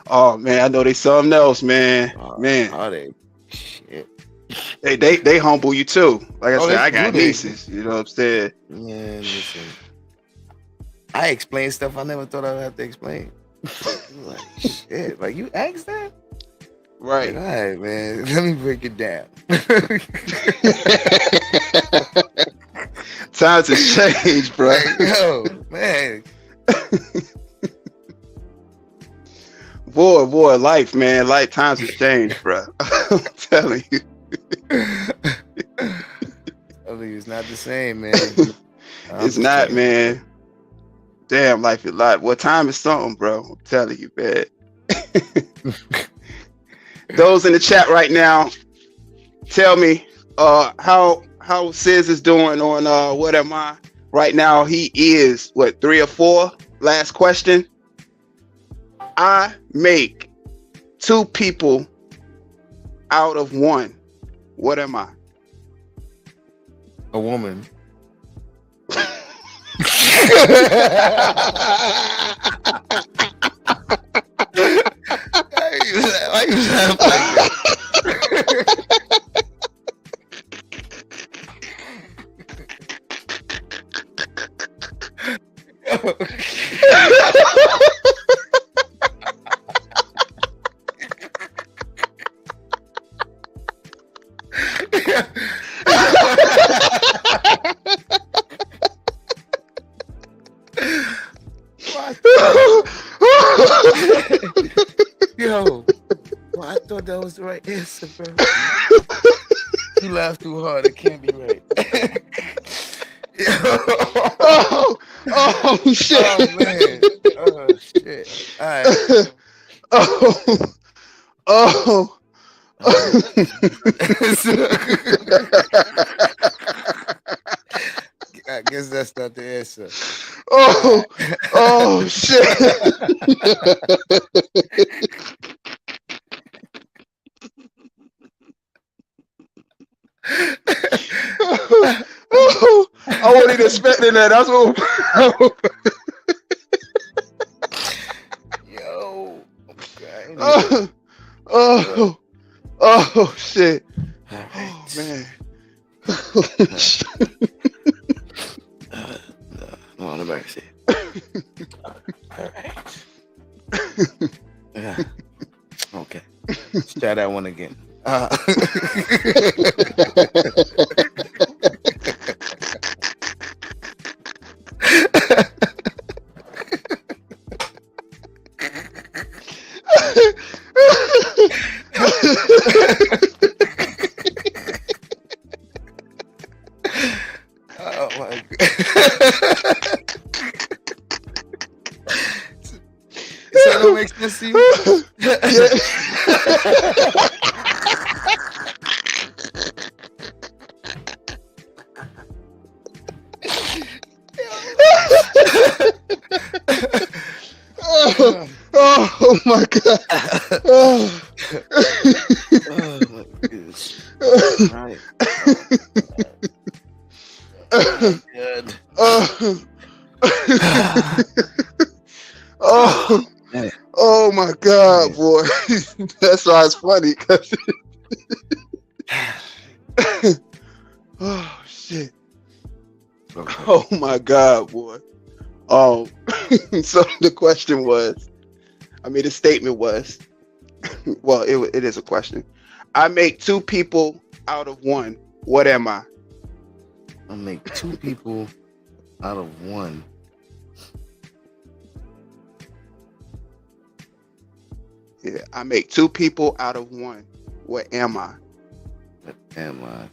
Oh man, I know they something else, man. Man, are they? Shit. They humble you too. Like I said, I got they? nieces. You know what I'm saying? Man, listen. I explain stuff I never thought I'd have to explain. Like shit, like you asked that? Right. Like, all right, man. Let me break it down. Times has changed, bro. Like, yo, man. Boy, life, man. Life times has changed, bro. I'm telling you. It's not the same, man. It's not, man. Damn, life is life. Well, time is something, bro. I'm telling you, man. Those in the chat right now, tell me how Sizz is doing on what am I right now? He is what, 3 or 4? Last question. I make 2 people out of 1. What am I? A woman. Why you sound like that? Yo, well, I thought that was the right answer, bro. You laugh too hard, it can't be right. Oh shit. Oh man. Oh shit. All right. Oh. I guess that's not the answer. Oh shit. I wasn't even expecting that. That's what. Yo. Okay. Oh, shit. All right. Oh, man. No, on the back seat. All right. Yeah. Okay. Let's try that one again. Oh my god. So that don't make sense to you? Oh my god. Oh. Oh my goodness. Right. Oh, good. Oh my god, boy. That's why it's funny. Oh shit. Okay. Oh my god, boy. So the question was, the statement was, well, it is a question. I make two people out of one. What am I? I make two people out of one. Yeah, I make two people out of one. What am I? What am I?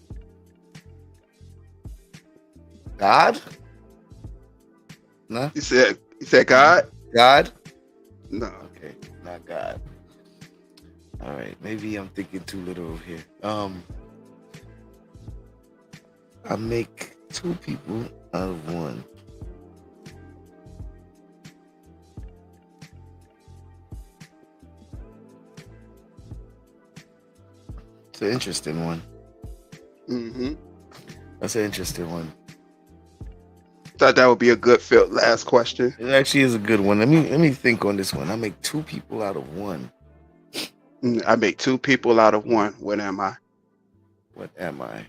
God? No? You said God? God? No. Okay, not God. All right, maybe I'm thinking too literal here. I make two people out of one. It's an interesting one. Mm-hmm. That's an interesting one. Thought that would be a good fit. Last question. It actually is a good one. Let me think on this one. I make two people out of one. I make two people out of one. What am I? What am I?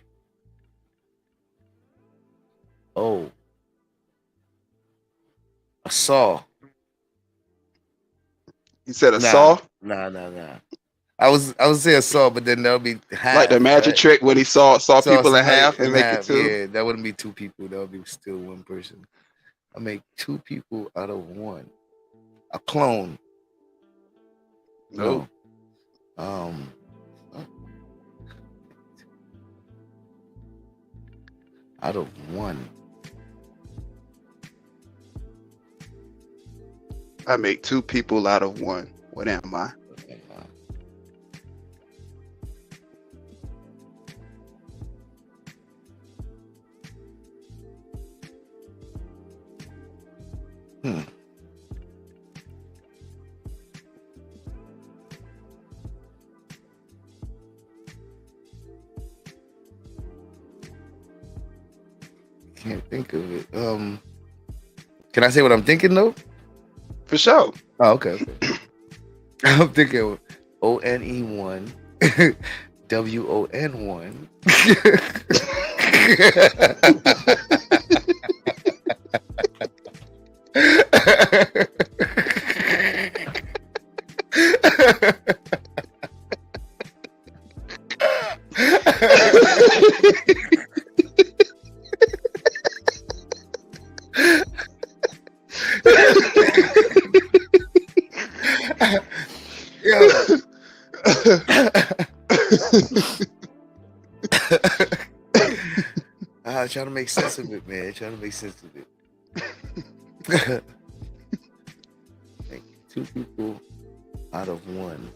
Oh. A saw. You said a saw? Nah. I was say a saw, but then that'll be half. Like the magic trick when he saw people in half and make it two? Yeah, that wouldn't be two people. That would be still one person. I make two people out of one. A clone. No. Out of one. I make two people out of one. What am I? Can't think of it. Can I say what I'm thinking though? For sure. Oh, okay. I'm thinking ONE1, WON1. Trying to make sense of it, man. Trying to make sense of it. Like two people out of one.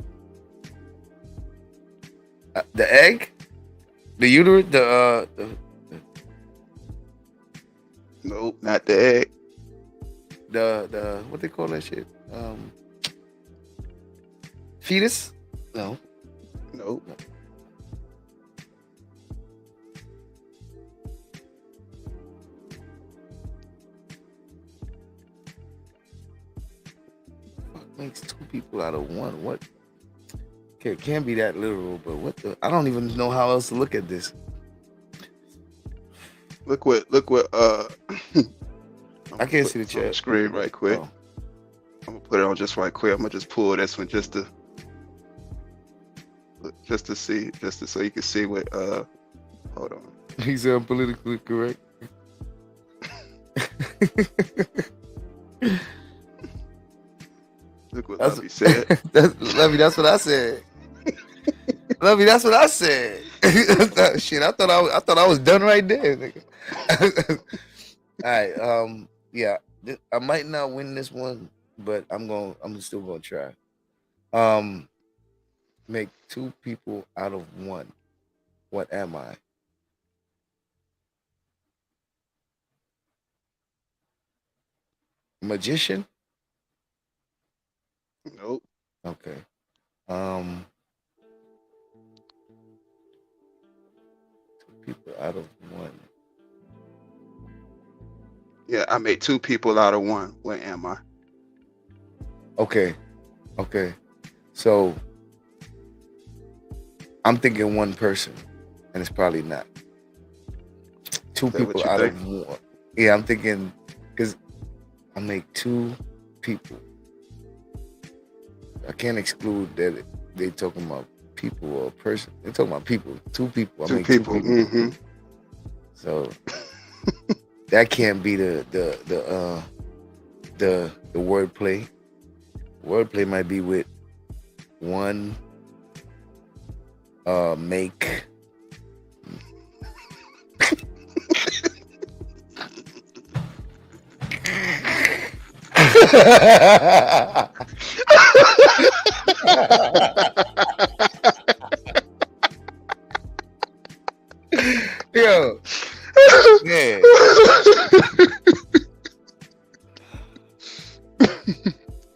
The egg, the uterus, the Nope, not the egg. The what they call that shit? Fetus? No. Nope. makes two people out of one? What? Okay, it can't be that literal, but what the? I don't even know how else to look at this. Look what I can't see the chat. On the screen right quick. Oh. I'm gonna put it on just right quick. I'm gonna just pull this one just to see, so you can see what hold on. He said politically correct. Look what Lovey said. Lovey, that's what I said. Lovey, that's what I said. Shit, I thought I was done right there, nigga. All right, yeah, I might not win this one, but I'm still gonna try. Make two people out of one. What am I? Magician? Nope. Okay. Two people out of one. Yeah, I made two people out of one. What am I? Okay. So I'm thinking one person, and it's probably not. Two people out of one. Yeah, I'm thinking because I make two people. I can't exclude that they talking about people or a person. They're talking about people. Two people. Two people. Mm-hmm. So that can't be the wordplay. Wordplay might be with one make. Yo, yeah.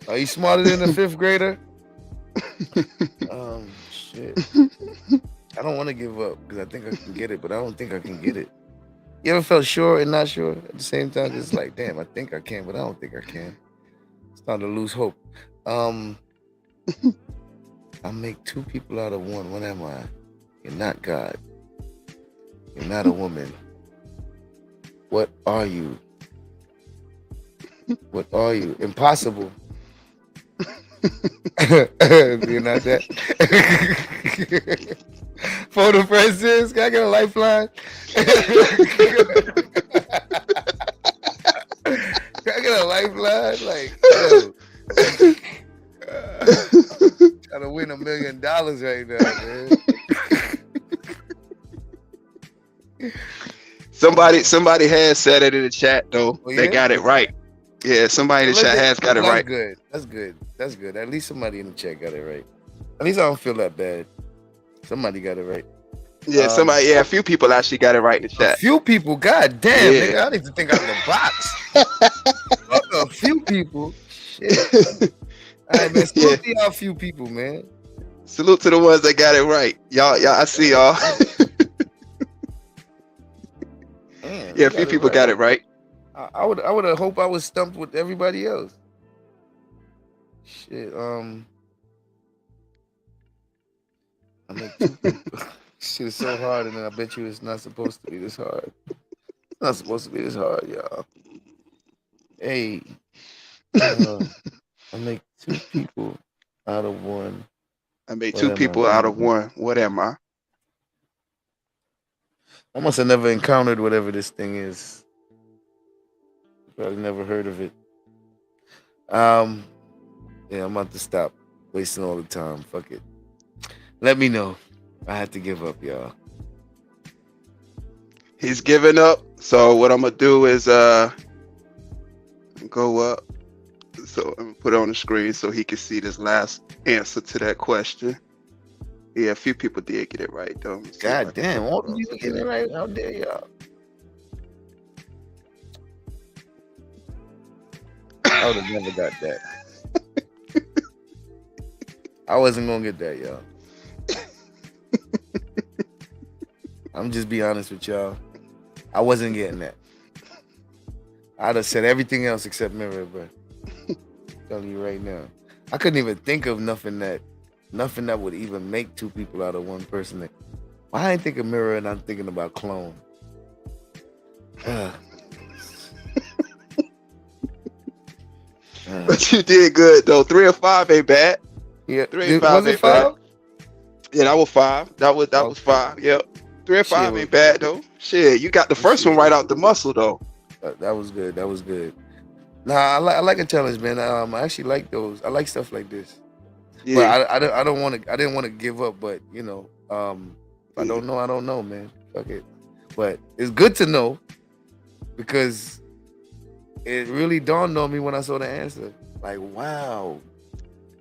Are you smarter than a fifth grader? Shit. I don't want to give up because I think I can get it, but I don't think I can get it. You ever felt sure and not sure at the same time? It's like, damn, I think I can, but I don't think I can. It's starting to lose hope. I make two people out of one. What am I? You're not God. You're not a woman. What are you? What are you? Impossible. You're not that. Photo Francis, can I get a lifeline? Can I get a lifeline? Like, yo. Trying to win $1 million right now, man. Somebody has said it in the chat though. Oh, yeah? They got it right. Yeah, somebody in the chat has got it right. Good. That's good. At least somebody in the chat got it right. At least I don't feel that bad. Somebody got it right. Yeah, a few people actually got it right in the chat. A few people, god damn, nigga, I need to think out of the box. A few people. Shit. All right, man, salute to y'all few people, man. Salute to the ones that got it right. Y'all, I see y'all. Man, yeah, a few people got it right. I would have hoped I was stumped with everybody else. Shit, I make two people. Shit is so hard, and then I bet you it's not supposed to be this hard. It's not supposed to be this hard, y'all. Hey, I make two people out of one. I made two people out of one. What am I? I must have never encountered whatever this thing is. Probably never heard of it. Yeah, I'm about to stop wasting all the time. Fuck it. Let me know. I had to give up, y'all. He's giving up. So what I'm gonna do is go up. So I'm gonna put it on the screen so he can see this last answer to that question. Yeah, a few people did get it right though. God damn, all the people get it right. How dare y'all? I would have never got that. I wasn't gonna get that, y'all. I'm just be honest with y'all. I wasn't getting that. I'd have said everything else except mirror, but I'm telling you right now. I couldn't even think of nothing that would even make two people out of one person. I ain't thinking mirror and I'm thinking about clone. But you did good though. 3 or 5 ain't bad. Yeah, 3 and 5 was it ain't bad. 5? Yeah, that was 5. That was Okay. 5. Yep. 3 or 5 Shit, ain't bad though. Shit, you got the first one right out the muscle though. That was good. That was good. Nah, I like a challenge, man. I actually like those. I like stuff like this. Yeah. But I didn't want to give up. But you know, if I don't know, I don't know, man. Fuck it. But it's good to know because it really dawned on me when I saw the answer. Like, wow,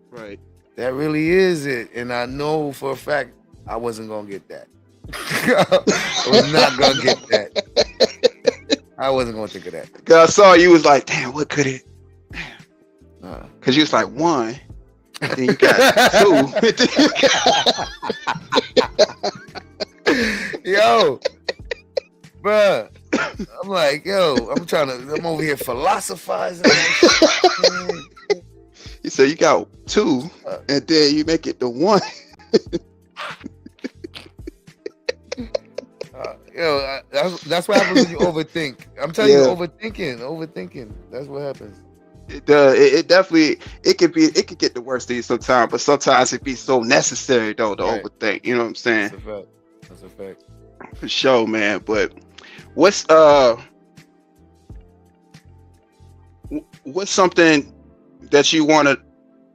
Right. that really is it. And I know for a fact I wasn't gonna get that. I was not gonna get that. I wasn't gonna think of that. Cause I saw you was like, damn, what could it? Uh, Cause you was like 1, and then you got 2. And then you got... Yo, bruh. I'm like, yo, I'm over here philosophizing. You said you got 2, and then you make it to 1. That's what happens when you overthink. I'm telling you, overthinking. That's what happens. It does. It definitely. It could get the worst of you sometimes, but sometimes it be so necessary though to Right. overthink. You know what I'm saying? That's a fact. For sure, man. But what's something that you want to?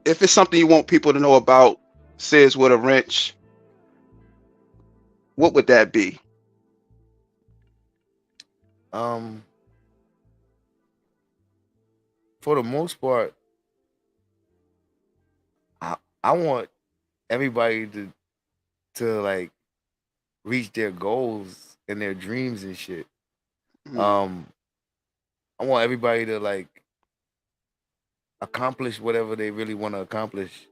If it's something you want people to know about Sizz with a wrench, what would that be? For the most part, I want everybody to like reach their goals and their dreams and shit. Mm. I want everybody to like accomplish whatever they really want to accomplish,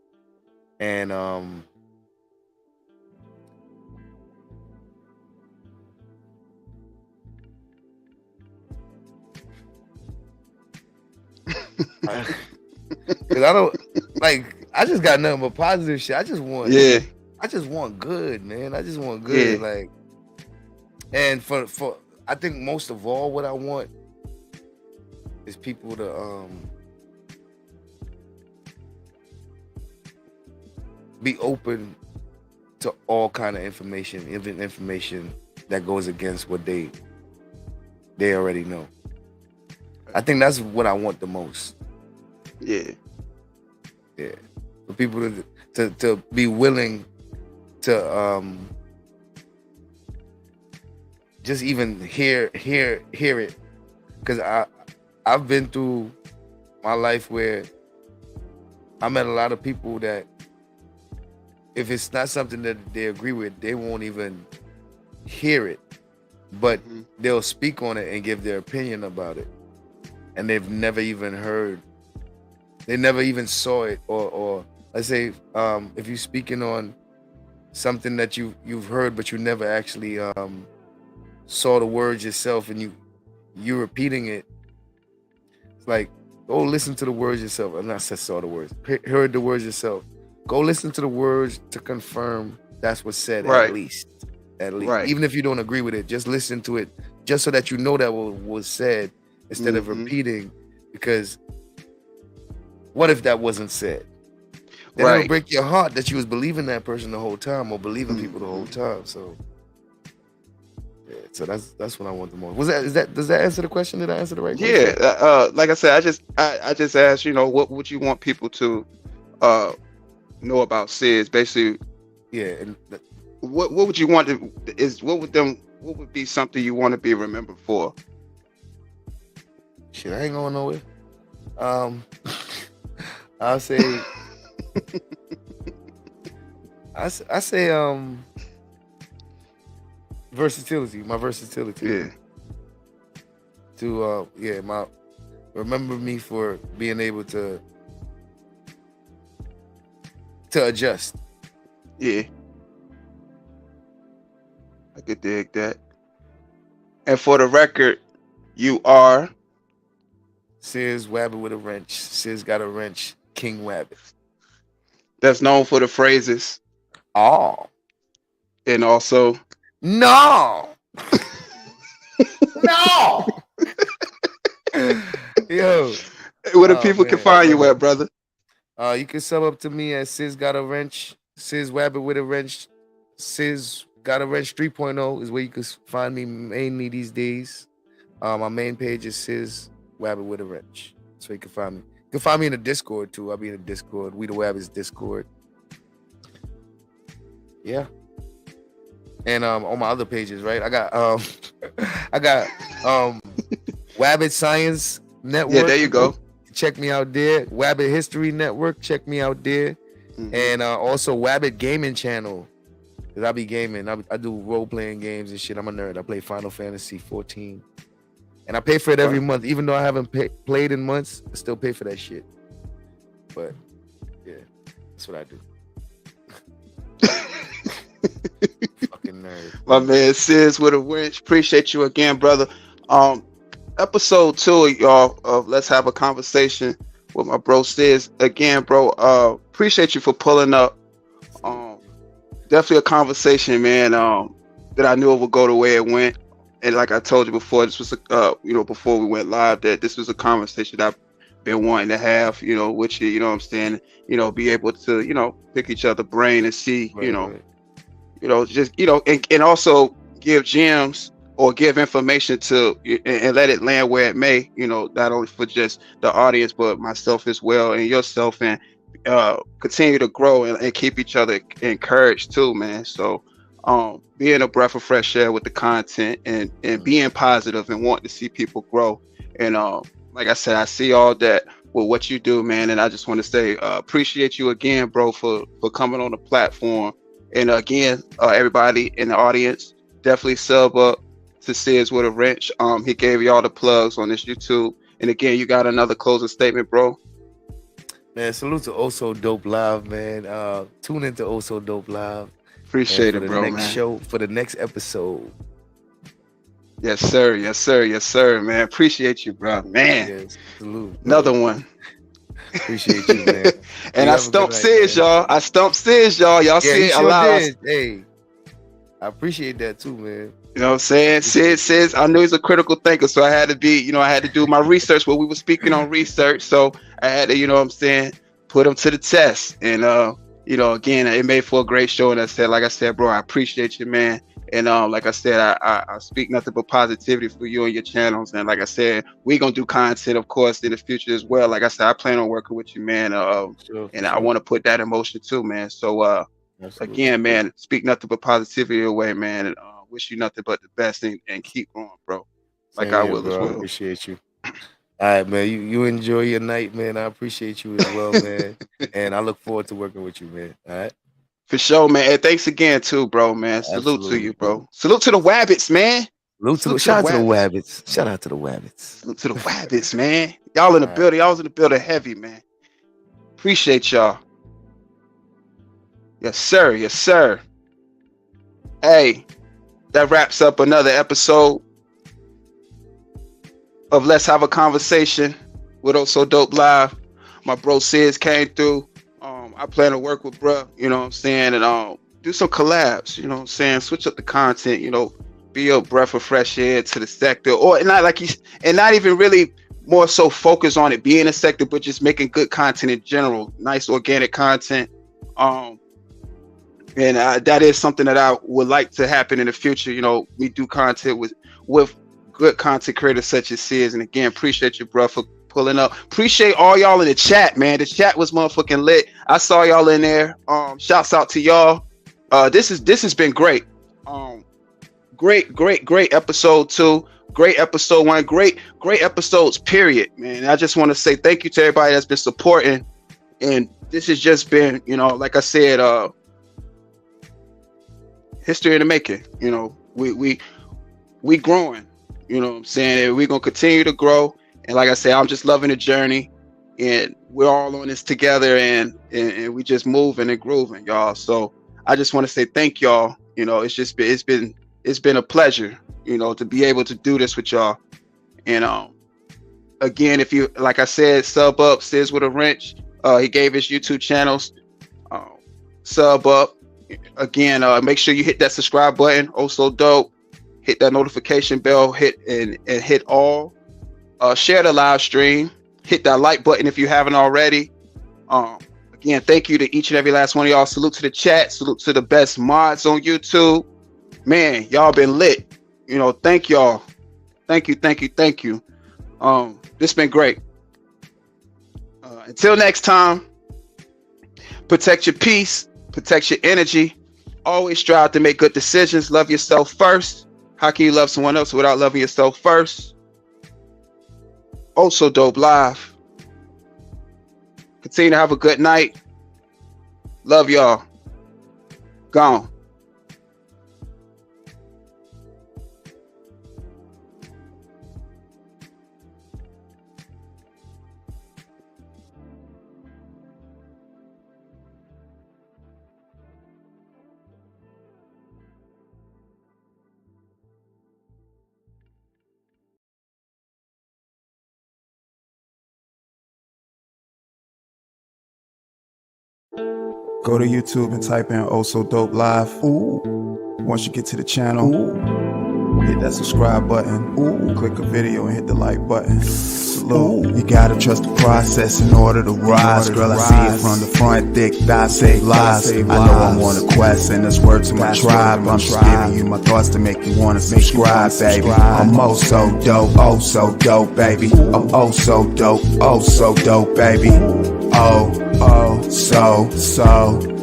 and cause I don't like. I just got nothing but positive shit. I just want good, man. I just want good, like. And for I think most of all, what I want is people to be open to all kind of information, even information that goes against what they already know. I think that's what I want the most. Yeah. Yeah. For people to be willing to just even hear it. Cause I've been through my life where I met a lot of people that if it's not something that they agree with, they won't even hear it. But they'll speak on it and give their opinion about it. And they've never even heard, they never even saw it, or let's say if you're speaking on something that you've heard but you never actually saw the words yourself and you repeating it, it's like, go listen to the words yourself. I'm not said saw the words, heard the words yourself. Go listen to the words to confirm that's what's said. Right. At least Right. even if you don't agree with it, just listen to it just so that you know that was said instead of repeating, because what if that wasn't said? Then it'll break your heart that you was believing that person the whole time, or believing people the whole time. So yeah, so that's what I want the most. Does that answer the question? Did I answer the right question? Yeah. Like I said, I just asked, what would you want people to know about Sizz? Basically, Yeah. And what would you want to what would be something you want to be remembered for? shit, I ain't going nowhere. I'll say I say versatility, my versatility. Yeah. To remember me for being able to adjust. Yeah. I could dig that. And for the record, you are Sizz Wabbit with a wrench. Sizz got a wrench. King Wabbit. that's known for the phrases. Oh. And also No. No. Yo. where the people can find you at, brother. You can sub up to me at Sizz Got a Wrench, Sizz Wabbit with a Wrench, Sizz Got a Wrench 3.0 is where you can find me mainly these days. My main page is Sizz Wabbit with a Wrench. So you can find me. You can find me in the Discord too. I'll be in the Discord. We the Wabbit's Discord. Yeah. And on my other pages, right? I got Wabbit Science Network. Yeah, there you go. Check me out there. Wabbit History Network. Check me out there. Mm-hmm. And also Wabbit Gaming Channel. Cause I be gaming. I do role playing games and shit. I'm a nerd. I play Final Fantasy 14, and I pay for it every month. Even though I haven't played in months, I still pay for that shit. But yeah, that's what I do. Fucking nerd. My man Sizz with a Wrench. Appreciate you again, brother. Episode 2, y'all, of Let's Have a Conversation with my bro Sizz. Again, bro, appreciate you for pulling up. Definitely a conversation, man, that I knew it would go the way it went. And like I told you before, this was before we went live, that this was a conversation I've been wanting to have, with you, what I'm saying, be able to, pick each other's brain and see, right. Just, and also give gems or give information to and let it land where it may, not only for just the audience, but myself as well and yourself, and continue to grow and keep each other encouraged too, man. So being a breath of fresh air with the content and being positive and wanting to see people grow. And like I said, I see all that with what you do, man. And I just want to say appreciate you again, bro, for coming on the platform. And again, everybody in the audience, definitely sub up to Sizz with a Wrench. He gave you all the plugs on this YouTube. And again, you got another closing statement, bro? Man, salute to Also Dope Live, man. Tune into Also Dope Live. Appreciate it, bro, next show, for the next episode. Yes, sir. Yes, sir. Yes, sir, man. Appreciate you, bro. Man. Yes, salute. Another one. Appreciate you, man. And I stumped Sizz, y'all. I stumped Sizz, y'all. Y'all see it a lot. Hey, I appreciate that too, man. You know what I'm saying? Sizz, I knew he's a critical thinker, so I had to be, I had to do my research. Well, we were speaking on research, so I had to, put him to the test. And, again, it made for a great show. And like I said, bro, I appreciate you, man. And like I said, I speak nothing but positivity for you and your channels. And like I said, we're going to do content, of course, in the future as well. Like I said, I plan on working with you, man. And I want to put that in motion too, man. So, again, man, speak nothing but positivity away, man. And wish you nothing but the best and keep going, bro. Like I will as well. I appreciate you. All right, man. You enjoy your night, man. I appreciate you as well, man. And I look forward to working with you, man. All right. For sure, man. And thanks again too, bro, man. Salute to you, bro. Salute to the Wabbits, man. Shout out to the Wabbits. Shout out to the Wabbits. Salute to the Wabbits, man. Y'all in the building. Y'all was in the building heavy, man. Appreciate y'all. Yes, sir. Yes, sir. Hey, that wraps up another episode of Let's Have a Conversation with Also Dope Live. My bro Sizz came through. I plan to work with bro, and do some collabs, switch up the content, be a breath of fresh air to the sector, or not even really more so focus on it being a sector, but just making good content in general, nice organic content. And that is something that I would like to happen in the future. We do content with good content creators such as Sizz. And again, appreciate you, bro, for pulling up. Appreciate all y'all in the chat, man. The chat was motherfucking lit. I saw y'all in there. Shouts out to y'all. This has been great. Great episode 2. Great episode 1. Great episodes, period, man. I just want to say thank you to everybody that's been supporting. And this has just been, like I said, history in the making. We growing. You know what I'm saying? And we're gonna continue to grow. And like I said, I'm just loving the journey, and we're all on this together, and we just moving and grooving, y'all. So I just want to say thank y'all. It's been a pleasure, to be able to do this with y'all. And again, if you, like I said, sub up Sizz with a Wrench. He gave his YouTube channels. sub up. Again, make sure you hit that subscribe button. Also dope. Hit that notification bell. Hit all. Share the live stream. Hit that like button if you haven't already. Again, thank you to each and every last one of y'all. Salute to the chat. Salute to the best mods on YouTube. Man, y'all been lit. You know, thank y'all. Thank you. This been great. Until next time, protect your peace, protect your energy. Always strive to make good decisions. Love yourself first. How can you love someone else without loving yourself first? Also Dope Live. Continue to have a good night. Love y'all. Gone. Go to YouTube and type in Oh So Dope Live. Ooh. Once you get to the channel, ooh, hit that subscribe button. Ooh. Click a video and hit the like button. Salute. You gotta trust the process in order to rise. Girl, I see it from the front, thick thighs save lives. I know I'm on a quest and it's word to my tribe. I'm just giving you my thoughts to make you wanna subscribe, baby. I'm oh so dope, baby. I'm oh so dope, baby. Oh, so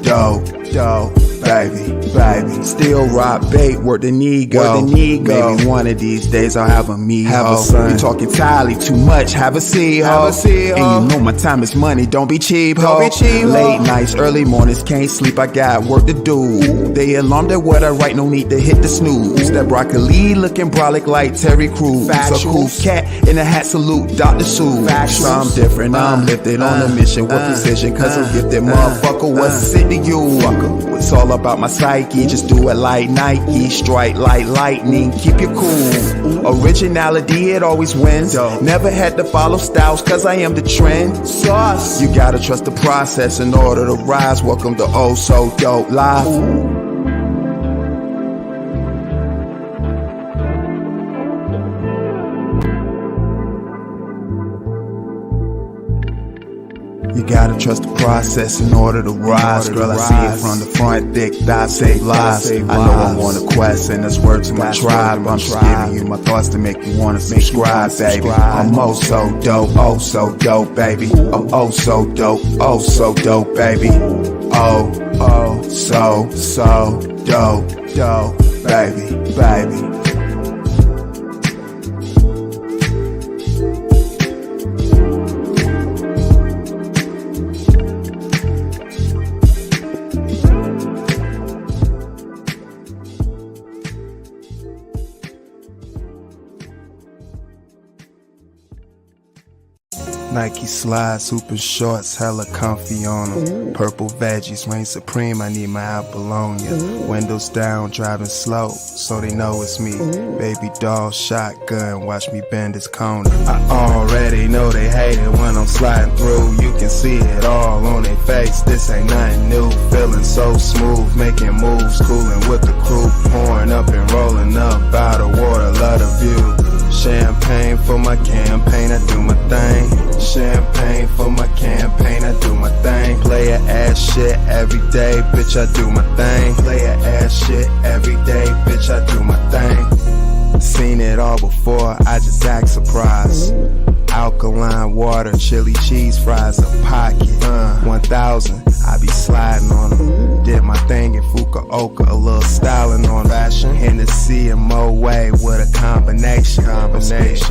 dope, baby. Still rock bait, where the need go. Maybe one of these days I'll have a me, have a son. You talking entirely too much, have a seat, ho. And you know my time is money, don't be cheap, ho. Late nights, early mornings, can't sleep, I got work to do. They alarmed at what I write, no need to hit the snooze. That broccoli looking brolic like Terry Crews. A cool cat in a hat, salute Dr. Seuss. I'm different, I'm lifted on a mission with precision, cause I'm gifted, motherfucker. What's it to you? It's all about my psyche, just do it like Nike. Strike like lightning, keep you cool. Originality, it always wins. Never had to follow styles, cause I am the trend. Sauce. You gotta trust the process in order to rise. Welcome to Oh So Dope Live. You gotta trust the process in order to rise. Girl, I see it from the front, thick thighs save lives. I know I'm on a quest and that's word to my tribe. I'm just giving you my thoughts to make you wanna subscribe, baby. I'm oh so dope, baby. I'm oh so dope, baby. Oh, so dope, baby. Nike slides, super shorts, hella comfy on them. Purple veggies, reign supreme, I need my Apollonia. Windows down, driving slow, so they know it's me. Baby doll, shotgun, watch me bend this corner. I already know they hate it when I'm sliding through. You can see it all on their face, this ain't nothing new. Feeling so smooth, making moves, cooling with the crew. Pouring up and rolling up out of water, love the view. Champagne for my campaign, I do my thing. Champagne for my campaign, I do my thing. Player ass shit every day, bitch, I do my thing. Player ass shit every day, bitch, I do my thing. Seen it all before, I just act surprised. Alkaline water, chili cheese fries, a pocket. 1,000, I be sliding on them. Did my thing in Fukuoka, a little styling on fashion. Hennessy and Moet with a combination.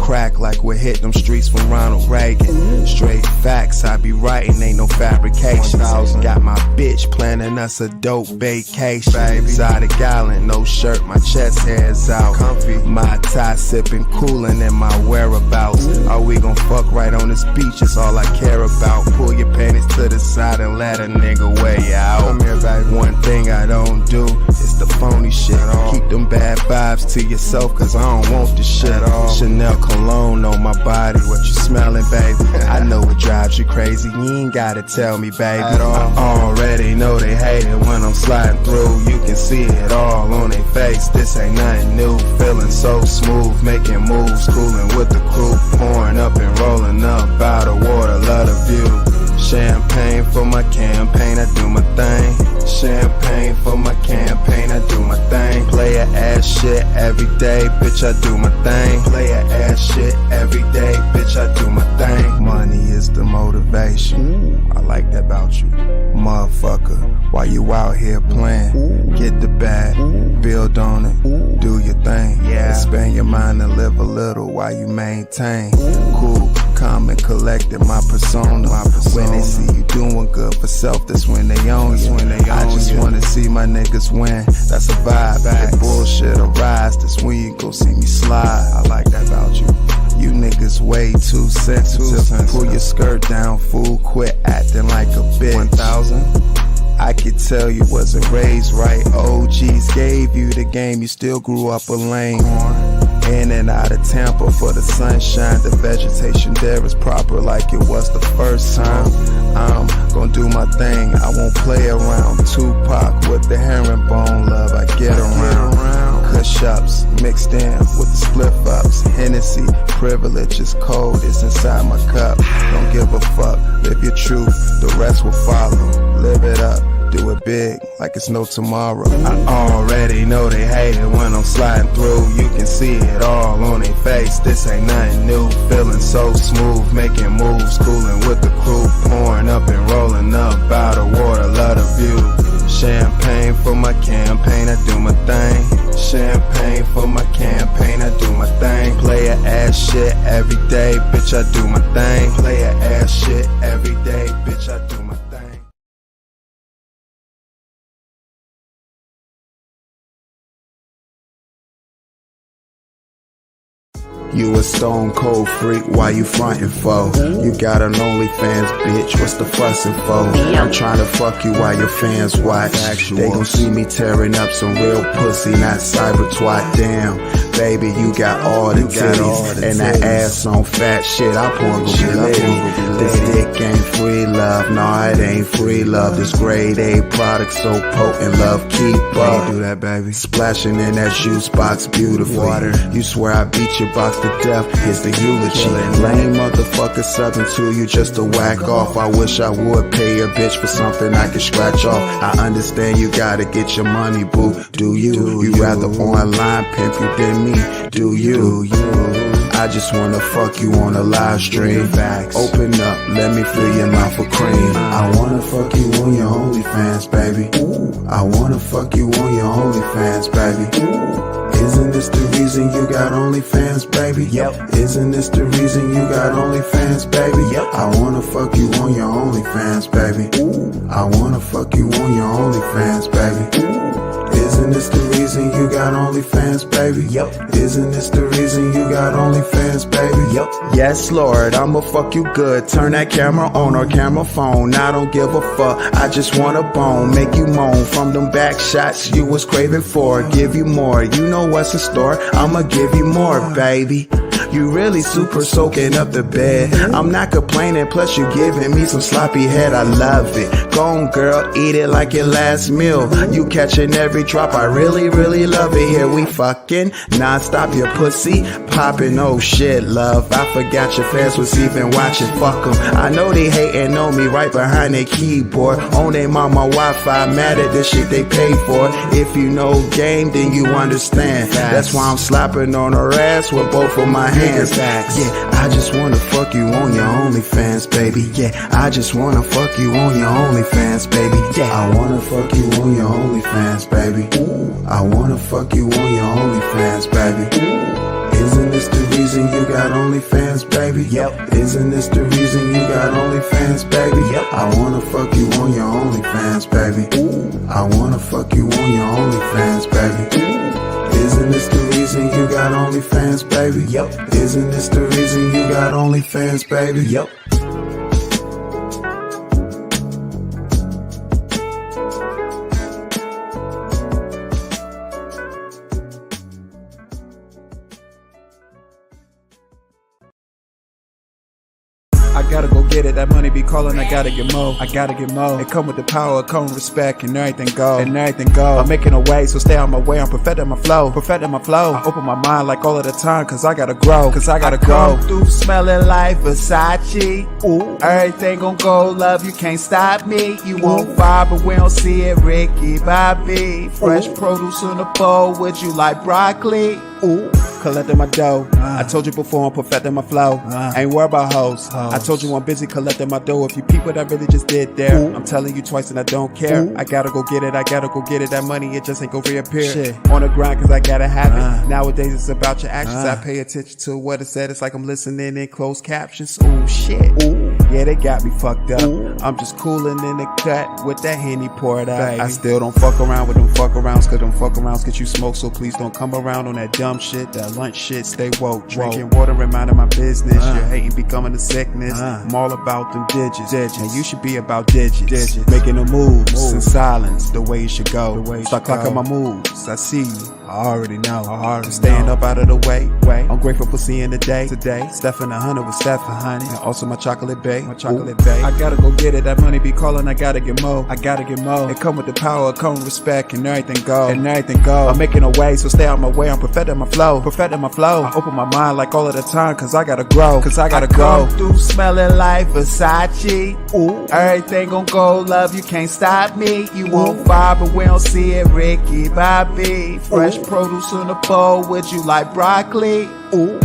Crack like we hit them streets from Ronald Reagan. Straight facts, I be writing, ain't no fabrication. Got my bitch planning us a dope vacation. Exotic island, no shirt, my chest hairs out. Comfy, my tie sipping, cooling in my whereabouts. Are we gon' fuck right on this beach? It's all I care about. Pull your panties to the side and let a nigga weigh out. Come here, baby. One thing I don't do is the phony shit. Keep them bad vibes to yourself, cause I don't want this shit. Chanel cologne on my body. What you smelling, baby? I know it drives you crazy. You ain't gotta tell me, baby. I already know they hate it when I'm sliding through. You can see it all on their face. This ain't nothing new. Feeling so smooth, making moves, cooling with the crew, pouring up and rolling up out of water. Love the view. Champagne for my campaign, I do my thing. Champagne for my campaign, I do my thing. Play a ass shit every day, bitch, I do my thing. Play a ass shit every day, bitch, I do my thing. Money is the motivation. I like that about you, motherfucker. While you out here playing, get the bag, build on it, do your thing. Expand your mind and live a little while you maintain. Cool, calm and collected, my persona. When they see you doing good for self, that's when they own you. I just wanna see my niggas win, that's a vibe. If bullshit arise, that's when you go see me slide. I like that about you. You niggas way too sensitive. Pull your skirt down, fool, quit acting like a bitch. 1,000. I could tell you wasn't raised right. OGs gave you the game, you still grew up a lame. In and out of Tampa for the sunshine. The vegetation there is proper like it was the first time. I'm gonna do my thing, I won't play around. Tupac with the herringbone, love I get around. CASHAPPs mixed in with the spliff-ups. Hennessy, privilege is cold, it's inside my cup. Don't give a fuck, live your truth, the rest will follow. Live it up, do it big, like it's no tomorrow. I already know they hate it when I'm sliding through. You can see it all on their face, this ain't nothing new. Feeling so smooth, making moves, cooling with the crew, pouring up and rolling up out of water, love the view. Champagne for my campaign, I do my thing. Champagne for my campaign, I do my thing. Play a ass shit every day, bitch, I do my thing. Play a ass shit every day, bitch, I do my thing. You a stone cold freak, why you frontin' for? You got an OnlyFans, bitch, what's the fussin' for? I'm trying to fuck you while your fans watch. They gon' see me tearing up some real pussy, not cyber twat. Damn, baby, you got all the titties and that ass on fat shit. I porn gon' be litty. This dick ain't free love, nah, it ain't free love. This grade A product so potent, love keep up. Do that, baby. Splashing in that juice box beautifully. Water. You swear I beat your box to death, here's the eulogy. Lame motherfucker subbing to you just to whack off. I wish I would pay a bitch for something I can scratch off. I understand you gotta get your money, boo. Do you? You rather online pimp you than me? Do you? I just wanna fuck you on a live stream. Open up, let me fill your mouth with cream. I wanna fuck you on your OnlyFans, baby. I wanna fuck you on your OnlyFans, baby. Isn't this the reason you got OnlyFans, baby? Yep. Isn't this the reason you got OnlyFans, baby? Yep. I wanna fuck you on your OnlyFans, baby. I wanna fuck you on your OnlyFans, baby. Isn't this the reason you got OnlyFans, baby? Yep. Isn't this the reason you got OnlyFans, baby? Yep. Yes, Lord, I'ma fuck you good. Turn that camera on or camera phone. I don't give a fuck. I just want a bone. Make you moan from them back shots you was craving for. Give you more. You know what's in store. I'ma give you more, baby. You really super soaking up the bed. I'm not complaining, plus you giving me some sloppy head. I love it. Go on, girl, eat it like your last meal. You catching every drop, I really, really love it. Here we fucking non-stop, your pussy popping. Oh shit, love, I forgot your fans was even watching. Fuck them, I know they hating on me right behind their keyboard. On their mama Wi-Fi, mad at the shit they paid for. If you know game, then you understand. That's why I'm slapping on her ass with both of my hands. Yeah, I just wanna fuck you on your OnlyFans, baby. Yeah, I just wanna fuck you on your OnlyFans, baby. Yeah, I wanna fuck you on your OnlyFans, baby. I wanna fuck you on your OnlyFans, baby. Isn't this the reason you got OnlyFans, baby? Yep. Isn't this the reason you got OnlyFans, baby? Yep. I wanna fuck you on your OnlyFans, baby. I wanna fuck you on your OnlyFans, baby. Isn't this the reason you got got OnlyFans, baby? Yep. Isn't this the reason you got OnlyFans, baby? Yep. I gotta go get it, that money be calling, I gotta get more, I gotta get more. It come with the power, it come with respect, and everything go, I'm making a way, so stay on my way, I'm perfecting my flow, I open my mind like all of the time, cause I gotta grow, I come through smelling like Versace, ooh, everything gon' go, love, you can't stop me, you won't vibe, but we don't see it, Ricky Bobby, fresh produce in the bowl, would you like broccoli, ooh, collecting my dough, I told you before, I'm perfecting my flow, I ain't worried about hoes, I told you I'm busy collecting my dough. If you peep what I really just did there, I'm telling you twice and I don't care. I gotta go get it, that money, it just ain't gonna reappear. Shit. On the grind cause I gotta have it. Nowadays it's about your actions, I pay attention to what it said, it's like I'm listening in closed captions. Ooh shit, ooh, yeah they got me fucked up. I'm just cooling in the cut with that Henny poured out. I still don't fuck around with them fuck arounds, cause them fuck arounds get you smoked, so please don't come around on that dumb shit, that lunch shit, stay woke. Drinking water, reminding my business, your hating becoming a sickness. I'm all about them digits, and you should be about digits. Making the moves in silence, the way it should go. Start clocking my moves, I see you, I already know. Staying up out of the way. I'm grateful for seeing the day. Today, Steph in 100 with Steph, honey, and also my chocolate bay. I gotta go get it, that money be calling, I gotta get more. It come with the power, it come with respect, and everything go. I'm making a way, so stay on my way, I'm perfecting my flow. I open my mind like all of the time, cause I gotta grow, I come through smelling like Versace, ooh, everything gon' go, love, you can't stop me, you won't vibe, but we don't see it, Ricky Bobby, fresh produce in the bowl, would you like broccoli, ooh.